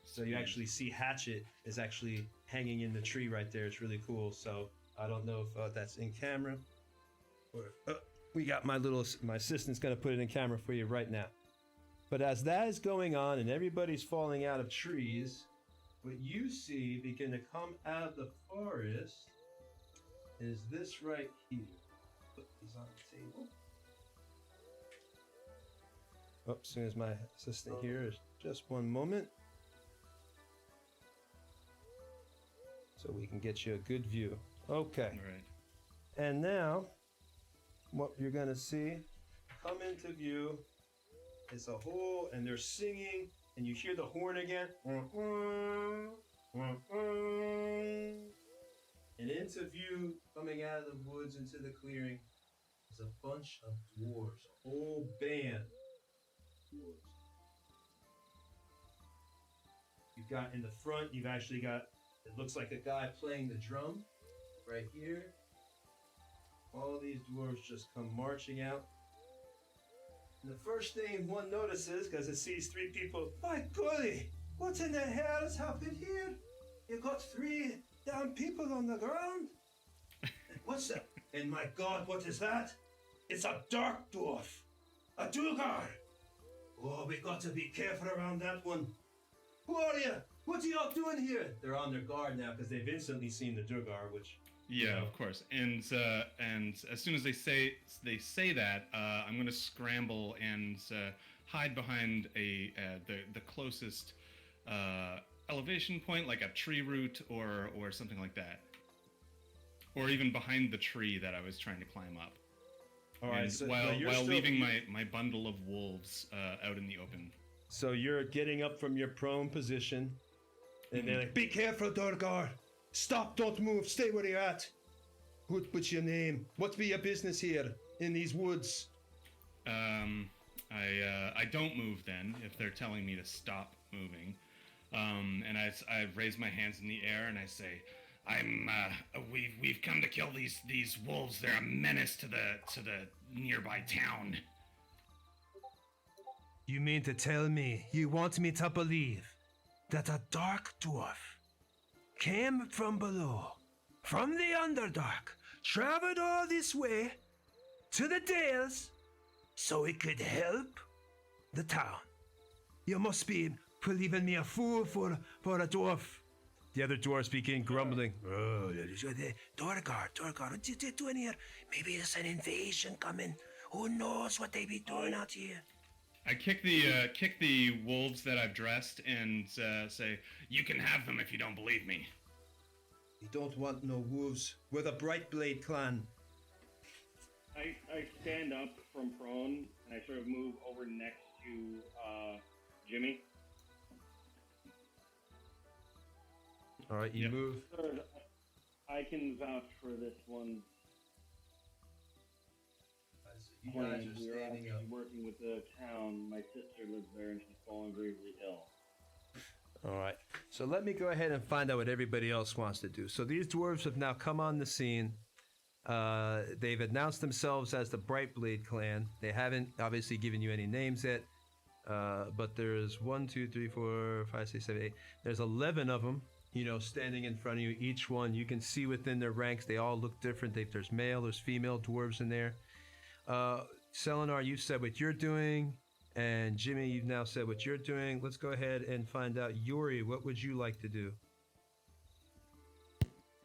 So you actually see Hatchet is actually hanging in the tree right there. It's really cool. So I don't know if that's in camera. Or we got my assistant's gonna put it in camera for you right now. But as that is going on and everybody's falling out of trees, what you see begin to come out of the forest is this right here. Put these on the table. Oh, as soon as my assistant here is just one moment. So we can get you a good view. Okay. All right. And now, what you're gonna see come into view is a hole, and they're singing, and you hear the horn again. And into view, coming out of the woods into the clearing, is a bunch of dwarves, a whole band of dwarves. You've got in the front, you've actually got, it looks like a guy playing the drum right here. All these dwarves just come marching out. And the first thing one notices, because it sees three people, my golly, what in the hell has happened here? You got three damn people on the ground? What's that? And my God, what is that? It's a dark dwarf, a Dugar. Oh, we got to be careful around that one. Who are you? What are y'all doing here? They're on their guard now because they've instantly seen the Dugar, which. Yeah, of course. And as soon as they say that, I'm going to scramble and hide behind the closest elevation point, like a tree root or something like that, or even behind the tree that I was trying to climb up. All right. So, while leaving my bundle of wolves out in the open. So you're getting up from your prone position, and they're like, "Be careful, Durgar! Stop! Don't move! Stay where you're at! What's your name? What's be your business here in these woods?" I don't move then if they're telling me to stop moving, and I raise my hands in the air and I say, we've come to kill these wolves. They're a menace to the nearby town. You mean to tell me you want me to believe that a dark dwarf came from below, from the Underdark, traveled all this way to the Dales so he could help the town? You must be believing me a fool for a dwarf. The other dwarves begin grumbling. Oh, Dorgar, what are you doing here? Maybe it's an invasion coming. Who knows what they be doing out here? I kick the wolves that I've dressed and say, "You can have them if you don't believe me." You don't want no wolves. We're the Brightblade clan. I stand up from prone and I sort of move over next to Jimmy. All right, you move. Third, I can vouch for this one. You guys are We're standing up. actually working with the town. My sister lives there and she's fallen gravely ill. All right. So let me go ahead and find out what everybody else wants to do. So these dwarves have now come on the scene. They've announced themselves as the Brightblade clan. They haven't obviously given you any names yet. But there's 1, 2, 3, 4, 5, 6, 7, 8. There's 11 of them, standing in front of you. Each one, you can see within their ranks, they all look different. There's male, there's female dwarves in there. Selenar, you said what you're doing. And Jimmy, you've now said what you're doing. Let's go ahead and find out. Yuri, what would you like to do?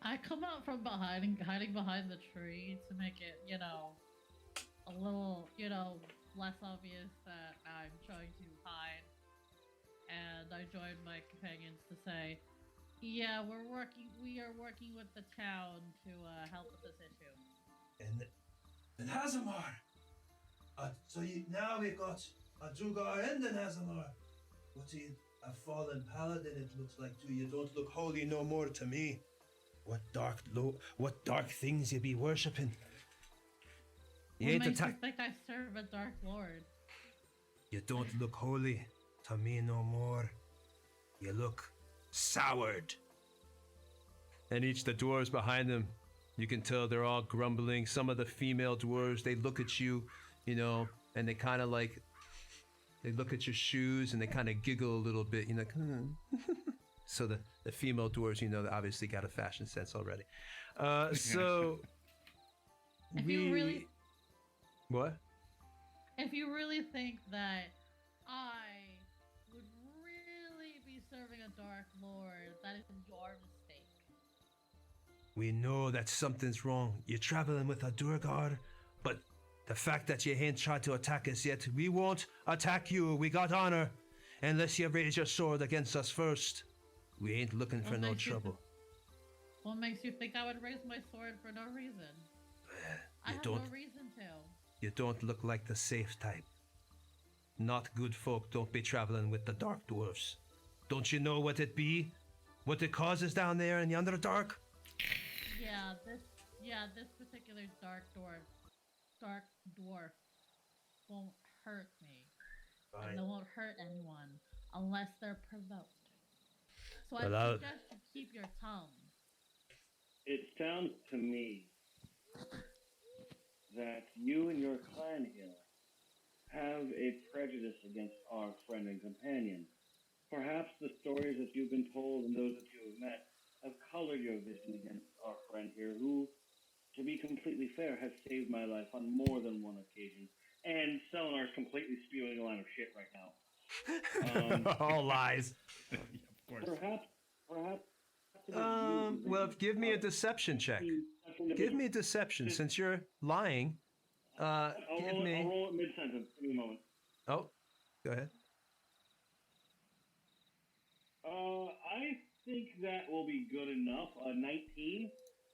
I come out from hiding behind the tree to make it, a little, less obvious that I'm trying to hide. And I join my companions to say, yeah, we are working with the town to help with this issue. And Hazamar! Now we've got a Dugar and an Hazamar. What are you, a fallen paladin it looks like too. You don't look holy no more to me. What dark things you be worshipping? What makes you think I serve a dark lord? You don't look holy to me no more. You look soured. And each the dwarves behind them, you can tell they're all grumbling. Some of the female dwarves, they look at you, and they kind of they look at your shoes and they kind of giggle a little bit, So the female dwarves, they obviously got a fashion sense already. So if you really what? If you really think that I would really be serving a dark lord, that is your mistake. We know that something's wrong. You're traveling with a Durgar, but the fact that you ain't tried to attack us yet, we won't attack you. We got honor. Unless you raise your sword against us first. We ain't looking for no trouble. What makes you think I would raise my sword for no reason? I You have don't- no reason to. You don't look like the safe type. Not good folk don't be traveling with the dark dwarves. Don't you know what it be? What it causes down there in the Underdark? This particular dark dwarf won't hurt me. And they won't hurt anyone unless they're provoked. So I Well, suggest you keep your tongue. It sounds to me that you and your clan here have a prejudice against our friend and companion. Perhaps the stories that you've been told and those that you have met have colored your vision against our friend here, who, to be completely fair, has saved my life on more than one occasion. And Selenar's completely spewing a line of shit right now. All lies. Of course. Perhaps. Well, give me a deception check. Give me a deception since you're lying. I'll Give roll me. it mid-sentence. Give me a moment. Oh, go ahead. I think that will be good enough. 19.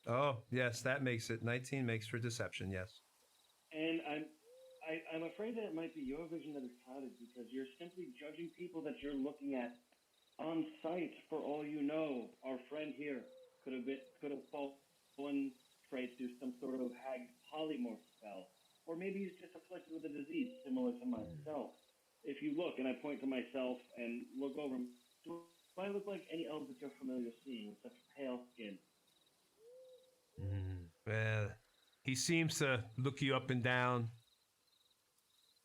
Oh, yes, that makes it. 19 makes for deception. Yes. And I'm afraid that it might be your vision that is clouded because you're simply judging people that you're looking at on sight. For all you know, our friend here could have fallen prey to some sort of hag polymorph spell, or maybe he's just afflicted with a disease similar to myself. If you look, and I point to myself and look over him, do I look like any elves that you're familiar seeing with such pale skin? Well, he seems to look you up and down.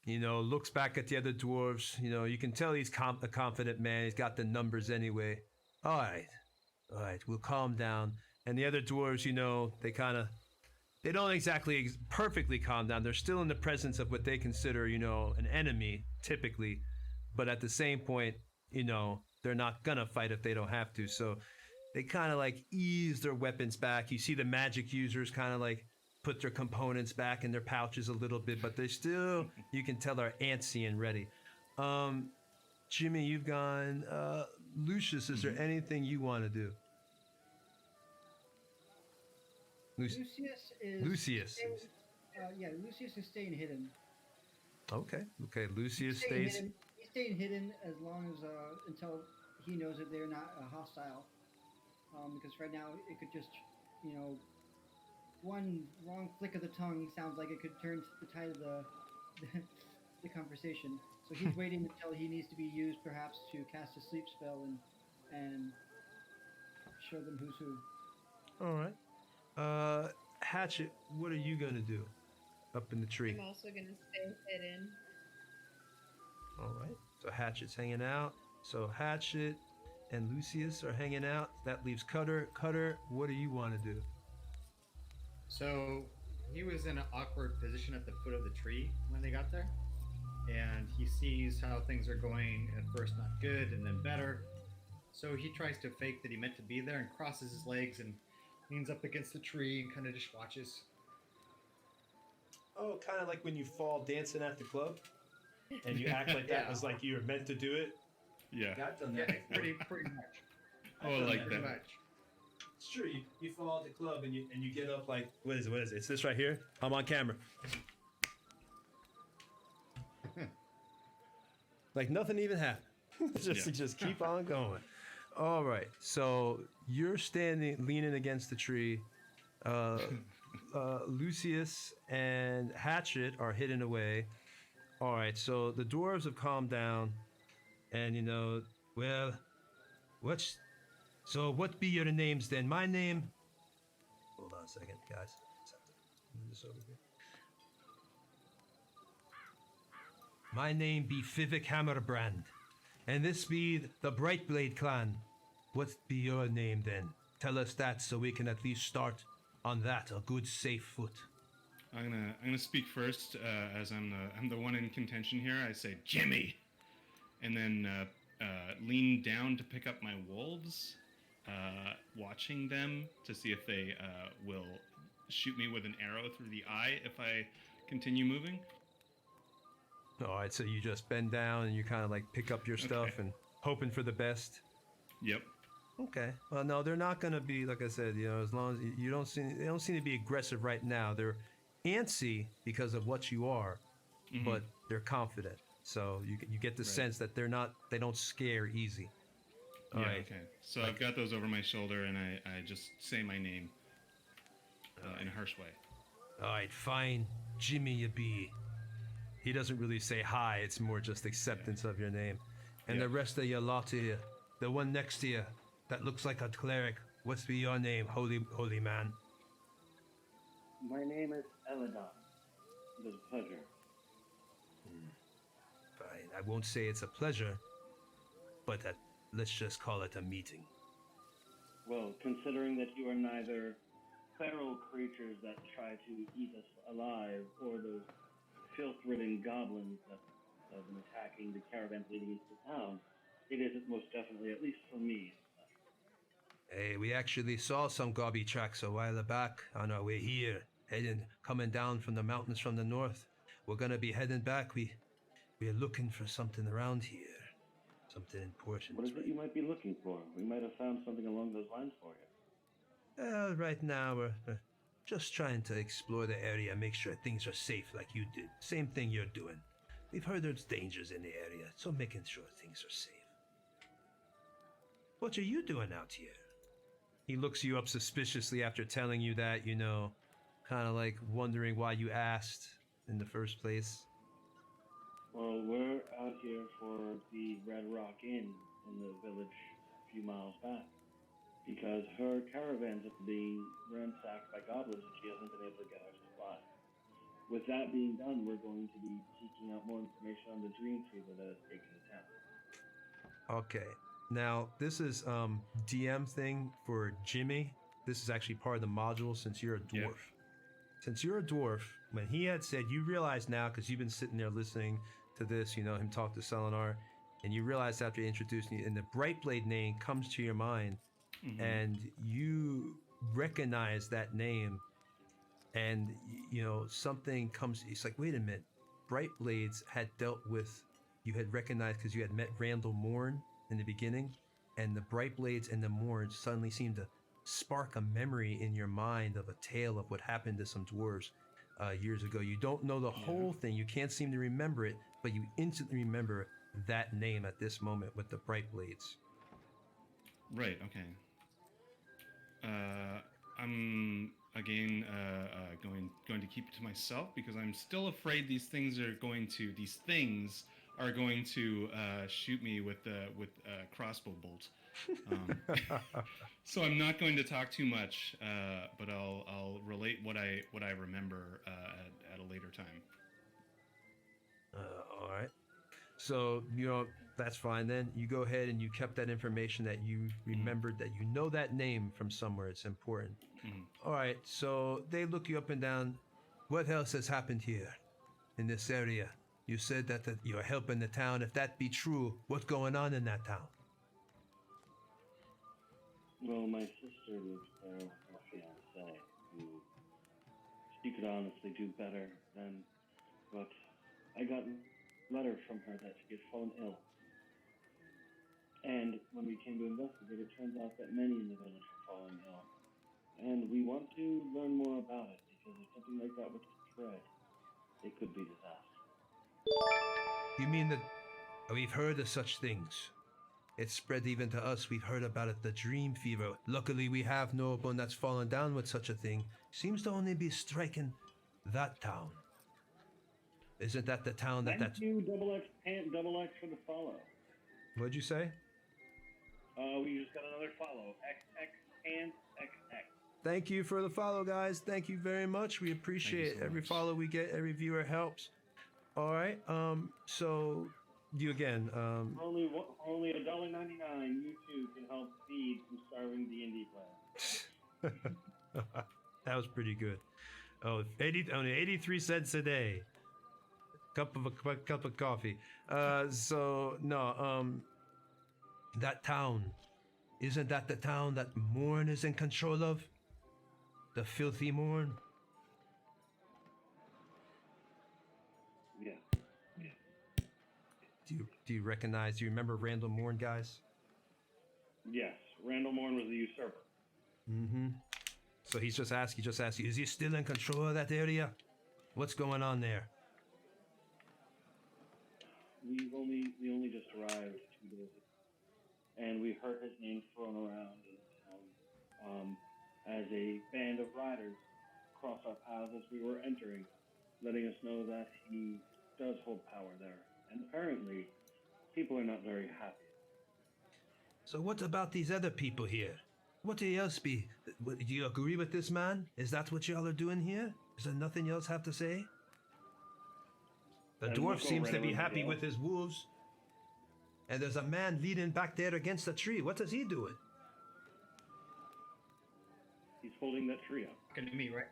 You know, looks back at the other dwarves. You know, you can tell he's a confident man. He's got the numbers anyway. All right, we'll calm down. And the other dwarves, you know, they don't exactly perfectly calm down. They're still in the presence of what they consider, you know, an enemy, typically. But at the same point, you know, they're not gonna fight if they don't have to. So they kind of like ease their weapons back. You see the magic users kind of like put their components back in their pouches a little bit, but they still, you can tell, are antsy and ready. Jimmy, you've gone. Lucius, is there anything you want to do? Lucius is. Lucius. Lucius is staying hidden. Okay. Lucius He's staying stays. hidden. He's staying hidden as long as until he knows that they're not hostile. Because right now it could just, you know, one wrong flick of the tongue sounds like it could turn the tide of the conversation. So he's waiting until he needs to be used, perhaps, to cast a sleep spell and show them who's who. All right. Hatchet, what are you gonna do up in the tree? I'm also gonna stay hidden. All right. So Hatchet's hanging out. So Hatchet and Lucius are hanging out. That leaves Cutter. Cutter, what do you want to do? So he was in an awkward position at the foot of the tree when they got there. And he sees how things are going at first not good and then better. So he tries to fake that he meant to be there and crosses his legs and leans up against the tree and kind of just watches. Oh, kind of like when you fall dancing at the club and you act like that was like you were meant to do it. Yeah. I've done Yeah, that. pretty much. Oh, I like Pretty that. much. It's true. You fall at the club and you get up like, what is it? It's this right here. I'm on camera. Like nothing even happened. just keep on going. All right. So you're leaning against the tree. Lucius and Hatchet are hidden away. All right. So the dwarves have calmed down, and you know, well, what be your names then? My name. Hold on a second, guys. Move this over here. My name be Fivik Hammerbrand, and this be the Brightblade clan. What be your name then? Tell us that so we can at least start on that a good safe foot. I'm gonna speak first, as I'm the one in contention here. I say Jimmy, and then lean down to pick up my wolves, watching them to see if they will shoot me with an arrow through the eye if I continue moving. All right, so you just bend down and you kind of like pick up your stuff and hoping for the best. Yep. Okay. Well, no, they're not gonna be, like I said, you know, as long as they don't seem to be aggressive right now. They're antsy because of what you are, Mhm. but they're confident. So you get the Right. sense that they don't scare easy. All Yeah. right. Okay. So I've got those over my shoulder, and I just say my name in a harsh way. All right, fine. Jimmy you be. He doesn't really say hi, it's more just acceptance of your name. And Yeah. the rest of your lot here, the one next to you, that looks like a cleric, what's be your name, holy man? My name is Eladon. It is a pleasure. Fine, I won't say it's a pleasure, but let's just call it a meeting. Well, considering that you are neither feral creatures that try to eat us alive or those filth-ridden goblins that have been attacking the caravans leading into the town, it is most definitely, at least for me. Hey, we actually saw some gobby tracks a while back on our way here, coming down from the mountains from the north. We're gonna be heading back. We're looking for something around here. Something important. What is it you might be looking for? We might have found something along those lines for you. Right now we're just trying to explore the area, make sure things are safe like you did. Same thing you're doing. We've heard there's dangers in the area, so making sure things are safe. What are you doing out here? He looks you up suspiciously after telling you that, kind of like wondering why you asked in the first place. Well, we're out here for the Red Rock Inn in the village a few miles back, because her caravans are being ransacked by goblins and she hasn't been able to get our supply. With that being done, we're going to be seeking out more information on the dream fever that has taken the town. Okay. Now, this is DM thing for Jimmy. This is actually part of the module since you're a dwarf. Yeah. Since you're a dwarf, when he had said, you realize now, because you've been sitting there listening to this, him talk to Selenar, and you realize after he introduced you, and the Brightblade name comes to your mind, and you recognize that name, and, something comes, it's like, wait a minute, Brightblades had dealt with, you had recognized because you had met Randall Morn in the beginning, and the Brightblades and the Morns suddenly seemed to spark a memory in your mind of a tale of what happened to some dwarves years ago. You don't know the whole thing, you can't seem to remember it, but you instantly remember that name at this moment with the Brightblades. Right. Okay. I'm again going to keep it to myself because I'm still afraid these things are going to shoot me with crossbow bolts. So I'm not going to talk too much, but I'll relate what I remember at a later time. All right. So, that's fine then. You go ahead and you kept that information that you remembered, that you know that name from somewhere. It's important. All right. So they look you up and down. What else has happened here in this area? You said that you're helping the town. If that be true, what's going on in that town? Well, my sister lives there with her fiance, who she could honestly do better than, but I got a letter from her that she had fallen ill. And when we came to investigate, it turns out that many in the village have fallen ill. And we want to learn more about it, because if something like that were to spread, it could be disaster. You mean that we've heard of such things? It's spread even to us. We've heard about it, the dream fever. Luckily, we have no one that's fallen down with such a thing. Seems to only be striking that town. Isn't that the town that... Thank you, Double X for the follow. What'd you say? We just got another follow. XX. Thank you for the follow, guys. Thank you very much. We appreciate so every much. follow we get. Every viewer helps. All right. So you again. Only $1.99 YouTube can help feed some starving D&D players. That was pretty good. Oh, only 83 cents a day. Cup of coffee. So no. That town, isn't that the town that Morn is in control of? The filthy Morn. Yeah. Do you recognize? Do you remember Randall Morn, guys? Yes, Randall Morn was the usurper. Mm-hmm. So he just asked you, is he still in control of that area? What's going on there? We only just arrived 2 days ago, and we heard his name thrown around in town as a band of riders crossed our paths as we were entering, letting us know that he does hold power there, and apparently people are not very happy. So what about these other people here? What do you else be? Do you agree with this man? Is that what y'all are doing here? Is there nothing else have to say? The And dwarf look seems over to at be him happy again. with his wolves. And there's a man leaning back there against a tree. What is he doing? He's holding that tree up. Talking to me, right?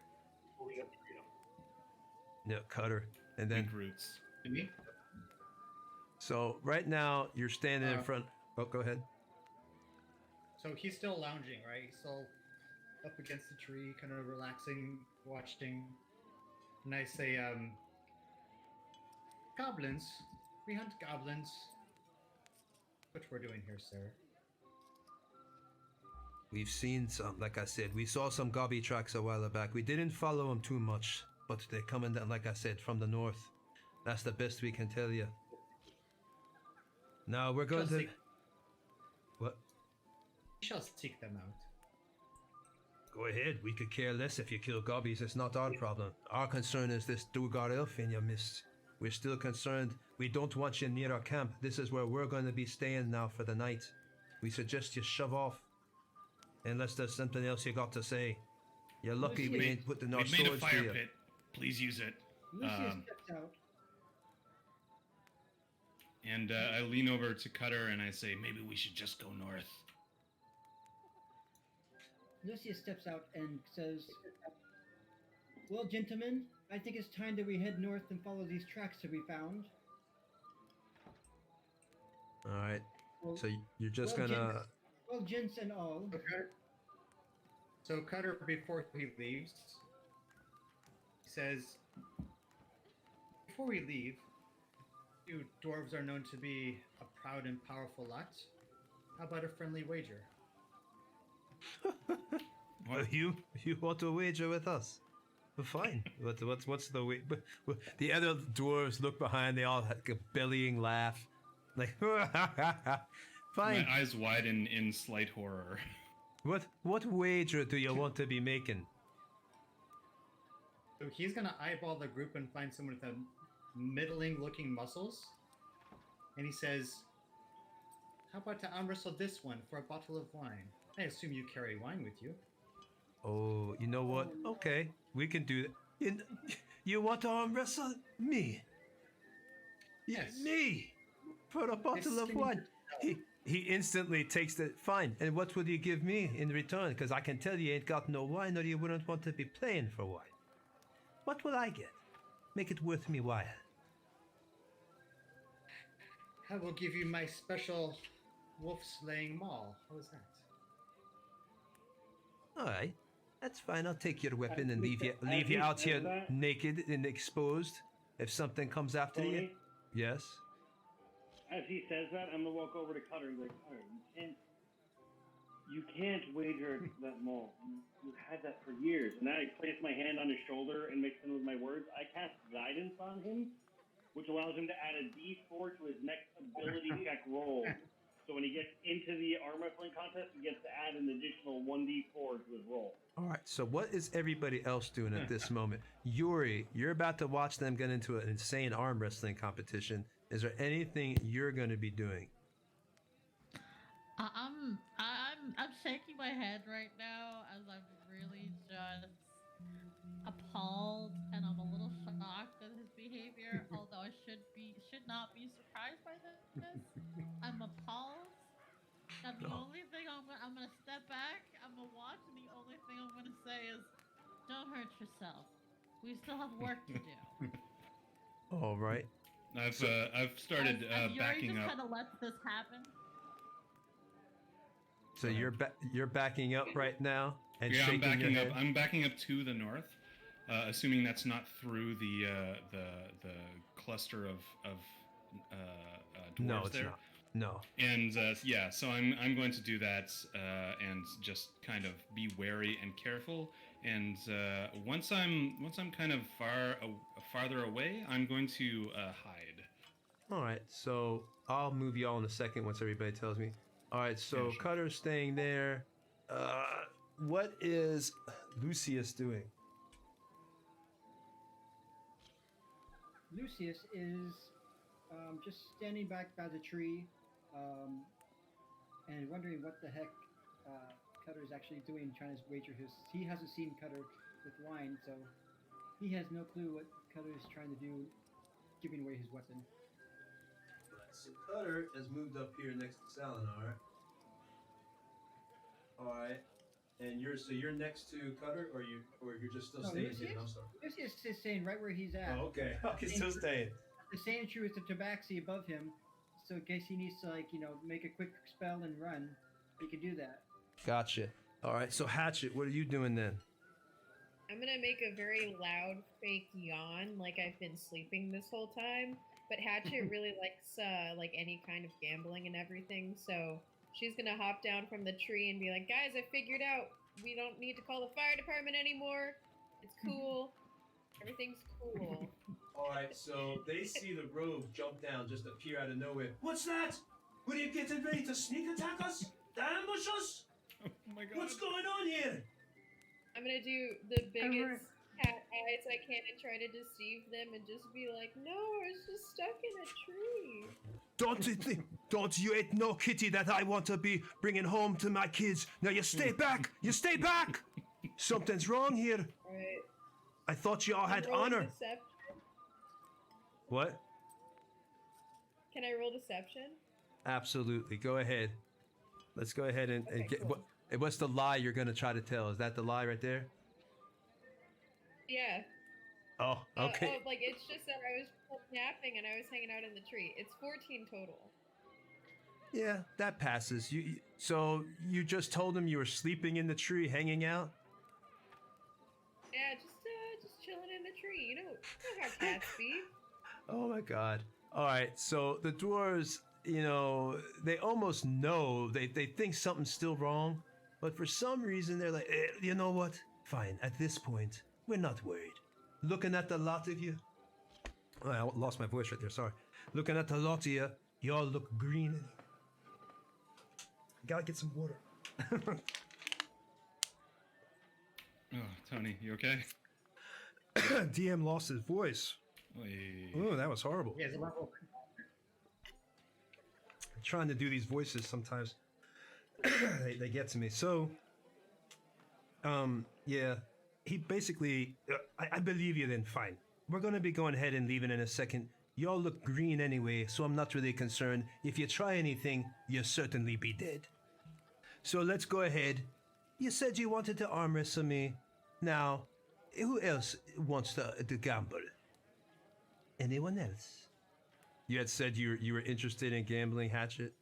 Holding up the tree up. Yeah, Cutter. And then, Weak roots. To me? so right now you're standing in front. Oh, go ahead. So he's still lounging, right? He's still up against the tree, kind of relaxing, watching. And I say, goblins. We hunt goblins. What we're doing here, sir. We've seen some, like I said, we saw some gobby tracks a while back. We didn't follow them too much, but they're coming down, like I said, from the north. That's the best we can tell you. Now we're going to... Seek- What? We shall seek them out. Go ahead. We could care less if you kill gobbies. It's not our problem. Our concern is this Dugar elf in your midst. We're still concerned. We don't want you near our camp. This is where we're going to be staying now for the night. We suggest you shove off. Unless there's something else you got to say. You're lucky we ain't putting our We've made a swords to fire you. pit. Please use it. Lucius steps out. And I lean over to Cutter and I say, maybe we should just go north. Lucius steps out and says, "Well, gentlemen, I think it's time that we head north and follow these tracks that we found." All right. Well, So you're just well, gonna... gents, well, gents and all. Okay. So Cutter, before he leaves, he says, "Before we leave, you dwarves are known to be a proud and powerful lot. How about a friendly wager?" Well, you want to wager with us? Well, fine. What's the way? The other dwarves look behind. They all have a bellying laugh, like fine. My eyes widen in slight horror. What wager do you want to be making? So he's gonna eyeball the group and find someone with a middling-looking muscles, and he says, "How about to arm wrestle this one for a bottle of wine? I assume you carry wine with you." Oh, you know what? Okay, we can do that. You want to arm wrestle me? Yes. Me for a bottle of wine. He instantly takes the fine. And what would you give me in return? Because I can tell you ain't got no wine, or you wouldn't want to be playing for wine. What will I get? Make it worth me while. I will give you my special wolf-slaying maul. How is that? All right, that's fine. I'll take your weapon and As leave he you out says here that- naked and exposed. If something comes after you, Tony, yes. as he says that, I'm gonna walk over to Cutter and be like, Cutter, you can't wager that mole. You had that for years. And then I place my hand on his shoulder and mix in with my words. I cast guidance on him, which allows him to add a D4 to his next ability check roll. So when he gets into the arm wrestling contest, he gets to add an additional 1d4 to his roll. All right. So what is everybody else doing at this moment? Yuri, you're about to watch them get into an insane arm wrestling competition. Is there anything you're going to be doing? I'm shaking my head right now as I'm really just appalled, and I'm a little shocked at his behavior. Although I should not be surprised by this. I'm appalled. And the only thing I'm gonna step back. I'm gonna watch, and the only thing I'm gonna say is, "Don't hurt yourself. We still have work to do." All right. I've started As Yuri backing just up. kind of lets this happen. So you're backing up right now and Yeah, I'm shaking your backing head. up. I'm backing up to the north, assuming that's not through the cluster of dwarves No, it's there. not. No. And yeah, so I'm going to do that and just kind of be wary and careful And once I'm kind of farther away, I'm going to hide. All right, so I'll move y'all in a second once everybody tells me. All right, so Yeah, sure. Cutter's staying there. What is Lucius doing? Lucius is just standing back by the tree and wondering what the heck Cutter is actually doing, trying to wager his. He hasn't seen Cutter with wine, so he has no clue what Cutter is trying to do, giving away his weapon. So Cutter has moved up here next to Salinar. All right, and you're next to Cutter, or you're just still staying here? I'm sorry. Lucius is staying right where he's at. Oh, okay. Okay, still staying. The same true with the tabaxi above him, so in case he needs to make a quick spell and run, he can do that. Gotcha. All right, so Hatchet, what are you doing then? I'm gonna make a very loud fake yawn, like I've been sleeping this whole time. But Hatchet really likes like any kind of gambling and everything, so she's gonna hop down from the tree and be like, "Guys, I figured out we don't need to call the fire department anymore. It's cool. Everything's cool." All right, so they see the rogue jump down, just appear out of nowhere. What's that? What are you getting ready to sneak attack us? To ambush us? Oh my god! What's going on here? I'm gonna do the biggest cat eyes I can and try to deceive them and just be like, "No, I was just stuck in a tree." Don't you ain't no kitty that I want to be bringing home to my kids. Now you stay back. You stay back. Something's wrong here. Right. I thought you all had Roll honor. Deception. What? Can I roll deception? Absolutely. Go ahead. Let's go ahead and Okay, get cool. what's the lie you're gonna try to tell? Is that the lie right there? Yeah. Oh, okay. Like it's just that I was napping and I was hanging out in the tree. It's 14 total. Yeah, that passes. So you just told him you were sleeping in the tree, hanging out? Yeah, just chilling in the tree. You know how cats be. Oh my god. All right, so the dwarves, they almost know, they think something's still wrong, but for some reason they're like, you know what? Fine, at this point, we're not worried. Looking at the lot of you, oh, I lost my voice right there, sorry. Looking at the lot of you, you all look green. Gotta get some water. Oh, Tony, you okay? DM lost his voice. Oy. Oh, that was horrible. He has a level. Trying to do these voices sometimes they get to me. So yeah, he basically I believe you then. Fine, we're gonna be going ahead and leaving in a second. Y'all look green anyway, so I'm not really concerned. If you try anything, you'll certainly be dead. So let's go ahead. You said you wanted to arm wrestle me. Now who else wants to gamble? Anyone else? You had said you were interested in gambling, Hatchet?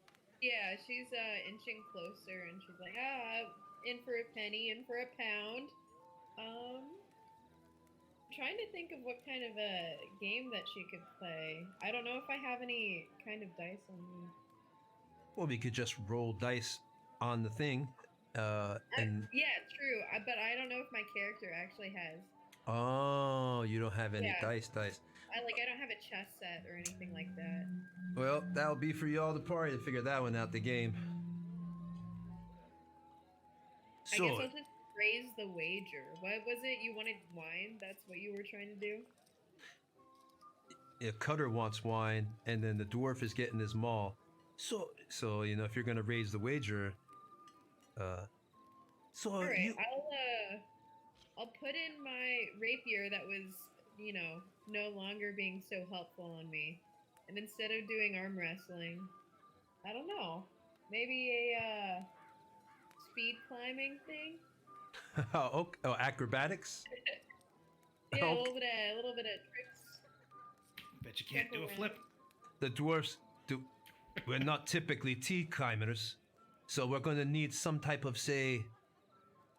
Yeah, she's inching closer and she's like, in for a penny, in for a pound. Trying to think of what kind of a game that she could play. I don't know if I have any kind of dice on me. Well, we could just roll dice on the thing, and yeah, true. But I don't know if my character actually has. oh, you don't have any Yeah. dice. I don't have a chess set or anything like that. Well, that'll be for y'all to party to figure that one out. The game. I So guess I'll just raise the wager. What was it? You wanted wine? That's what you were trying to do? yeah, Cutter wants wine, and then the dwarf is getting his maul. So if you're gonna raise the wager, so All right, you. I'll put in my rapier that was, no longer being so helpful on me. And instead of doing arm wrestling, I don't know, maybe a speed climbing thing? Oh, acrobatics. Yeah, Okay. a little bit of tricks. Bet you can't do a flip. The dwarves do. We're not typically tea climbers, so we're gonna need some type of, say,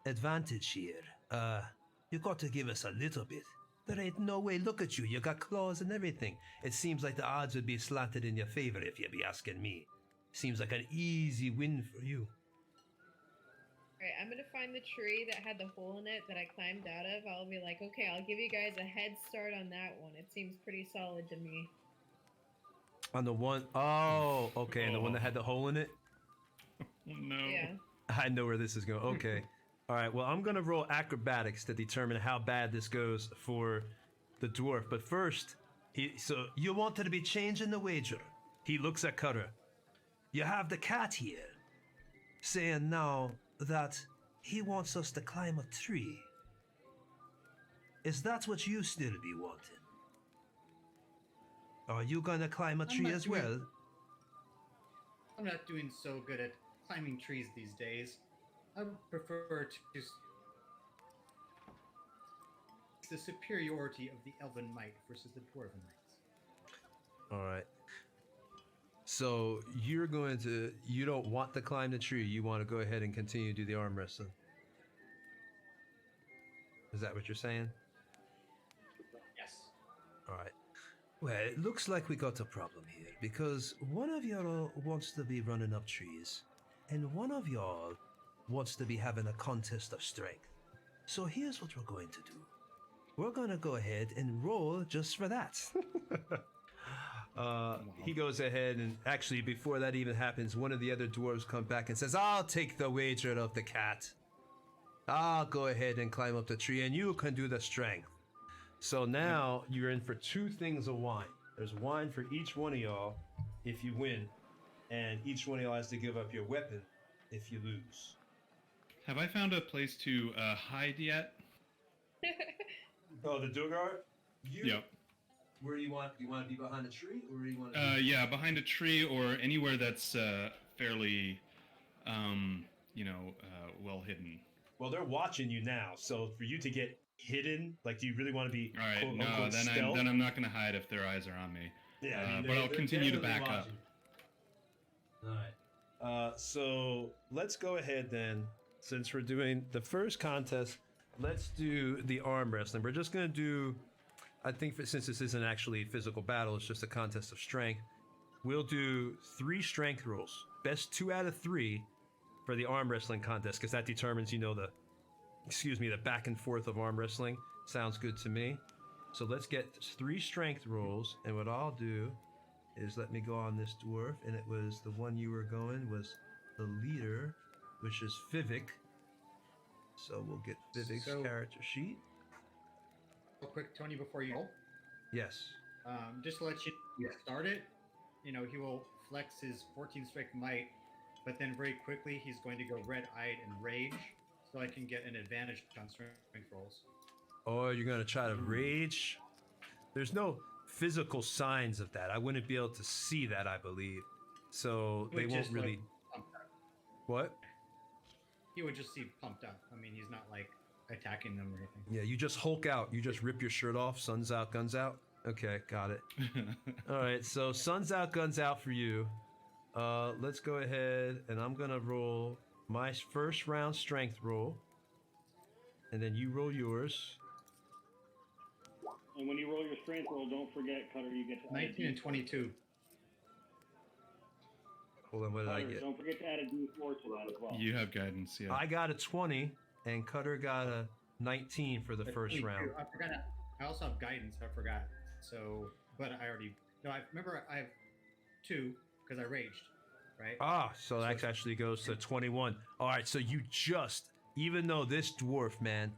advantage here. You got to give us a little bit. There ain't no way. Look at you. You got claws and everything. It seems like the odds would be slanted in your favor if you be asking me. Seems like an easy win for you. Alright, I'm gonna find the tree that had the hole in it that I climbed out of. I'll be like, okay, I'll give you guys a head start on that one. It seems pretty solid to me. On the one, oh, okay, and the one that had the hole in it. Oh, no. Yeah. I know where this is going. Okay. All right. Well, I'm gonna roll acrobatics to determine how bad this goes for the dwarf. But first, so you wanted to be changing the wager. He looks at Kutter. You have the cat here, saying now that he wants us to climb a tree. Is that what you still be wanting? Are you gonna climb a tree as well? I'm not doing so good at climbing trees these days. I would prefer to just the superiority of the elven might versus the dwarven might. All right. So you don't want to climb the tree. You want to go ahead and continue to do the arm wrestling. Is that what you're saying? Yes. All right. Well, it looks like we got a problem here because one of y'all wants to be running up trees and one of y'all wants to be having a contest of strength. So here's what we're going to do. We're going to go ahead and roll just for that. He goes ahead and actually before that even happens, one of the other dwarves come back and says, I'll take the wager of the cat. I'll go ahead and climb up the tree and you can do the strength. So now you're in for 2 things of wine. There's wine for each one of y'all if you win, and each one of y'all has to give up your weapon if you lose. Have I found a place to hide yet? Oh, the Dugar? Yep. Where do you want? Do you want to be behind a tree, or do you want to? Yeah, behind a tree or anywhere that's fairly, well hidden. Well, they're watching you now, so for you to get hidden, like, do you really want to be? All right, quote, no, unquote, then stealth? I'm not going to hide if their eyes are on me. Yeah, I mean, but I'll continue to back up. All right. So let's go ahead then. Since we're doing the first contest, let's do the arm wrestling. We're just going to do, I think since this isn't actually a physical battle, it's just a contest of strength. We'll do 3 strength rolls. Best 2 out of 3 for the arm wrestling contest, because that determines, the back and forth of arm wrestling. Sounds good to me. So let's get 3 strength rolls, and what I'll do is let me go on this dwarf, and it was the one you were going was the leader, which is Vivek. So we'll get Vivek's character sheet. Real quick, Tony, before you roll, Yes. just to let you start it, he will flex his 14 strength might, but then very quickly he's going to go red-eyed and rage, so I can get an advantage on strength rolls. Oh, you're going to try to rage? There's no physical signs of that. I wouldn't be able to see that, I believe. So they won't really... What? He would just seem pumped up. I mean, he's not like attacking them or anything. Yeah, you just Hulk out. You just rip your shirt off. Sun's out, guns out. Okay, got it. All right, so sun's out, guns out for you. Let's go ahead and I'm gonna roll my first round strength roll, and then you roll yours. And when you roll your strength roll, don't forget, Cutter, you get to 19 and 22. Hold on, what did I get? Don't forget to add a D4 to that as well. You have guidance, yeah. I got a 20, and Cutter got a 19 for the first 22. round. I forgot. I also have guidance. I forgot. So, but I already. No, I remember. I have 2 because I raged, right? Ah, so that actually goes to 21. All right, so you just, even though this dwarf, man,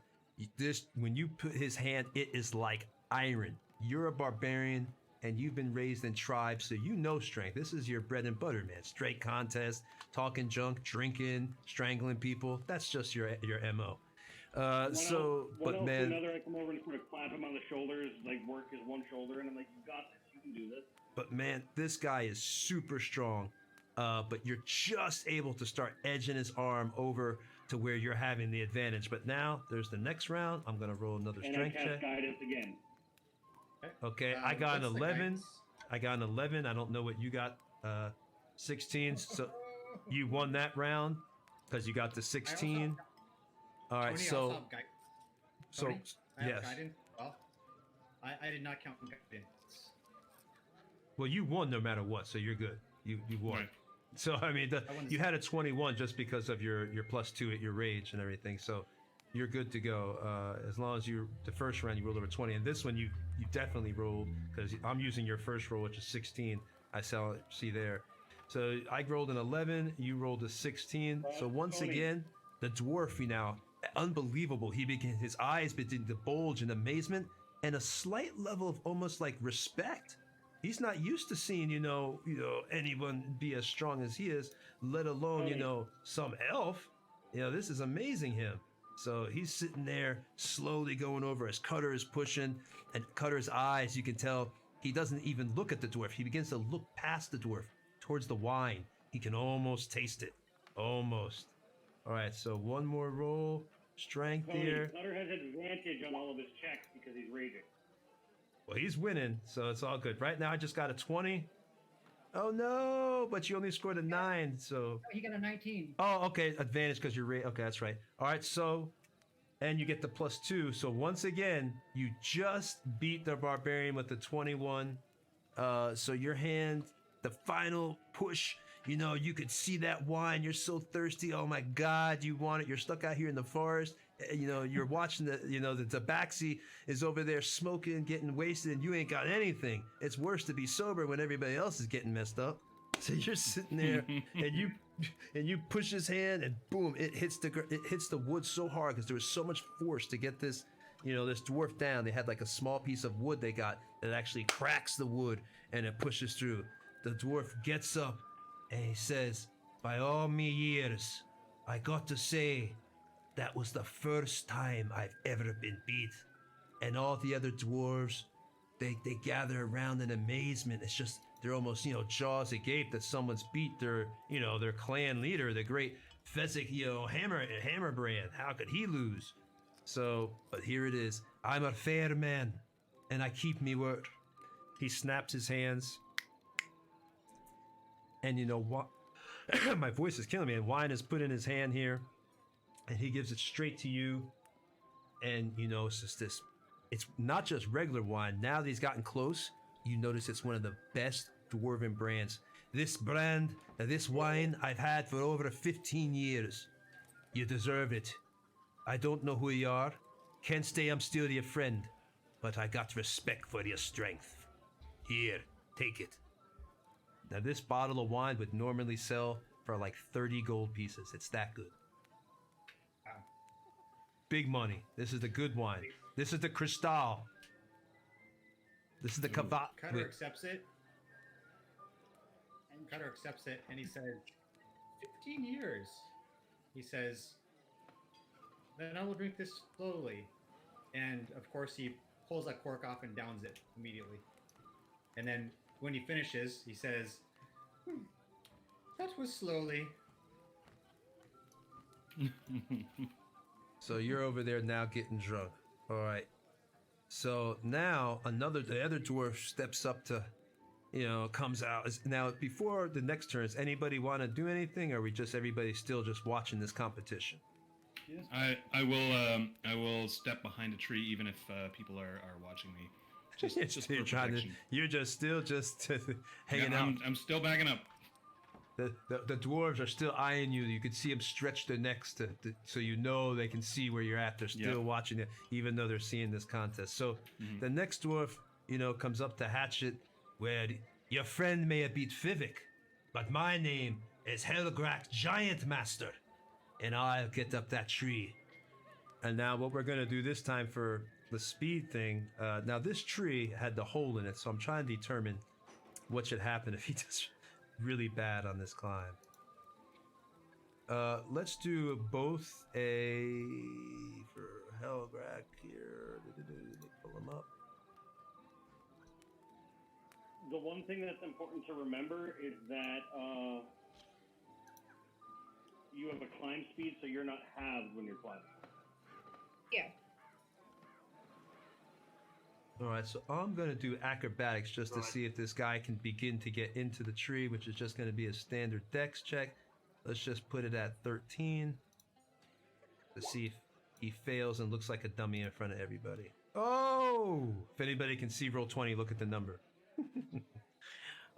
when you put his hand, it is like iron. You're a barbarian, and you've been raised in tribes, so you know strength. This is your bread and butter, man. Straight contest, talking junk, drinking, strangling people. That's just your MO. Man, Another, I come over and sort of clap him on the shoulders, like work his one shoulder, and I'm like, "You got this. You can do this." But man, this guy is super strong. But you're just able to start edging his arm over to where you're having the advantage. But now there's the next round. I'm gonna roll another strength check. And I cast guidance again. Okay, I got an 11. I got an 11. I don't know what you got. 16. So you won that round because you got the 16. All right, so I have yes. guidance. Well, I did not count guidance. Well, you won no matter what, so you're good. You won. Right. So I mean, I wouldn't you say- had a 21 just because of your +2 at your rage and everything. So you're good to go. As long as the first round you rolled over 20, and this one you definitely rolled because I'm using your first roll, which is 16. I see there. So I rolled an 11. You rolled a 16. So once Tony. again, the dwarf, unbelievable. His eyes begin to bulge in amazement and a slight level of almost like respect. He's not used to seeing, anyone be as strong as he is, let alone, some elf. This is amazing him. So he's sitting there slowly going over as Kutter is pushing, and Cutter's eyes, you can tell he doesn't even look at the dwarf. He begins to look past the dwarf towards the wine. He can almost taste it. Almost. All right, so one more roll. Strength Tony, here. Kutter has advantage on all of his checks because he's raging. Well, he's winning, so it's all good. Right now, I just got a 20. Oh, no, but you only scored a 9, so... He got a 19. Oh, okay, advantage because you're... Okay, that's right. All right, so... And you get the +2, so once again, you just beat the barbarian with the 21. So your hand, the final push, you could see that wine. You're so thirsty. Oh, my God, you want it. You're stuck out here in the forest. You're watching the tabaxi is over there smoking, getting wasted, and you ain't got anything. It's worse to be sober when everybody else is getting messed up. So you're sitting there, and you push his hand, and boom, it hits the wood so hard because there was so much force to get this, this dwarf down. They had like a small piece of wood they got that actually cracks the wood, and it pushes through. The dwarf gets up, and he says, "By all me years, I got to say, that was the first time I've ever been beat." And all the other dwarves, they gather around in amazement. It's just, they're almost, jaws agape that someone's beat their clan leader, the great Fezzik, Hammerbrand. How could he lose? So, but here it is. I'm a fair man, and I keep me word. He snaps his hands. And what? My voice is killing me. And wine is put in his hand here. And he gives it straight to you. And it's just this. It's not just regular wine. Now that he's gotten close, you notice it's one of the best dwarven brands. This wine I've had for over 15 years. You deserve it. I don't know who you are. Can't say I'm still your friend, but I got respect for your strength. Here, take it. Now this bottle of wine would normally sell for like 30 gold pieces. It's that good. Big money. This is the good wine. This is the Cristal. This is the Kavat. Cutter accepts it. And Cutter accepts it, and he says, 15 years. He says, then I will drink this slowly. And of course, he pulls that cork off and downs it immediately. And then when he finishes, he says, that was slowly. So you're over there now getting drunk. All right. So now the other dwarf steps up to, comes out. Now, before the next turn, does anybody want to do anything, or are we just everybody still just watching this competition? I will step behind a tree even if people are watching me. Just for protection. You're just hanging out. I'm still backing up. The dwarves are still eyeing you. You can see them stretch their necks so they can see where you're at. They're still watching it, even though they're seeing this contest. So the next dwarf, comes up to Hatchet, where your friend may have beat Fivik, but my name is Helgrak Giant Master, and I'll get up that tree. And now what we're going to do this time for the speed thing, now this tree had the hole in it, so I'm trying to determine what should happen if he does really bad on this climb. Let's do both for Helgrak here. Let me pull him up. The one thing that's important to remember is that you have a climb speed, so you're not halved when you're climbing. Yeah. All right, so I'm going to do acrobatics just to see if this guy can begin to get into the tree, which is just going to be a standard dex check. Let's just put it at 13 to see if he fails and looks like a dummy in front of everybody. Oh! If anybody can see roll 20, look at the number.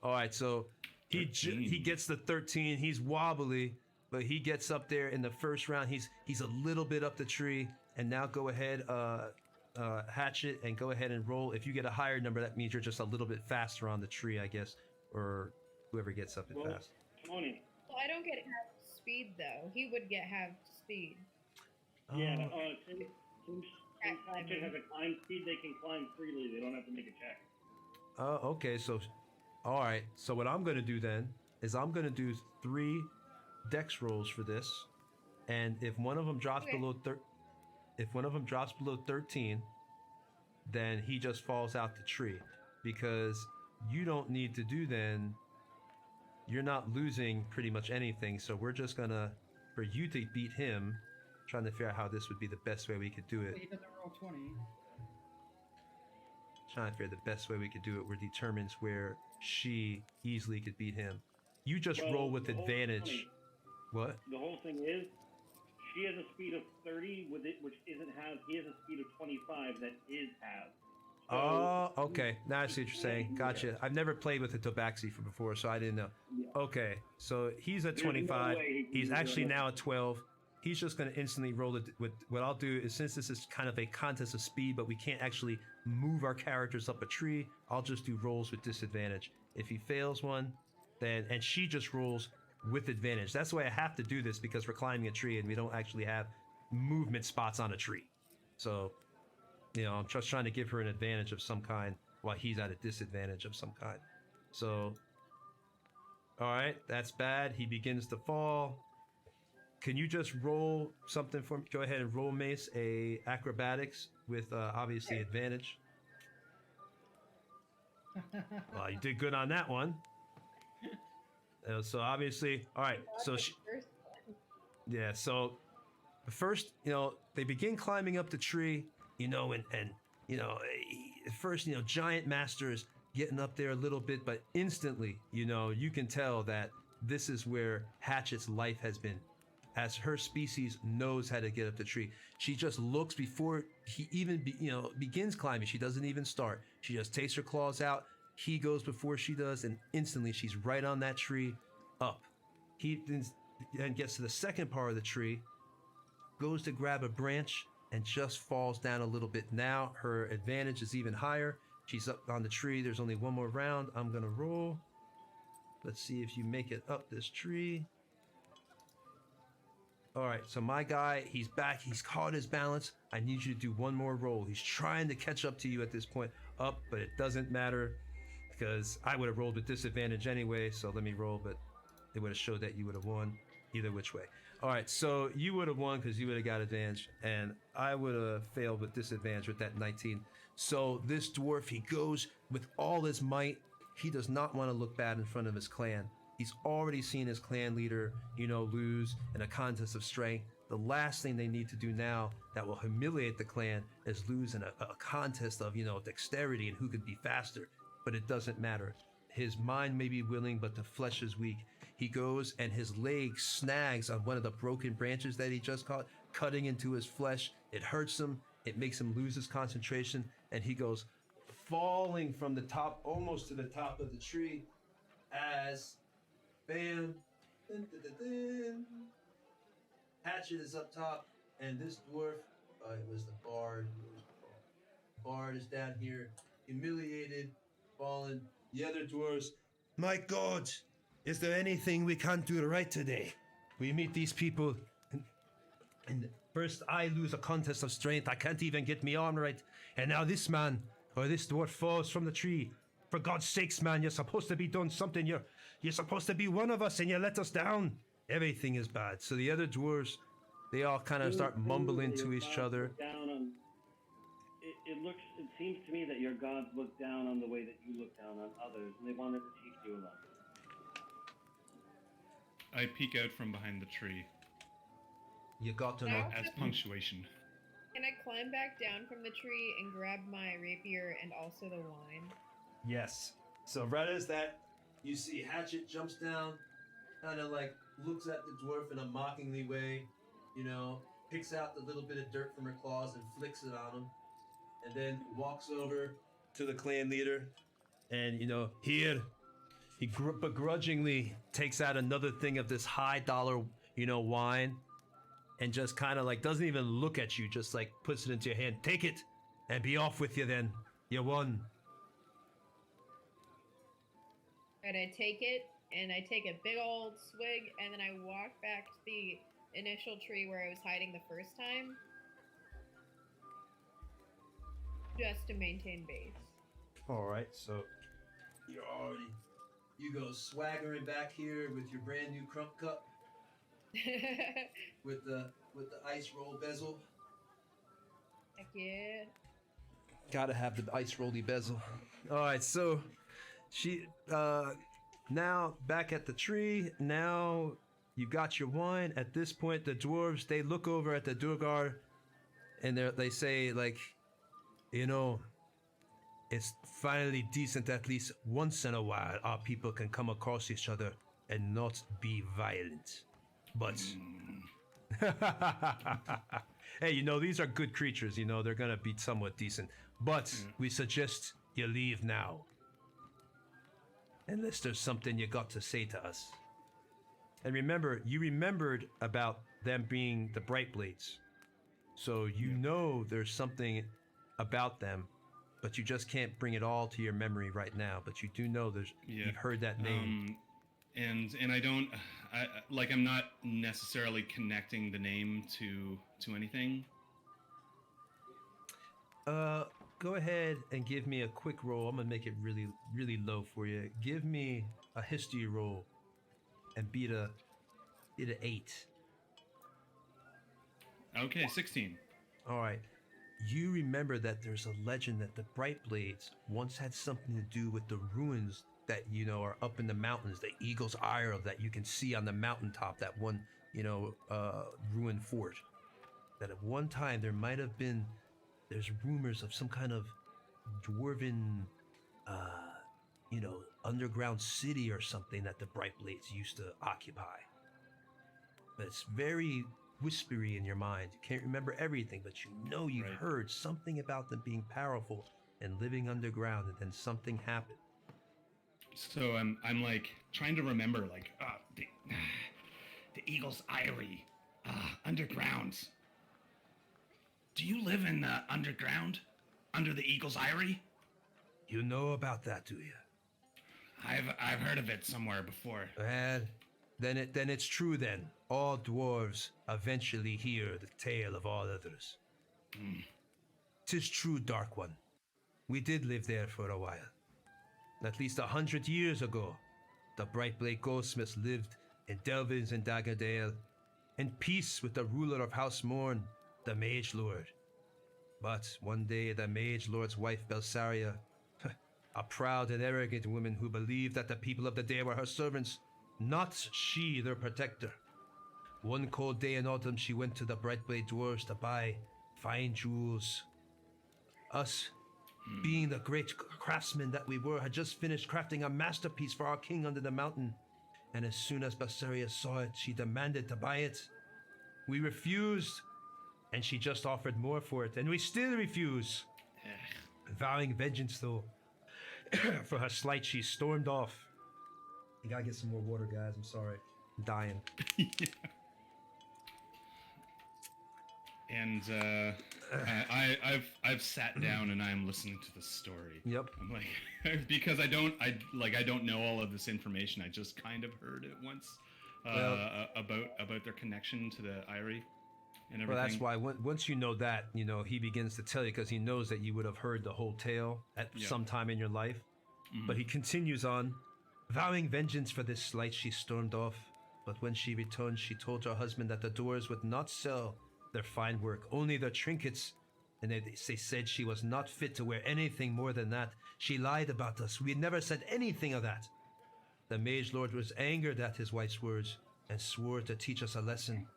All right, so he gets the 13. He's wobbly, but he gets up there in the first round. He's a little bit up the tree, and now go ahead, Hatchet, and go ahead and roll. If you get a higher number, that means you're just a little bit faster on the tree, I guess, or whoever gets up it fast. Tony. Well, I don't get half speed though. He would get half speed. Yeah, since Hatchet has a climb speed, they can climb freely. They don't have to make a check. Okay, so, all right. So what I'm gonna do then is I'm gonna do 3 dex rolls for this, and if one of them drops below 13, then he just falls out the tree, because you don't need to do then. You're not losing pretty much anything, so we're just gonna, for you to beat him, trying to figure out how this would be the best way we could do it. He doesn't roll 20. Trying to figure the best way we could do it, where determines where she easily could beat him. You just roll with advantage. What? The whole thing is, she has a speed of 30 with it, which isn't half. He has a speed of 25 that is half. So, Oh, okay. Now I see what you're saying. Gotcha. I've never played with a Tabaxi from before, so I didn't know. Yeah. Okay, so he's at There's no 25. way he can He's do actually that. now at 12. He's just going to instantly roll it. With what I'll do is, since this is kind of a contest of speed, but we can't actually move our characters up a tree, I'll just do rolls with disadvantage. If he fails one, then, and she just rolls with advantage. That's the way I have to do this, because we're climbing a tree and we don't actually have movement spots on a tree. So, you know, I'm just trying to give her an advantage of some kind while he's at a disadvantage of some kind. So, all right, that's bad. He begins to fall. Can you just roll something for me? Go ahead and roll, Mace, a acrobatics with obviously advantage. Well, you did good on that one. So obviously, all right. So yeah. So first, you know, they begin climbing up the tree, you know, and you know, at first, you know, Giant Master is getting up there a little bit, but instantly, you know, you can tell that this is where Hatchet's life has been. As her species knows how to get up the tree, she just looks before he even begins climbing. She doesn't even start. She just takes her claws out. He goes before she does, and instantly she's right on that tree, up. He then gets to the second part of the tree, goes to grab a branch, and just falls down a little bit. Now her advantage is even higher. She's up on the tree. There's only one more round. I'm gonna roll. Let's see if you make it up this tree. All right, so my guy, he's back. He's caught his balance. I need you to do one more roll. He's trying to catch up to you at this point, up, but it doesn't matter, because I would have rolled with disadvantage anyway, so let me roll, but it would have showed that you would have won either which way. All right, so you would have won because you would have got advantage, and I would have failed with disadvantage with that 19. So this dwarf, he goes with all his might. He does not want to look bad in front of his clan. He's already seen his clan leader, you know, lose in a contest of strength. The last thing they need to do now that will humiliate the clan is lose in a contest of, you know, dexterity and who could be faster. But it doesn't matter. His mind may be willing, but the flesh is weak. He goes and his leg snags on one of the broken branches that he just caught, cutting into his flesh. It hurts him. It makes him lose his concentration. And he goes falling from the top, almost to the top of the tree, as... Bam. Dun, dun, dun, dun. Hatchet is up top, and this dwarf, it was the bard. Bard is down here, humiliated, fallen. The other dwarves, my God, is there anything we can't do right today? We meet these people, and first I lose a contest of strength. I can't even get me arm right, and now this man, or this dwarf, falls from the tree. For God's sakes, man, you're supposed to be doing something. You're supposed to be one of us, and you let us down. Everything is bad. So the other dwarves, they all kind of start mumbling to each other. It seems to me that your gods look down on the way that you look down on others, and they wanted to teach you a lesson. I peek out from behind the tree You got to know. as punctuation. Can I climb back down from the tree and grab my rapier and also the wine? Yes. So right as that, you see Hatchet jumps down, kind of like looks at the dwarf in a mockingly way, you know, picks out the little bit of dirt from her claws and flicks it on him, and then walks over to the clan leader, and, you know, here, He begrudgingly takes out another thing of this high dollar, wine, and just kind of like doesn't even look at you, just like puts it into your hand. Take it and be off with you then. You won. And I take it, and I take a big old swig, and then I walk back to the initial tree where I was hiding the first time. Just to maintain base. All right, so you go swaggering back here with your brand new crump cup with the ice roll bezel. Heck yeah. Gotta have the ice rolly bezel. All right, so she now back at the tree. Now you got your wine. At this point, the dwarves, they look over at the Durgar and they say, like, it's finally decent at least once in a while our people can come across each other and not be violent. But hey, these are good creatures, they're gonna be somewhat decent. But we suggest you leave now. Unless there's something you got to say to us. And remember, you remembered about them being the Bright Blades. So there's something about them, but you just can't bring it all to your memory right now. But you do know you've heard that name. And I don't, I'm not necessarily connecting the name to anything. Go ahead and give me a quick roll. I'm gonna make it really, really low for you. Give me a history roll and beat a 8. Okay, 16. All right. You remember that there's a legend that the Bright Blades once had something to do with the ruins that are up in the mountains, the Eagle's Ire that you can see on the mountaintop, that one ruined fort. That at one time there might have been. There's rumors of some kind of dwarven, underground city or something that the Bright Blades used to occupy. But it's very whispery in your mind. You can't remember everything, but you've heard something about them being powerful and living underground, and then something happened. So I'm like trying to remember, like the Eagle's Eyrie, underground. Do you live in the underground, under the Eagle's Eyrie? You know about that, do you? I've heard of it somewhere before. Well, then it's true. Then all dwarves eventually hear the tale of all others. 'Tis true, Dark One. We did live there for a while. At least 100 years ago, the Brightblade Goldsmiths lived in Delvins and Daggerdale, in peace with the ruler of House Morn, the Mage Lord. But one day the Mage Lord's wife Belsaria, a proud and arrogant woman who believed that the people of the day were her servants, not she their protector. One cold day in autumn she went to the Brightblade Dwarves to buy fine jewels. Us, being the great craftsmen that we were, had just finished crafting a masterpiece for our king under the mountain. And as soon as Belsaria saw it, she demanded to buy it. We refused, and she just offered more for it, and we still refuse. Vowing vengeance, though, for her slight, she stormed off. You gotta get some more water, guys. I'm sorry. I'm dying. And I've sat down and I'm listening to the story. Yep. I'm like, because I don't know all of this information. I just kind of heard it once about their connection to the Eyrie and everything. Well, that's why once you know that, he begins to tell you, because he knows that you would have heard the whole tale at some time in your life. Mm-hmm. But he continues on, vowing vengeance for this slight. She stormed off. But when she returned, she told her husband that the doors would not sell their fine work, only their trinkets, and they said she was not fit to wear anything more than that. She lied about us. We had never said anything of that. The Mage Lord was angered at his wife's words and swore to teach us a lesson.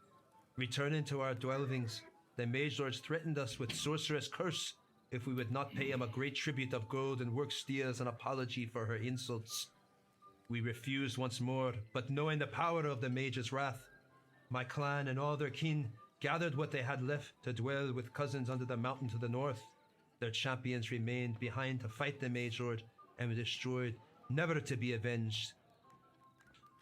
Returning to our dwellings, the Mage Lords threatened us with sorceress curse if we would not pay him a great tribute of gold and work steel as an apology for her insults. We refused once more, but knowing the power of the Mage's wrath, my clan and all their kin gathered what they had left to dwell with cousins under the mountain to the north. Their champions remained behind to fight the Mage Lord, and we destroyed never to be avenged.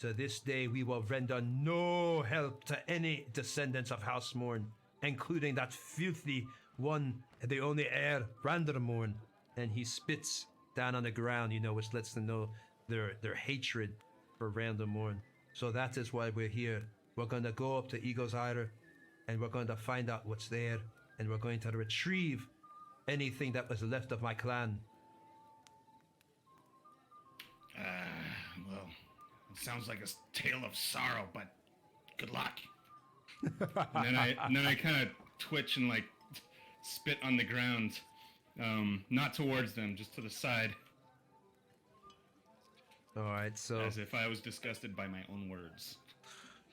To this day, we will render no help to any descendants of House Morn, including that filthy one, the only heir, Randermorn. And he spits down on the ground, which lets them know their hatred for Randermorn. So that is why we're here. We're going to go up to Eagle's Ire, and we're going to find out what's there, and we're going to retrieve anything that was left of my clan. Well, it sounds like a tale of sorrow, but good luck. and then I kind of twitch and like spit on the ground, not towards them, just to the side. All right, so as if I was disgusted by my own words.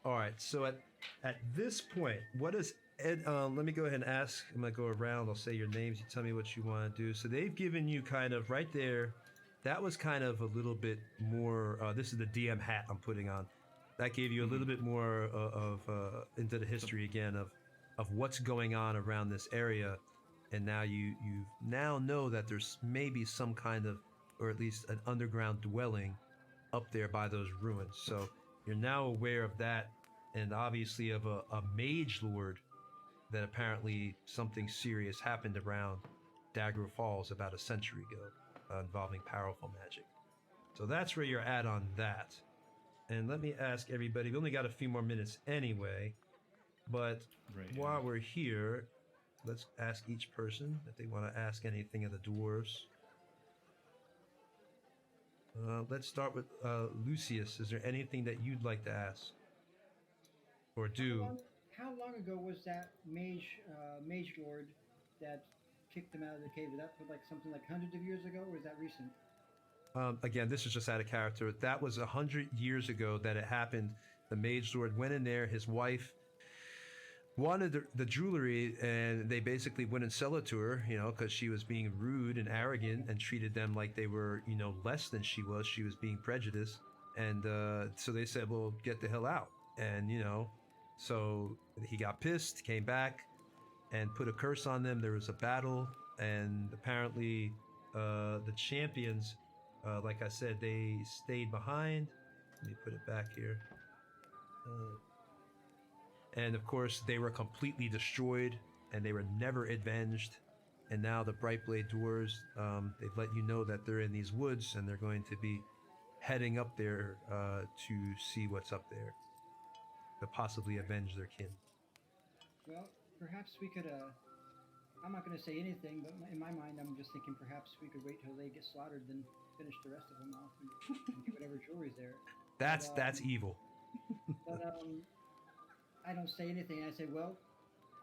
All right, so at this point, what is Ed? Let me go ahead and ask. I'm gonna go around. I'll say your names. You tell me what you want to do. So they've given you kind of right there. That was kind of a little bit more. This is the DM hat I'm putting on. That gave you a little bit more of into the history again of what's going on around this area, and now you now know that there's maybe some kind of, or at least an underground dwelling up there by those ruins. So you're now aware of that, and obviously of a mage lord that apparently something serious happened around Dagger Falls about a century ago, involving powerful magic. So that's where you're at on that. And let me ask everybody, we only got a few more minutes anyway, but while we're here, let's ask each person if they want to ask anything of the dwarves. Let's start with Lucius. Is there anything that you'd like to ask or do? How long ago was that mage lord that kicked them out of the cave? Was that like something like hundreds of years ago, or is that recent? Again, this is just out of character. That was 100 years ago that it happened. The mage lord went in there. His wife wanted the jewelry, and they basically wouldn't sell it to her, because she was being rude and arrogant and treated them like they were, less than she was. She was being prejudiced. And so they said, well, get the hell out. And, so he got pissed, came back, and put a curse on them. There was a battle, and apparently the champions, like I said, they stayed behind. Let me put it back here. And of course, they were completely destroyed, and they were never avenged. And now the Brightblade Dwarves, they've let you know that they're in these woods, and they're going to be heading up there to see what's up there, to possibly avenge their kin. Well, perhaps we could. I'm not going to say anything, but in my mind, I'm just thinking perhaps we could wait till they get slaughtered, then finish the rest of them off and get whatever jewelry's there. That's evil. But I don't say anything. I say, well,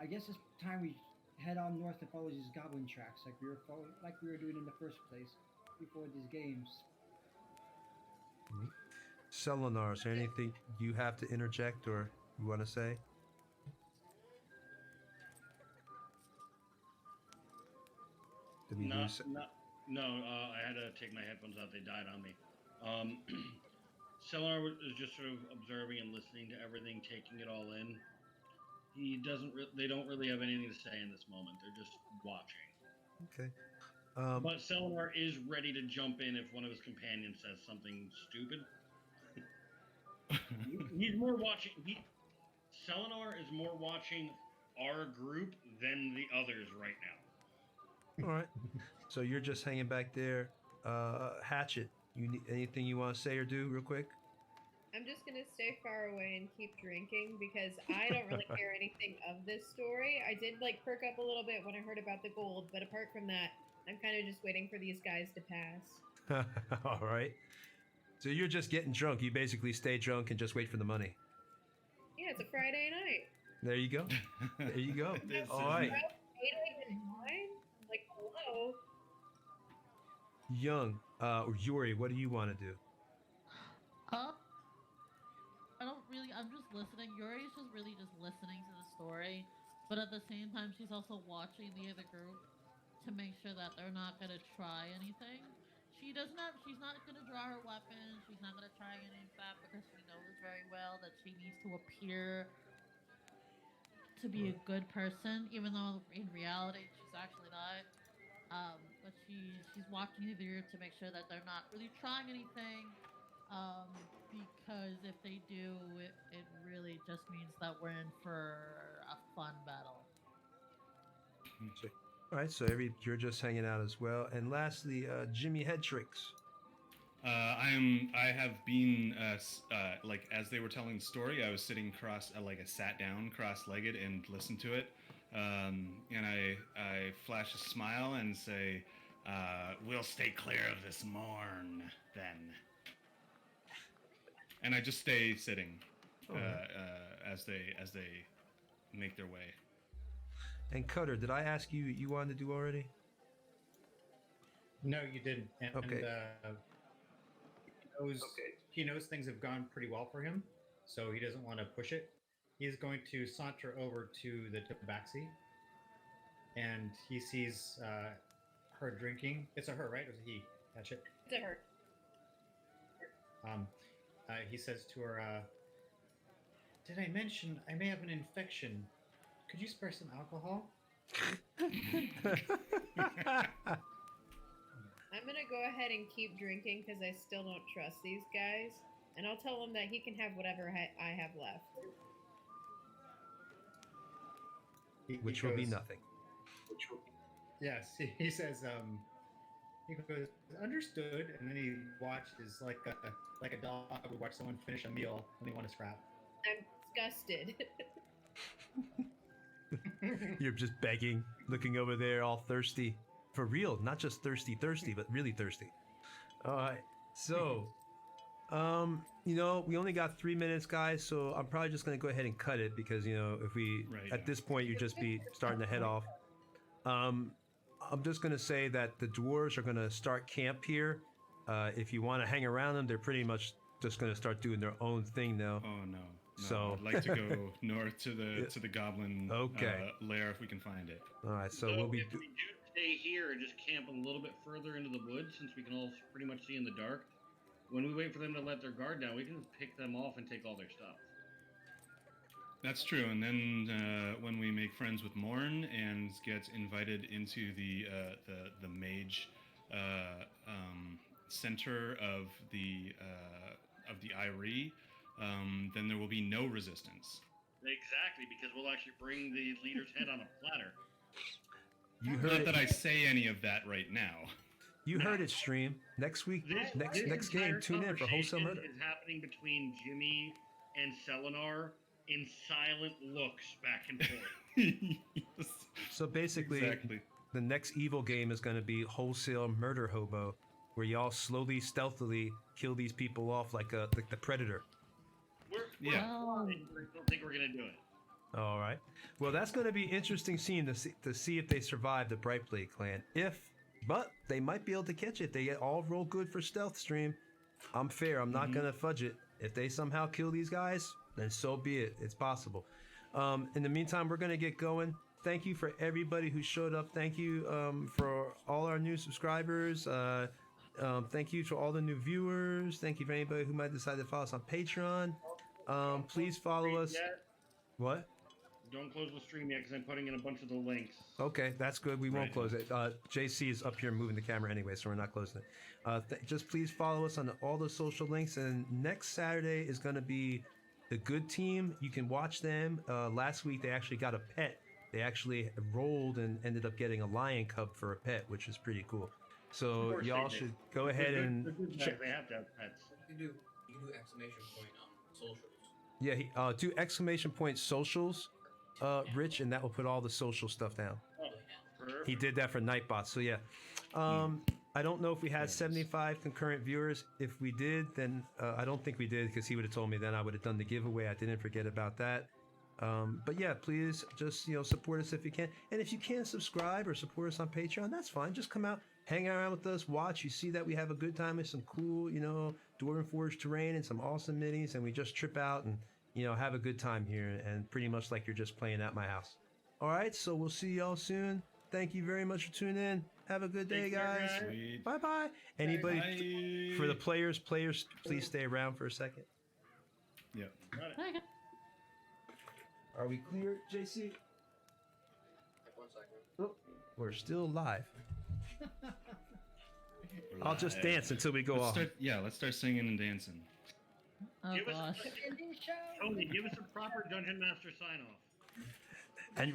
I guess it's time we head on north to follow these goblin tracks, like we were doing in the first place before these games. Selenar, is there anything you have to interject or you want to say? No, I had to take my headphones out. They died on me. Selenar is just sort of observing and listening to everything, taking it all in. They don't really have anything to say in this moment. They're just watching. Okay. But Selenar is ready to jump in if one of his companions says something stupid. He's more watching. Selenar is more watching our group than the others right now. All right. So you're just hanging back there. Hatchet, you need anything you want to say or do real quick? I'm just gonna stay far away and keep drinking because I don't really hear anything of this story. I did perk up a little bit when I heard about the gold, but apart from that, I'm kind of just waiting for these guys to pass. All right. So you're just getting drunk. You basically stay drunk and just wait for the money. Yeah, it's a Friday night. There you go. There you go. All right. Like, hello. Young, or Yuri, what do you want to do? I don't really. I'm just listening. Yuri's just really just listening to the story, but at the same time, she's also watching the other group to make sure that they're not gonna try anything. She's not gonna draw her weapon. She's not gonna try any of that because she knows very well that she needs to appear to be a good person, even though in reality she's actually not. But she's watching the ear to make sure that they're not really trying anything. Because if they do, it really just means that we're in for a fun battle. All right, so you're just hanging out as well. And lastly, Jimmy Headtricks. I have been like as they were telling the story, I was sitting I sat down cross-legged and listened to it, and I flash a smile and say, "We'll stay clear of this morn, then." And I just stay sitting as they make their way. And Cutter, did I ask you what you wanted to do already? No, you didn't. And, Okay. he knows things have gone pretty well for him, so he doesn't want to push it. He's going to saunter over to the tabaxi, and he sees her drinking. It's a her, right? Or is it he? Catch it. It's a her. He says to her, "Did I mention I may have an infection? Could you spare some alcohol?" I'm gonna go ahead and keep drinking because I still don't trust these guys, and I'll tell him that he can have whatever I have left. Which will be nothing. Yes, he says. He goes, "Understood," and then he watches like a dog would watch someone finish a meal when they want to scrap. I'm disgusted. You're just begging, looking over there, all thirsty. For real, not just thirsty, but really thirsty. All right. So, we only got 3 minutes, guys. So I'm probably just gonna go ahead and cut it because if we at this point you just be starting to head off. I'm just gonna say that the dwarves are gonna start camp here. If you want to hang around them, they're pretty much just gonna start doing their own thing now. Oh no. So I'd like to go north to the goblin lair if we can find it. All right, so if we'll be. we do stay here and just camp a little bit further into the woods, since we can all pretty much see in the dark, when we wait for them to let their guard down, we can just pick them off and take all their stuff. That's true, and then when we make friends with Morn and get invited into the mage center of the Irie, then there will be no resistance. Exactly, because we'll actually bring the leader's head on a platter. You heard Not it. that I say any of that right now. You heard it, stream. Next week, next game, tune in for Wholesale Murder. Is happening between Jimmy and Selenar in silent looks back and forth. Yes. So basically, Exactly. the next evil game is going to be Wholesale Murder Hobo, where y'all slowly, stealthily kill these people off like the Predator. I don't think we're gonna do it. All right. Well, that's going to be interesting scene to see if they survive the Brightblade clan. But they might be able to catch it. They get all roll good for stealth stream. I'm fair. I'm not going to fudge it. If they somehow kill these guys, then so be it. It's possible. In the meantime, we're going to get going. Thank you for everybody who showed up. Thank you for all our new subscribers. Thank you to all the new viewers. Thank you for anybody who might decide to follow us on Patreon. Please follow us. What? Don't close the stream yet because I'm putting in a bunch of the links. Okay, that's good. We won't close it. JC is up here moving the camera anyway, so we're not closing it. Just please follow us on all the social links. And next Saturday is going to be the good team. You can watch them. Last week they actually got a pet. They actually rolled and ended up getting a lion cub for a pet, which is pretty cool. So y'all should go ahead and check. They have to have pets. You can do exclamation point socials. Yeah, do exclamation point socials, Rich, and that will put all the social stuff down. He did that for Nightbot. So yeah, I don't know if we had 75 concurrent viewers. If we did, then I don't think we did because he would have told me then I would have done the giveaway. I didn't forget about that. But yeah, please just support us if you can, and if you can't subscribe or support us on Patreon, that's fine. Just come out, hang around with us, watch. You see that we have a good time with some cool, Dwarven Forge terrain and some awesome minis, and we just trip out and have a good time here, and pretty much like you're just playing at my house. All right, so we'll see y'all soon. Thank you very much for tuning in. Have a good day, guys. Bye bye. Anybody for the players, please stay around for a second. Yeah. Okay. Are we clear, JC? 1 second. Oh, we're still live. I'll just Right. dance until we go Let's off. let's start singing and dancing. Oh Give us gosh. Ending show. Tony, give us a proper Dungeon Master sign off. And